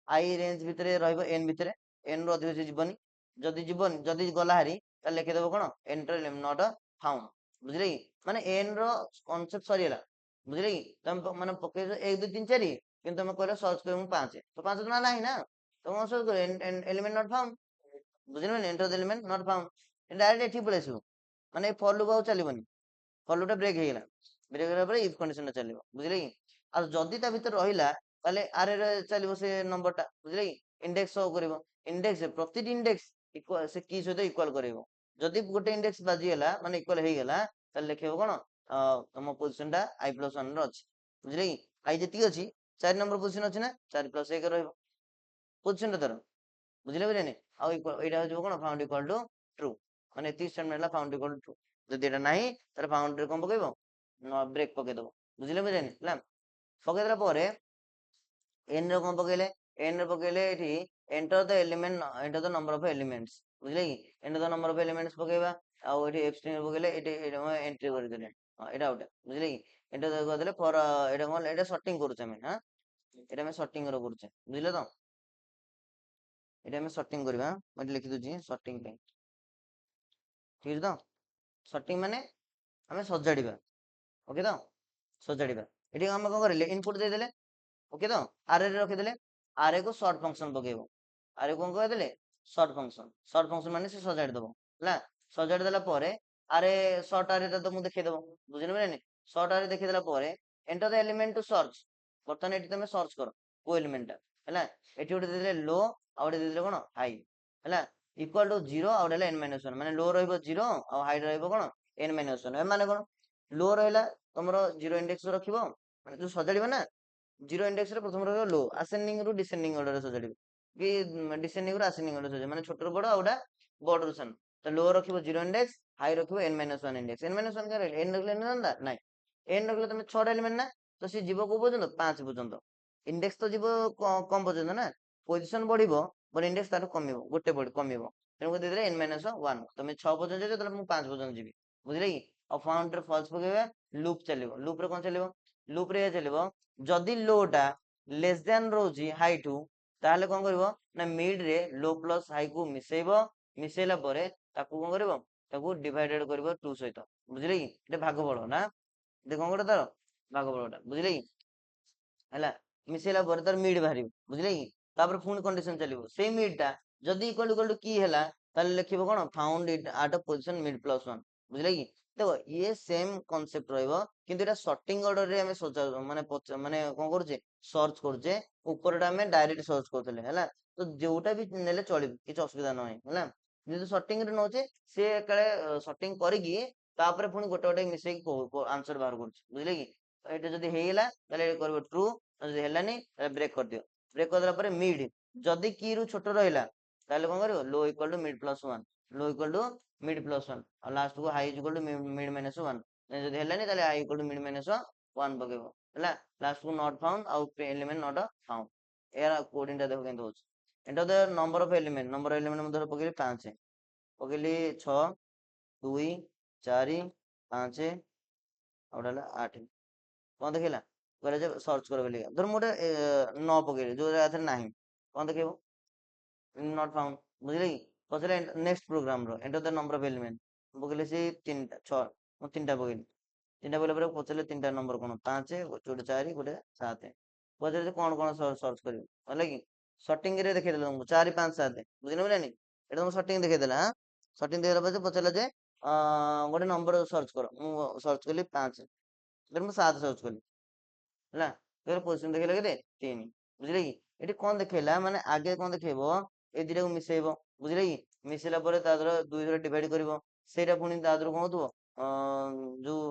आई रेंज भितरे रहइबो एन भितरे एन रो अधिक जीवनी जदी गला हारी त लिखि देबो कोन एंटर एलिमेंट नॉट फाउंड बुझले माने एन रो कांसेप्ट सरीला बुझले तुम माने पके 1 2 3 4 किंतु तुम कहले सर्च करू 5 तो 5 तो ना नाही ना तुम सर्च करो एलिमेंट नॉट फाउंड बुझिनो enter the element not found direct एठी पळेसु माने फॉर लूप आउ चलीबनी फॉर लूप ब्रेक हेला ब्रेक होला पर इफ कंडीशन चलीबो बुझले आ जदी ता भीतर रहिला ताले आर रे चलीबो से नंबर टा बुझले इंडेक्स शो करबो इंडेक्स प्रति इंडेक्स इक्वल से की सहित इक्वल करबो जदी गोटे इंडेक्स बाजी गेला माने इक्वल हे गेला ताले लिखेबो कोन तम पोजीशन टा i + 1 रो अछि बुझले आई जति अछि 4 नंबर पोजीशन अछि ना 4 + 1 रहइबो पोजीशन टा तर बुझले बुझले आ इक्वल एटा हो कोन फाउंड इक्वल टू ट्रू माने 30 स्टेटमेंट ला फाउंड इक्वल टू जदी एटा नाही ताले फाउंड रे कोन पकेबो नो ब्रेक पके दबो बुझले बुझले ला पके देला परे एन रे कोन पकेले एन रे पकेले एठी enter the element enter the number of elements बुझले कि enter the number of elements पकेबा आ एठी एफ स्ट्रिंग पकेले एठी एंट्री कर देले हां एटा आउट बुझले कि एंटर कर देले for Etah cone Etah sorting करूछ हम हां एटा में सॉर्टिंग रो करूछ बुझले तो एटा में सॉर्टिंग करबा मते लिखि दोची सॉर्टिंग पे ठीक तो सॉर्टिंग माने हमें सजाड़िबा ओके तो सजाड़िबा एठी हम कोन करले इनपुट दे देले ओके तो आर रे रखि देले आर को शॉर्ट फंक्शन पकेबो आर कोन कह देले शॉर्ट फंक्शन माने से सजाड़ दबो हला सजाड़ देला परे आरे शॉर्ट आरे तो मु देखै दबो बुझिन बने शॉर्ट आरे देखै देला परे enter the element to search बर्तन एठी तमे सर्च करो को एलिमेंट टा हला एठी उडे देले लो आ उडे देले कोन हाई हला इक्वल टू 0 आ उडे n - 1 माने लो रहइबो 0 आ हाई रहइबो कोन n - 1 ए माने कोन लो रहला तमरो 0 इंडेक्स रखिबो माने तू सजाड़िबो ना 0 इंडेक्स रे प्रथम रहइबो लो असेंडिंग रु डिसेंडिंग ऑर्डर रे सजाड़िबो कि डिसेंडिंग रु असेंडिंग ऑर्डर सजाड़िबो माने छोटो बड़ आउडा बड़ रु सन तो लो रखिबो 0 इंडेक्स हाई रखिबो n - 1 इंडेक्स n - 1 का रहले n रखले ना नाही n रखले तमे 6 एलिमेंट ना तो से जीवो को पर्यंत 5 पर्यंत इंडेक्स तो जीवो कम पर्यंत ना पोजीशन बढ़िबो पर इंडेक्स तार कमिबो गोटे बड कमिबो ତେଣୁ ଦେଇଦେଲେ n ମାଇନସ୍ 1 ତମେ 6 ପର୍ଯ୍ୟନ୍ତ ଯିବ ତାହେଲେ ମୁଁ 5 ପର୍ଯ୍ୟନ୍ତ ଯିବି ବୁଝିଲେ କି ଆଉ ଫାଉଣ୍ଡ ରେ ଫଲ୍ସ ପକେଇବା ଲୁପ୍ ଚାଲିବ ଲୁପ୍ ରେ କଣ ଚାଲିବ ଲୁପ୍ ରେ ଚାଲିବ ଯଦି ଲୋ ଟା ଲେସ୍ ଦ୍ୟାନ୍ ରହୁଛି ହାଇ ଟୁ ତାହେଲେ କଣ କରିବ ନା ମିଡ୍ ରେ ଲୋ ପ୍ଲସ୍ ହାଇ କୁ ମିଶେଇବ ମିଶେଇଲା ପରେ ତାକୁ କଣ କରିବ ତାକୁ ଡିଭାଇଡେଡ୍ କରିବ 2 ସହିତ ବୁଝିଲେ କି ଏଟା ଭାଗଫଳ ନା କଣ ଗୋଟେ ତାର ଭାଗଫଳଟା ବୁଝିଲେ କି ହେଲା ମିଶେଇଲା ପରେ ତାର ମିଡ୍ ବାହାରିବ ବୁଝିଲେ କି ତାପରେ ପୁଣି କଣ୍ଡିସନ ଚାଲିବ ସେଇ ମିଡ୍ ଟା ଯଦି ଇକ୍ୱାଲ ଟୁ କି ହେଲା ତାହେଲେ ଲେଖିବ କଣ found it at position mid plus 1 ବୁଝିଲେ କି ଦେଖ ଇଏ ସେମ୍ କନସେପ୍ଟ ରହିବ କିନ୍ତୁ ଏଟା ସର୍ଟିଂ ଅର୍ଡର ରେ ଆମେ ମାନେ କଣ କରୁଛେ ସର୍ଚ୍ଚ କରୁଛେ ଉପରଟା ଆମେ ଡାଇରେକ୍ଟ ସର୍ଚ୍ଚ କରୁଥିଲେ ହେଲା ତ ଯୋଉଟା ବି ନେଲେ ଚଳିବ କିଛି ଅସୁବିଧା ନାହିଁ ହେଲା ଯଦି ସର୍ଟିଂ ରେ ନଉଛେ ସେ କାଳେ ସର୍ଟିଂ କରିକି ତାପରେ ପୁଣି ଗୋଟେ ଗୋଟେ ମିଶେଇକି ଆନ୍ସର ବାହାର କରୁଛି ବୁଝିଲେ କି ଏଇଟା ଯଦି ହେଇଗଲା ତାହେଲେ କରିବ ଟ୍ରୁ ଯଦି ହେଲାନି ତାହେଲେ ବ୍ରେକ୍ କରିଦିଅ ବ୍ରେକ୍ କରିଦେଲା ପରେ ମିଡ୍ ଯଦି କି ରୁ ଛୋଟ ରହିଲା ତାହେଲେ କଣ କରିବ low equal to mid plus 1 low equal to mid plus 1 ଆଉ ଲାଷ୍ଟ କୁ high equal to mid minus 1 ଯଦି ହେଲାନି ତାହେଲେ high equal to mid minus 1 ପକେଇବ ହେଲା ଲାଷ୍ଟ କୁ ନଟ୍ ଫାଉଣ୍ଡ ଆଉ ଏଲିମେଣ୍ଟ ନଟ୍ ଫାଉଣ୍ଡ ଏହାର କୋଡିଂ ଟା ଦେଖ କେମିତି ହଉଛି ଏଟା ତ ନମ୍ବର ଅଫ ଏଲିମେଣ୍ଟ ମୁଁ ଧର ପକେଇଲି 5 ପକେଇଲି 6 2 4 5 ଆଉ ଗୋଟେ ହେଲା 8 କଣ ଦେଖେଇଲା କହିଲା ଯେ ସର୍ଚ୍ଚ କର ବୋଲି ଧର ମୁଁ ଗୋଟେ ନ ପକେଇଲି ଯୋଉ ଏଥିରେ ନାହିଁ କଣ ଦେଖେଇବ ନଟ୍ ଫାଉଣ୍ଡ ବୁଝିଲେ କି ପଚାରିଲା ନେକ୍ସଟ ପ୍ରୋଗ୍ରାମ ର enter the number of element ପକେଇଲେ ସେ 3ଟା 6 ମୁଁ 3ଟା ପକେଇଲି 3ଟା ପକେଇଲା ପରେ ପଚାରିଲେ 3ଟା ନମ୍ବର କଣ 5 ଗୋଟେ 4 ଗୋଟେ 7 ପଚାରିଲେ କଣ କଣ ସର୍ଚ୍ଚ କରିବି ହେଲା କି ସର୍ଟିଂ ରେ ଦେଖେଇଦେଲା ତମକୁ 4 5 7 ବୁଝିଲେ ବୁଝିଲାନି ଏଟା ତମକୁ ସର୍ଟିଂ ଦେଖେଇଦେଲା ସର୍ଟିଂ ଦେଇଦେଲା ପରେ ପଚାରିଲା ଯେ ଗୋଟେ ନମ୍ବର ସର୍ଚ୍ଚ କର ମୁଁ ସର୍ଚ୍ଚ କଲି 5 ମୁଁ 7 ସର୍ଚ୍ଚ କଲି ହେଲା ପୋଜିସନ ଦେଖେଇଲା କେତେ 3 ବୁଝିଲେ କି ଏଠି କଣ ଦେଖେଇଲା ମାନେ ଆଗେ କଣ ଦେଖେଇବ ଏ ଦିଟାକୁ ମିଶେଇବ ବୁଝିଲେ କି ମିଶେଇଲା ପରେ ତା ଦେହର 2 ରେ ଡିଭାଇଡ କରିବ ସେଇଟା ପୁଣି ତା ଦେହରୁ କଣ ହଉଥିବ ଯୋଉ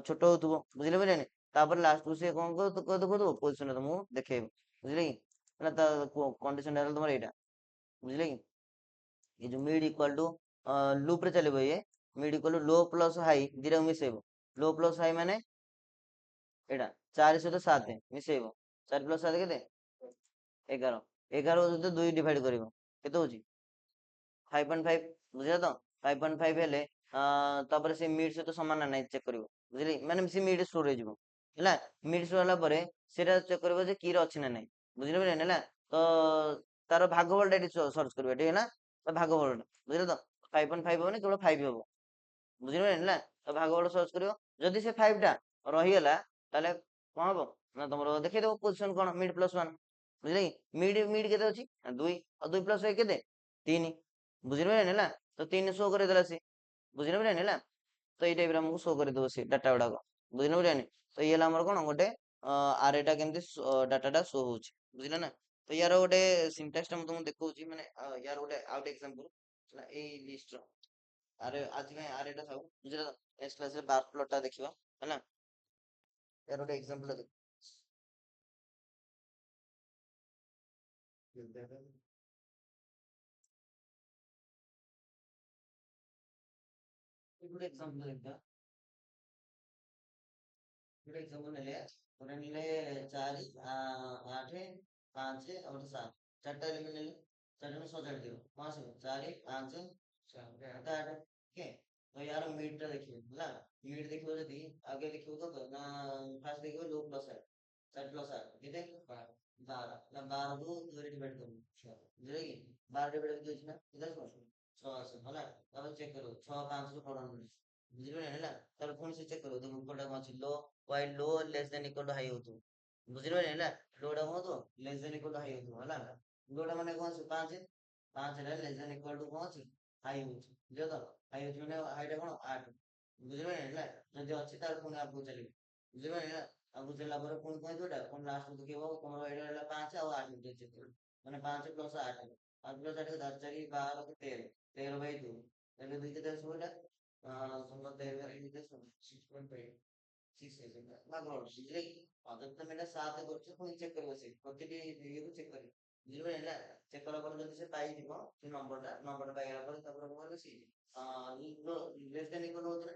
ଛୋଟ ହଉଥିବ ବୁଝିଲେ ବୁଝିଲେନି ତାପରେ ଲାଷ୍ଟ କୁ ସେ କଣ ଦେଖଉଥିବ ପୋଜିସନ ତମକୁ ଦେଖେଇବ ବୁଝିଲେ କି ହେଲା ତା କଣ୍ଡିସନ ହେଲା ତମର ଏଇଟା ବୁଝିଲେ କି ଏ ଯୋଉ ମିଡ୍ ଇକ୍ୱାଲ ଟୁ ଲୁପ ରେ ଚାଲିବ ଇଏ mid equal to low plus high ଦିଟାକୁ ମିଶେଇବ ଲୋ ପ୍ଲସ୍ ହାଇ ମାନେ ଏଇଟା 4 ସହିତ 7 ମିଶେଇବ 4 ପ୍ଲସ୍ 7 କେତେ 11 11 ସହିତ 2 ଡିଭାଇଡ କରିବ କେତେ ହଉଛି 5.5 ବୁଝିଲ ତ 5.5 ହେଲେ ତାପରେ ସେ ମିଡ୍ ସହିତ ସମାନ ନା ନାହିଁ ଚେକ୍ କରିବ ବୁଝିଲେ ମାନେ ସେ ମିଡ୍ ଷ୍ଟୋର ହେଇଯିବ ହେଲା ମିଡ୍ ଷ୍ଟୋର ହେଲା ପରେ ସେଟା ଚେକ୍ କରିବ ଯେ କିରେ ଅଛି ନା ନାହିଁ ବୁଝିଲେ ବୁଝିଲେ ହେଲା ତ ତାର ଭାଗଫଳ ଟା ଏଠି ସର୍ଚ୍ଚ କରିବ ଏଠି ହେଲା ତା ଭାଗଫଳ ଟା ବୁଝିଲ ତ 5.5 ହବନି କେବଳ 5 ହବ ବୁଝିପାରିଲେ ହେଲା ତ ଭାଗଫଳ ସର୍ଚ୍ଚ କରିବ ଯଦି ସେ 5 ଟା ରହିଗଲା ତାହେଲେ କଣ ହବ ନା ତମର ଦେଖେଇଦବ ପୋଜିସନ କଣ ମିଡ୍ ପ୍ଲସ୍ 1 ବୁଝିଲେ କି ମିଡ୍ କେତେ ଅଛି 2 ଆଉ 2 ପ୍ଲସ୍ 1 କେତେ 3 ବୁଝିପାରିଲେ ହେଲା ତ 3 ଶୋ କରିଦେଲା ସେ ବୁଝିପାରିଲେ ହେଲା ତ ଏଇ ଟାଇପର ଆମକୁ ଶୋ କରିଦବ ସେ ଡାଟା ଗୁଡାକ ବୁଝିଲେ ବୁଝିଲେନି ତ ଇଏ ହେଲା ଆମର କଣ ଗୋଟେ ଆରେ ଟା କେମିତି ଡାଟା ଟା ଶୋ ହଉଛି ବୁଝିଲେ ନା ତ ୟାର ଗୋଟେ ସିଣ୍ଟାକ୍ସ ଟା ମୁଁ ତମକୁ ଦେଖଉଛି ମାନେ ୟାର ଗୋଟେ ଆଉ ଗୋଟେ ଏକ୍ସାମ୍ପଲ ହେଲା ଏଇ ଲିଷ୍ଟ ର ଆରେ ଆଜି ପାଇଁ ଆରେ ଟା ଥାଉ ବୁଝିଲ ନେକ୍ସଟ କ୍ଲାସରେ ବାର ପ୍ଲଟ ଟା ଦେଖିବା ହେଲା ୟାର ଗୋଟେ ଏକ୍ସାମ୍ପଲ ଦେଖ ଗୋଟେ ଏକ୍ସାମ୍ପଲ ଦେଖିବା ଗୋଟେ ଏକ୍ସାମ୍ପଲ ନେଲେ ଗୋଟେ ନେଲେ 4 8 5 ଆଉ ଗୋଟେ 7 ଚାରିଟା ଏଲିମେଣ୍ଟ ନେଲେ ଚାରିଟା ସଜାଡି ଦିଅ କଣ ଆସିବ 4 5 7 8 ଓକେ ତ ୟାର ମିଡ୍ ଟା ଦେଖିବ ହେଲା ମିଡ୍ ଦେଖିବ ଯଦି ଆଗେ ଦେଖିବ ତ ନା ଫାର୍ଷ୍ଟ ଦେଖିବ ଲୋ ପ୍ଲସ୍ 4 ପ୍ଲସ୍ 8 କେତେ 12 ନା 12 କୁ 2 ରେ ଡିଭାଇଡ କରିବ ବୁଝିଲେ କି 12 ଡିଭାଇଡ କରିଛି ନା କେତେ ଆସିବ 6 ଆସିବ ହେଲା ତାପରେ ଚେକ୍ କରିବ 6 5 ରୁ କଣ ମିଳୁଛି ବୁଝିପାରିଲେ ହେଲା ତାପରେ ପୁଣି ସେ ଚେକ୍ କରିବ ତ ଉପରଟା କଣ ଅଛି ଲୋ while low less than equal to high ହଉଥିବ ବୁଝିପାରିଲେ ହେଲା ଲୋ ଟା କଣ ହଉଥିବ less than equal to high ହଉଥିବ ହେଲା ଲୋ ଟା ମାନେ କଣ ଅଛି 5 5 ଟା less than equal to କଣ ଅଛି ହାଇ ହଉଛି ବୁଝିଲ ତ ହାଇ ହଉଛି ମାନେ ହାଇ ଟା କଣ 8 ବୁଝିପାରିଲେ ହେଲା ଯଦି ଅଛି ତାହେଲେ ପୁଣି ଆଗକୁ ଚାଲିବ ବୁଝିପାରିଲେ ହେଲା ଆଗକୁ ଚାଲିଲା ପରେ ପୁଣି କଣ ହେଇଥିବ ଏଇଟା ପୁଣି ଲାଷ୍ଟ ଦେଖିବ ତମର ଏଇଟା ହେଲା 5 ଆଉ 8 ଭିତରେ ଚେକ୍ କରିବ ମାନେ 5 ପ୍ଲସ୍ 8 5 ପ୍ଲସ୍ 8 4 4 12 13 13 ବାଇ 2 ଏବେ 2 କେତେ ଆସିବ ଏଇଟା 13 ବାଇ 2 କେତେ ଆସିବ 6.5 ଭାଗଫଳ ବୁଝିଲେ କି ଯଦି ତମେ ଏଇଟା 7 କରୁଛ ପୁଣି ଚେକ୍ କରିବ ସେ ପ୍ରତିଟି ଇଏକୁ ଚେକ୍ କରିବ ବୁଝିପାରିଲେ ହେଲା ଚେକ୍ କଲା ପରେ ଯଦି ସେ ପାଇଯିବ ସେ ନମ୍ବରଟା ପାଇଗଲା ପରେ ତାପରେ କଣ କରିବ ସିଏ ଲେସ୍ ଦେନ୍ ଇକ୍ୱାଲ୍ ହଉଛି ନା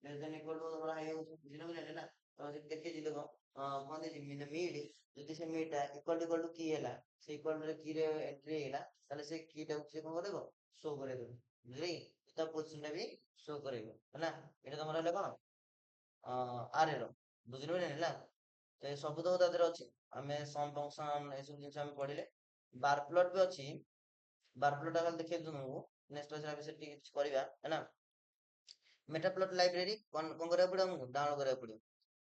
ଲେସ୍ ଦେନ୍ ଇକ୍ୱାଲ୍ ଟୁ ତମର ହାଇ ହଉଛି ବୁଝିପାରିଲେ ହେଲା ତ ସେଠି ଦେଖେଇଛି ଦେଖ କଣ ଦେଇଛି ମିଡ୍ ଯଦି ସେ ମିଡ୍ ଟା ଇକ୍ୱାଲ୍ ଟୁ କି ହେଲା ସେ ଇକ୍ୱାଲ୍ ଟୁ କିରେ ଏଣ୍ଟ୍ରି ହେଇଗଲା ତାହେଲେ ସେ କି ଟାକୁ ସେ କଣ କରିବ শো করে দেবে বুঝলি ତା ପୋଜିସନଟା ବି ଶୋ କରିବ ହେଲା ଏଇଟା ତମର ହେଲା କଣ ଆରେ ର ବୁଝିପାରିଲେ ହେଲା ତ ଏ ସବୁ ତ ତା ଦେହରେ ଅଛି ଆମେ ସମ୍ ଫଙ୍କସନ ଏସବୁ ଜିନିଷ ଆମେ ପଢିଲେ ବାର ପ୍ଲଟ ବି ଅଛି ବାର ପ୍ଲଟ ଟା ଖାଲି ଦେଖେଇ ତୁମକୁ ନେକ୍ସଟ କ୍ଲାସରେ ଆମେ ସେଠି କିଛି କରିବା ହେଲା ମେଟାପ୍ଲଟ ଲାଇବ୍ରେରୀ କଣ କରିବାକୁ ପଡିବ ଆମକୁ ଡାଉନଲୋଡ କରିବାକୁ ପଡିବ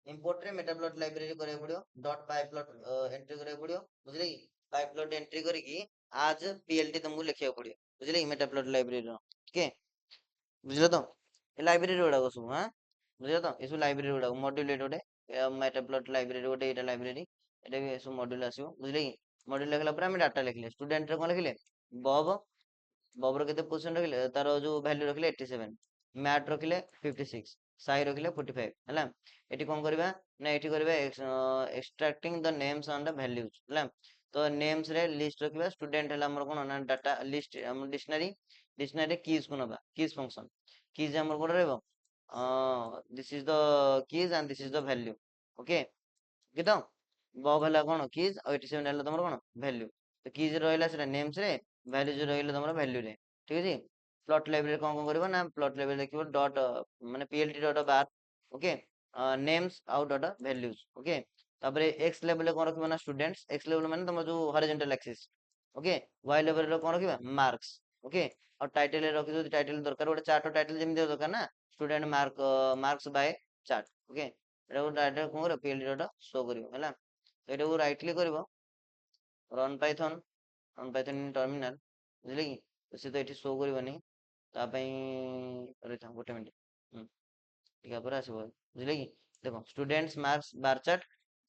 ଇମ୍ପୋର୍ଟ ରେ ମେଟାପ୍ଲଟ ଲାଇବ୍ରେରୀ କରିବାକୁ ପଡିବ ଡଟ ପାଇପ୍ଲଟ ଏଣ୍ଟ୍ରି କରିବାକୁ ପଡିବ ବୁଝିଲେ କି ପାଇପ୍ଲଟ ଏଣ୍ଟ୍ରି କରିକି ଆଜ PLT ତମକୁ ଲେଖିବାକୁ ପଡିବ ବୁଝିଲେ କି ମେଟାପ୍ଲଟ ଲାଇବ୍ରେରୀର ଓକେ ବୁଝିଲ ତ ଏ ଲାଇବ୍ରେରୀ ଗୁଡାକ ସବୁ ହଁ ବୁଝିଲ ତ ଏସବୁ ଲାଇବ୍ରେରୀ ଗୁଡାକ ମଡ୍ୟୁଲ ଏଇଟା ଗୋଟେ ମେଟାପ୍ଲଟ ଲାଇବ୍ରେରୀ ଗୋଟେ ଏଇଟା ଲାଇବ୍ରେରୀ ଏଇଟା ବି ସବୁ ମଡ୍ୟୁଲ ଆସିବ ବୁଝିଲେ କି ମଡ୍ୟୁଲ ଲେଖିଲା ପରେ ଆମେ ଡାଟା ଲେଖିଲେ ଷ୍ଟୁଡେଣ୍ଟରେ କଣ ଲେଖିଲେ ବବ ବବର କେତେ ପୋଜିସନ ରଖିଲେ ତାର ଯୋଉ ଭ୍ୟାଲ୍ୟୁ ରଖିଲେ 87 ମ୍ୟାଟ୍ ରଖିଲେ 56 ସାଇ ରଖିଲେ 45 ହେଲା ଏଠି କଣ କରିବା ନା ଏଠି କରିବା ଏକ୍ସଟ୍ରାକ୍ଟିଂ ଦ ନେମ୍ସ ଆଣ୍ଡ ଦ ଭ୍ୟାଲ୍ୟୁଜ ହେଲା ତ ନେମ୍ସ ରେ ଲିଷ୍ଟ ରଖିବା ଷ୍ଟୁଡେଣ୍ଟ ହେଲା ଆମର କଣ ନା ଡାଟା ଲିଷ୍ଟ ଆମର ଡିକ୍ସନାରୀ କିଜ୍ କୁ ନବା କିଜ୍ ଫଙ୍କସନ କିଜ୍ ଆମର କୋଉଟା ରହିବ this is the keys and this is the value okay okay ତ ବବ୍ ହେଲା କଣ କିଜ୍ ଆଉ 87 ହେଲା ତମର କଣ ଭ୍ୟାଲ୍ୟୁ ତ କିଜ୍ ରହିଲା ସେଟା ନେମ୍ସ ରେ ଭ୍ୟାଲ୍ୟୁଜ ରହିଲା ତମର ଭ୍ୟାଲ୍ୟୁ ରେ ଠିକ ଅଛି ପ୍ଲଟ ଲାଇବ୍ରେରୀ କଣ କରିବ ନା ପ୍ଲଟ ଲାଇବ୍ରେରୀ ଦେଖିବ ଡଟ୍ ମାନେ PLT ଡଟ୍ ବାର ଓକେ ନେମ୍ସ ଆଉ ଡଟ୍ ଭ୍ୟାଲ୍ୟୁଜ ଓକେ ତାପରେ ଏକ୍ସ ଲେଭେଲ କଣ ରଖିବ ନା ଷ୍ଟୁଡେଣ୍ଟସ୍ ଏକ୍ସ ଲେଭେଲ ମାନେ ତମର ଯୋଉ ହରିଜେଣ୍ଟାଲ ଆକ୍ସିସ୍ ଓକେ ୱାଇ ଲେଭେଲ କଣ ରଖିବା ମାର୍କସ ଓକେ ଆଉ ଟାଇଟଲ ରଖିବ ଯଦି ଟାଇଟଲ ଦରକାର ଗୋଟେ ଚାର୍ଟ ଟାଇଟଲ ଯେମିତି ଦରକାର ନା student marks bar chart okay ଏଟା ଗୋଟେ ଟାଇଟଲ କଣ କରିବ PLT ଡଟ୍ ଶୋ କରିବ ହେଲା ଏଇଟାକୁ ରାଇଟ କ୍ଲିକ୍ କରିବ ରନ୍ ପାଇଥନ୍ ଇନ୍ ଟର୍ମିନାଲ ବୁଝିଲେ କି ସେ ତ ଏଠି ଶୋ କରିବନି ତା ପାଇଁ ରହିଥାଅ ଗୋଟେ ମିନିଟ୍ ଟିକେ ପରେ ଆସିବ ବୁଝିଲେ କି ଦେଖ ଷ୍ଟୁଡେଣ୍ଟସ୍ ମାର୍କସ ବାର ଚାର୍ଟ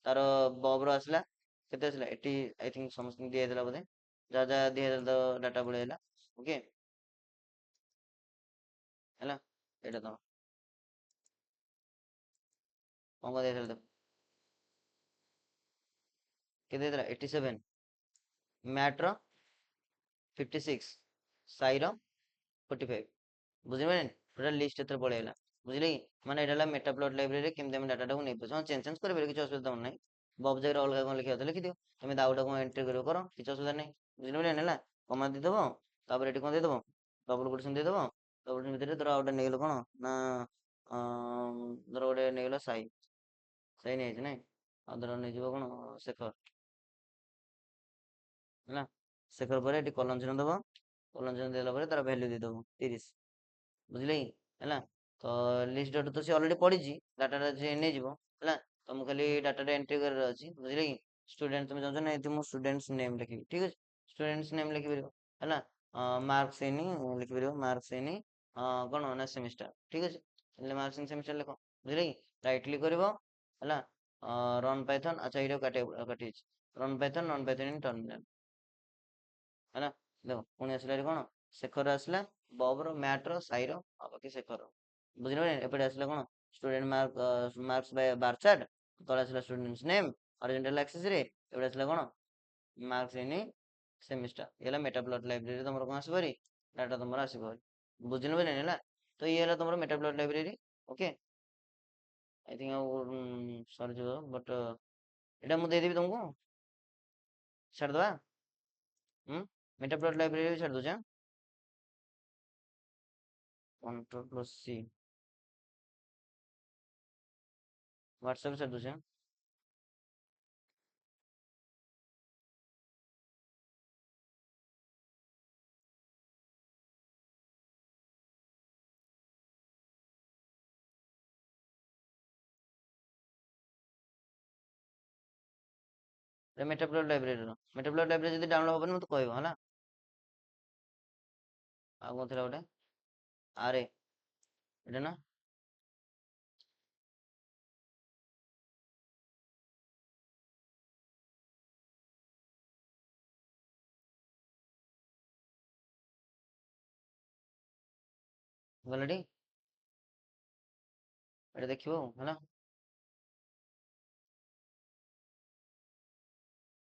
ତାର ବବ୍ ର ଆସିଲା କେତେ ଆସିଲା ଏଠି ଆଇ ଥିଙ୍କ ସମସ୍ତଙ୍କୁ ଦିଆଯାଇଥିଲା ବୋଧେ ଯାହା ଯାହା ଦିଆଯାଇଥିଲା ଡାଟା ପଳେଇଲା ଓକେ ହେଲା ଏଇଟା ତମ କଣ ଦିଆଯାଇଥିଲା ଦେଖ କେତେ ଦେଇଥିଲା 87 ମ୍ୟାଟ୍ ର 56 ସାଇ ର 45 ବୁଝିପାରିଲେ ଟୋଟାଲ ଲିଷ୍ଟ ଏଥିରେ ପଳେଇଲା ବୁଝିଲେ କି ମାନେ ଏଇଟା ହେଲା ମେଟାପ୍ଲଟ ଲାଇବ୍ରେରୀରେ କେମିତି ଆମେ ଡାଟାଟାକୁ ନେଇପାରୁଛୁ ହଁ ଚେଞ୍ଜ କରିପାରିବ କିଛି ଅସୁବିଧା ନାହିଁ ବବ୍ ଜାଗାରେ ଅଲଗା କଣ ଲେଖିବା କଥା ଲେଖିଦିଅ ତମେ ଆଉ ଗୋଟେ କଣ ଏଣ୍ଟ୍ରି କରିବ କର କିଛି ଅସୁବିଧା ନାହିଁ ବୁଝିପାରିଲେ ହେଲା କମା ଦେଇଦବ ତାପରେ ଏଠି କଣ ଦେଇଦବ ଡବଲ କୋଟେସନ ଦେଇଦବ ଡବଲ କୋଟେସନ ଭିତରେ ଧର ଆଉ ଗୋଟେ ନେଇଗଲ କଣ ନା ଧର ଗୋଟେ ନେଇଗଲ ସାଇ ନେଇଯାଇଛି ନାଇଁ ଆଉ ଧର ନେଇଯିବ କଣ ଶେଖର ହେଲା ଶେଖର ପରେ ଏଠି କଲନ ଚିହ୍ନ ଦବ କଲନ ଚିହ୍ନ ଦେଲା ପରେ ତାର ଭ୍ୟାଲ୍ୟୁ ଦେଇଦବ 30 ବୁଝିଲେ କି ହେଲା ତ ଲିଷ୍ଟ ଡାଟା ତ ସେ ଅଲରେଡି ପଢିଛି ଡାଟାଟା ସେ ନେଇଯିବ ହେଲା ତମକୁ ଖାଲି ଡାଟାଟା ଏଣ୍ଟ୍ରି କରିବାର ଅଛି ବୁଝିଲେ କି ଷ୍ଟୁଡେଣ୍ଟ ତମେ ଚାହୁଁଛ ନା ଏଠି ମୁଁ ଷ୍ଟୁଡେଣ୍ଟସ୍ ନେମ୍ ଲେଖିବି ଠିକ ଅଛି ଷ୍ଟୁଡେଣ୍ଟସ୍ ନେମ୍ ଲେଖିପାରିବ ହେଲା ମାର୍କସ ହେଇନି ଲେଖିପାରିବ ମାର୍କସ ହେଇନି କଣ ନା ସେମିଷ୍ଟାର ଠିକ ଅଛି ହେଲେ ମାର୍କସ ଇନ୍ ସେମିଷ୍ଟାର ଲେଖ ବୁଝିଲେ କି ରାଇଟ୍ କ୍ଲିକ୍ କରିବ ହେଲା ରନ୍ ପାଇଥନ୍ ଆଚ୍ଛା ଏଇଟାକୁ କାଟିଯାଇଛି run python run python in terminal ହେଲା ଦେଖ ପୁଣି ଆସିଲା ଏଠି କଣ ଶେଖର ଆସିଲା ବବ୍ ର ମ୍ୟାଟ୍ ର ସାଇ ର ଆଉ ବାକି ଶେଖର ବୁଝିଲେ ଏପଟେ ଆସିଲା କଣ ଷ୍ଟୁଡେଣ୍ଟ ମାର୍କସ ବାଇ ବାର ଚାର୍ଟ ତଳେ ଆସିଲା ଷ୍ଟୁଡେଣ୍ଟସ୍ ନେମ୍ ହରିଜେଣ୍ଟାଲ ଆକ୍ସିସ୍ ରେ ଏପଟେ ଆସିଲା କଣ ମାର୍କସ ଇନ୍ ସେମିଷ୍ଟାର ଇଏ ହେଲା ମେଟାପ୍ଲଟ ଲାଇବ୍ରେରୀ ତମର କଣ ଆସିବ ଭାରି ଡାଟା ତମର ଆସିବ ଭାରି ବୁଝିଲ ବୁଝିଲେ ହେଲା ତ ଇଏ ହେଲା ତମର ମେଟାପ୍ଲଟ ଲାଇବ୍ରେରୀ ଓକେ ଆଇ ଥିଙ୍କ ଆଉ ସରିଯିବ ବଟ୍ ଏଇଟା ମୁଁ ଦେଇଦେବି ତମକୁ ଛାଡ଼ିଦବା ମେଟାପ୍ଲଟ ଲାଇବ୍ରେରୀ ଛାଡ଼ି ଦଉଛି Ctrl plus C WhatsApp ଛାଡ଼ି ଦଉଛି ମେଟାପ୍ଲଟ ଲାଇବ୍ରେରୀ ଯଦି ଡାଉନଲୋଡ ହବନି ମତେ କହିବ ହେଲା ଆଉ କଣ ଥିଲା ଗୋଟେ ଆରେ ଏଇଟା ନା ଗଲାଟି ଏଇଟା ଦେଖିବ ଆଉ ହେଲା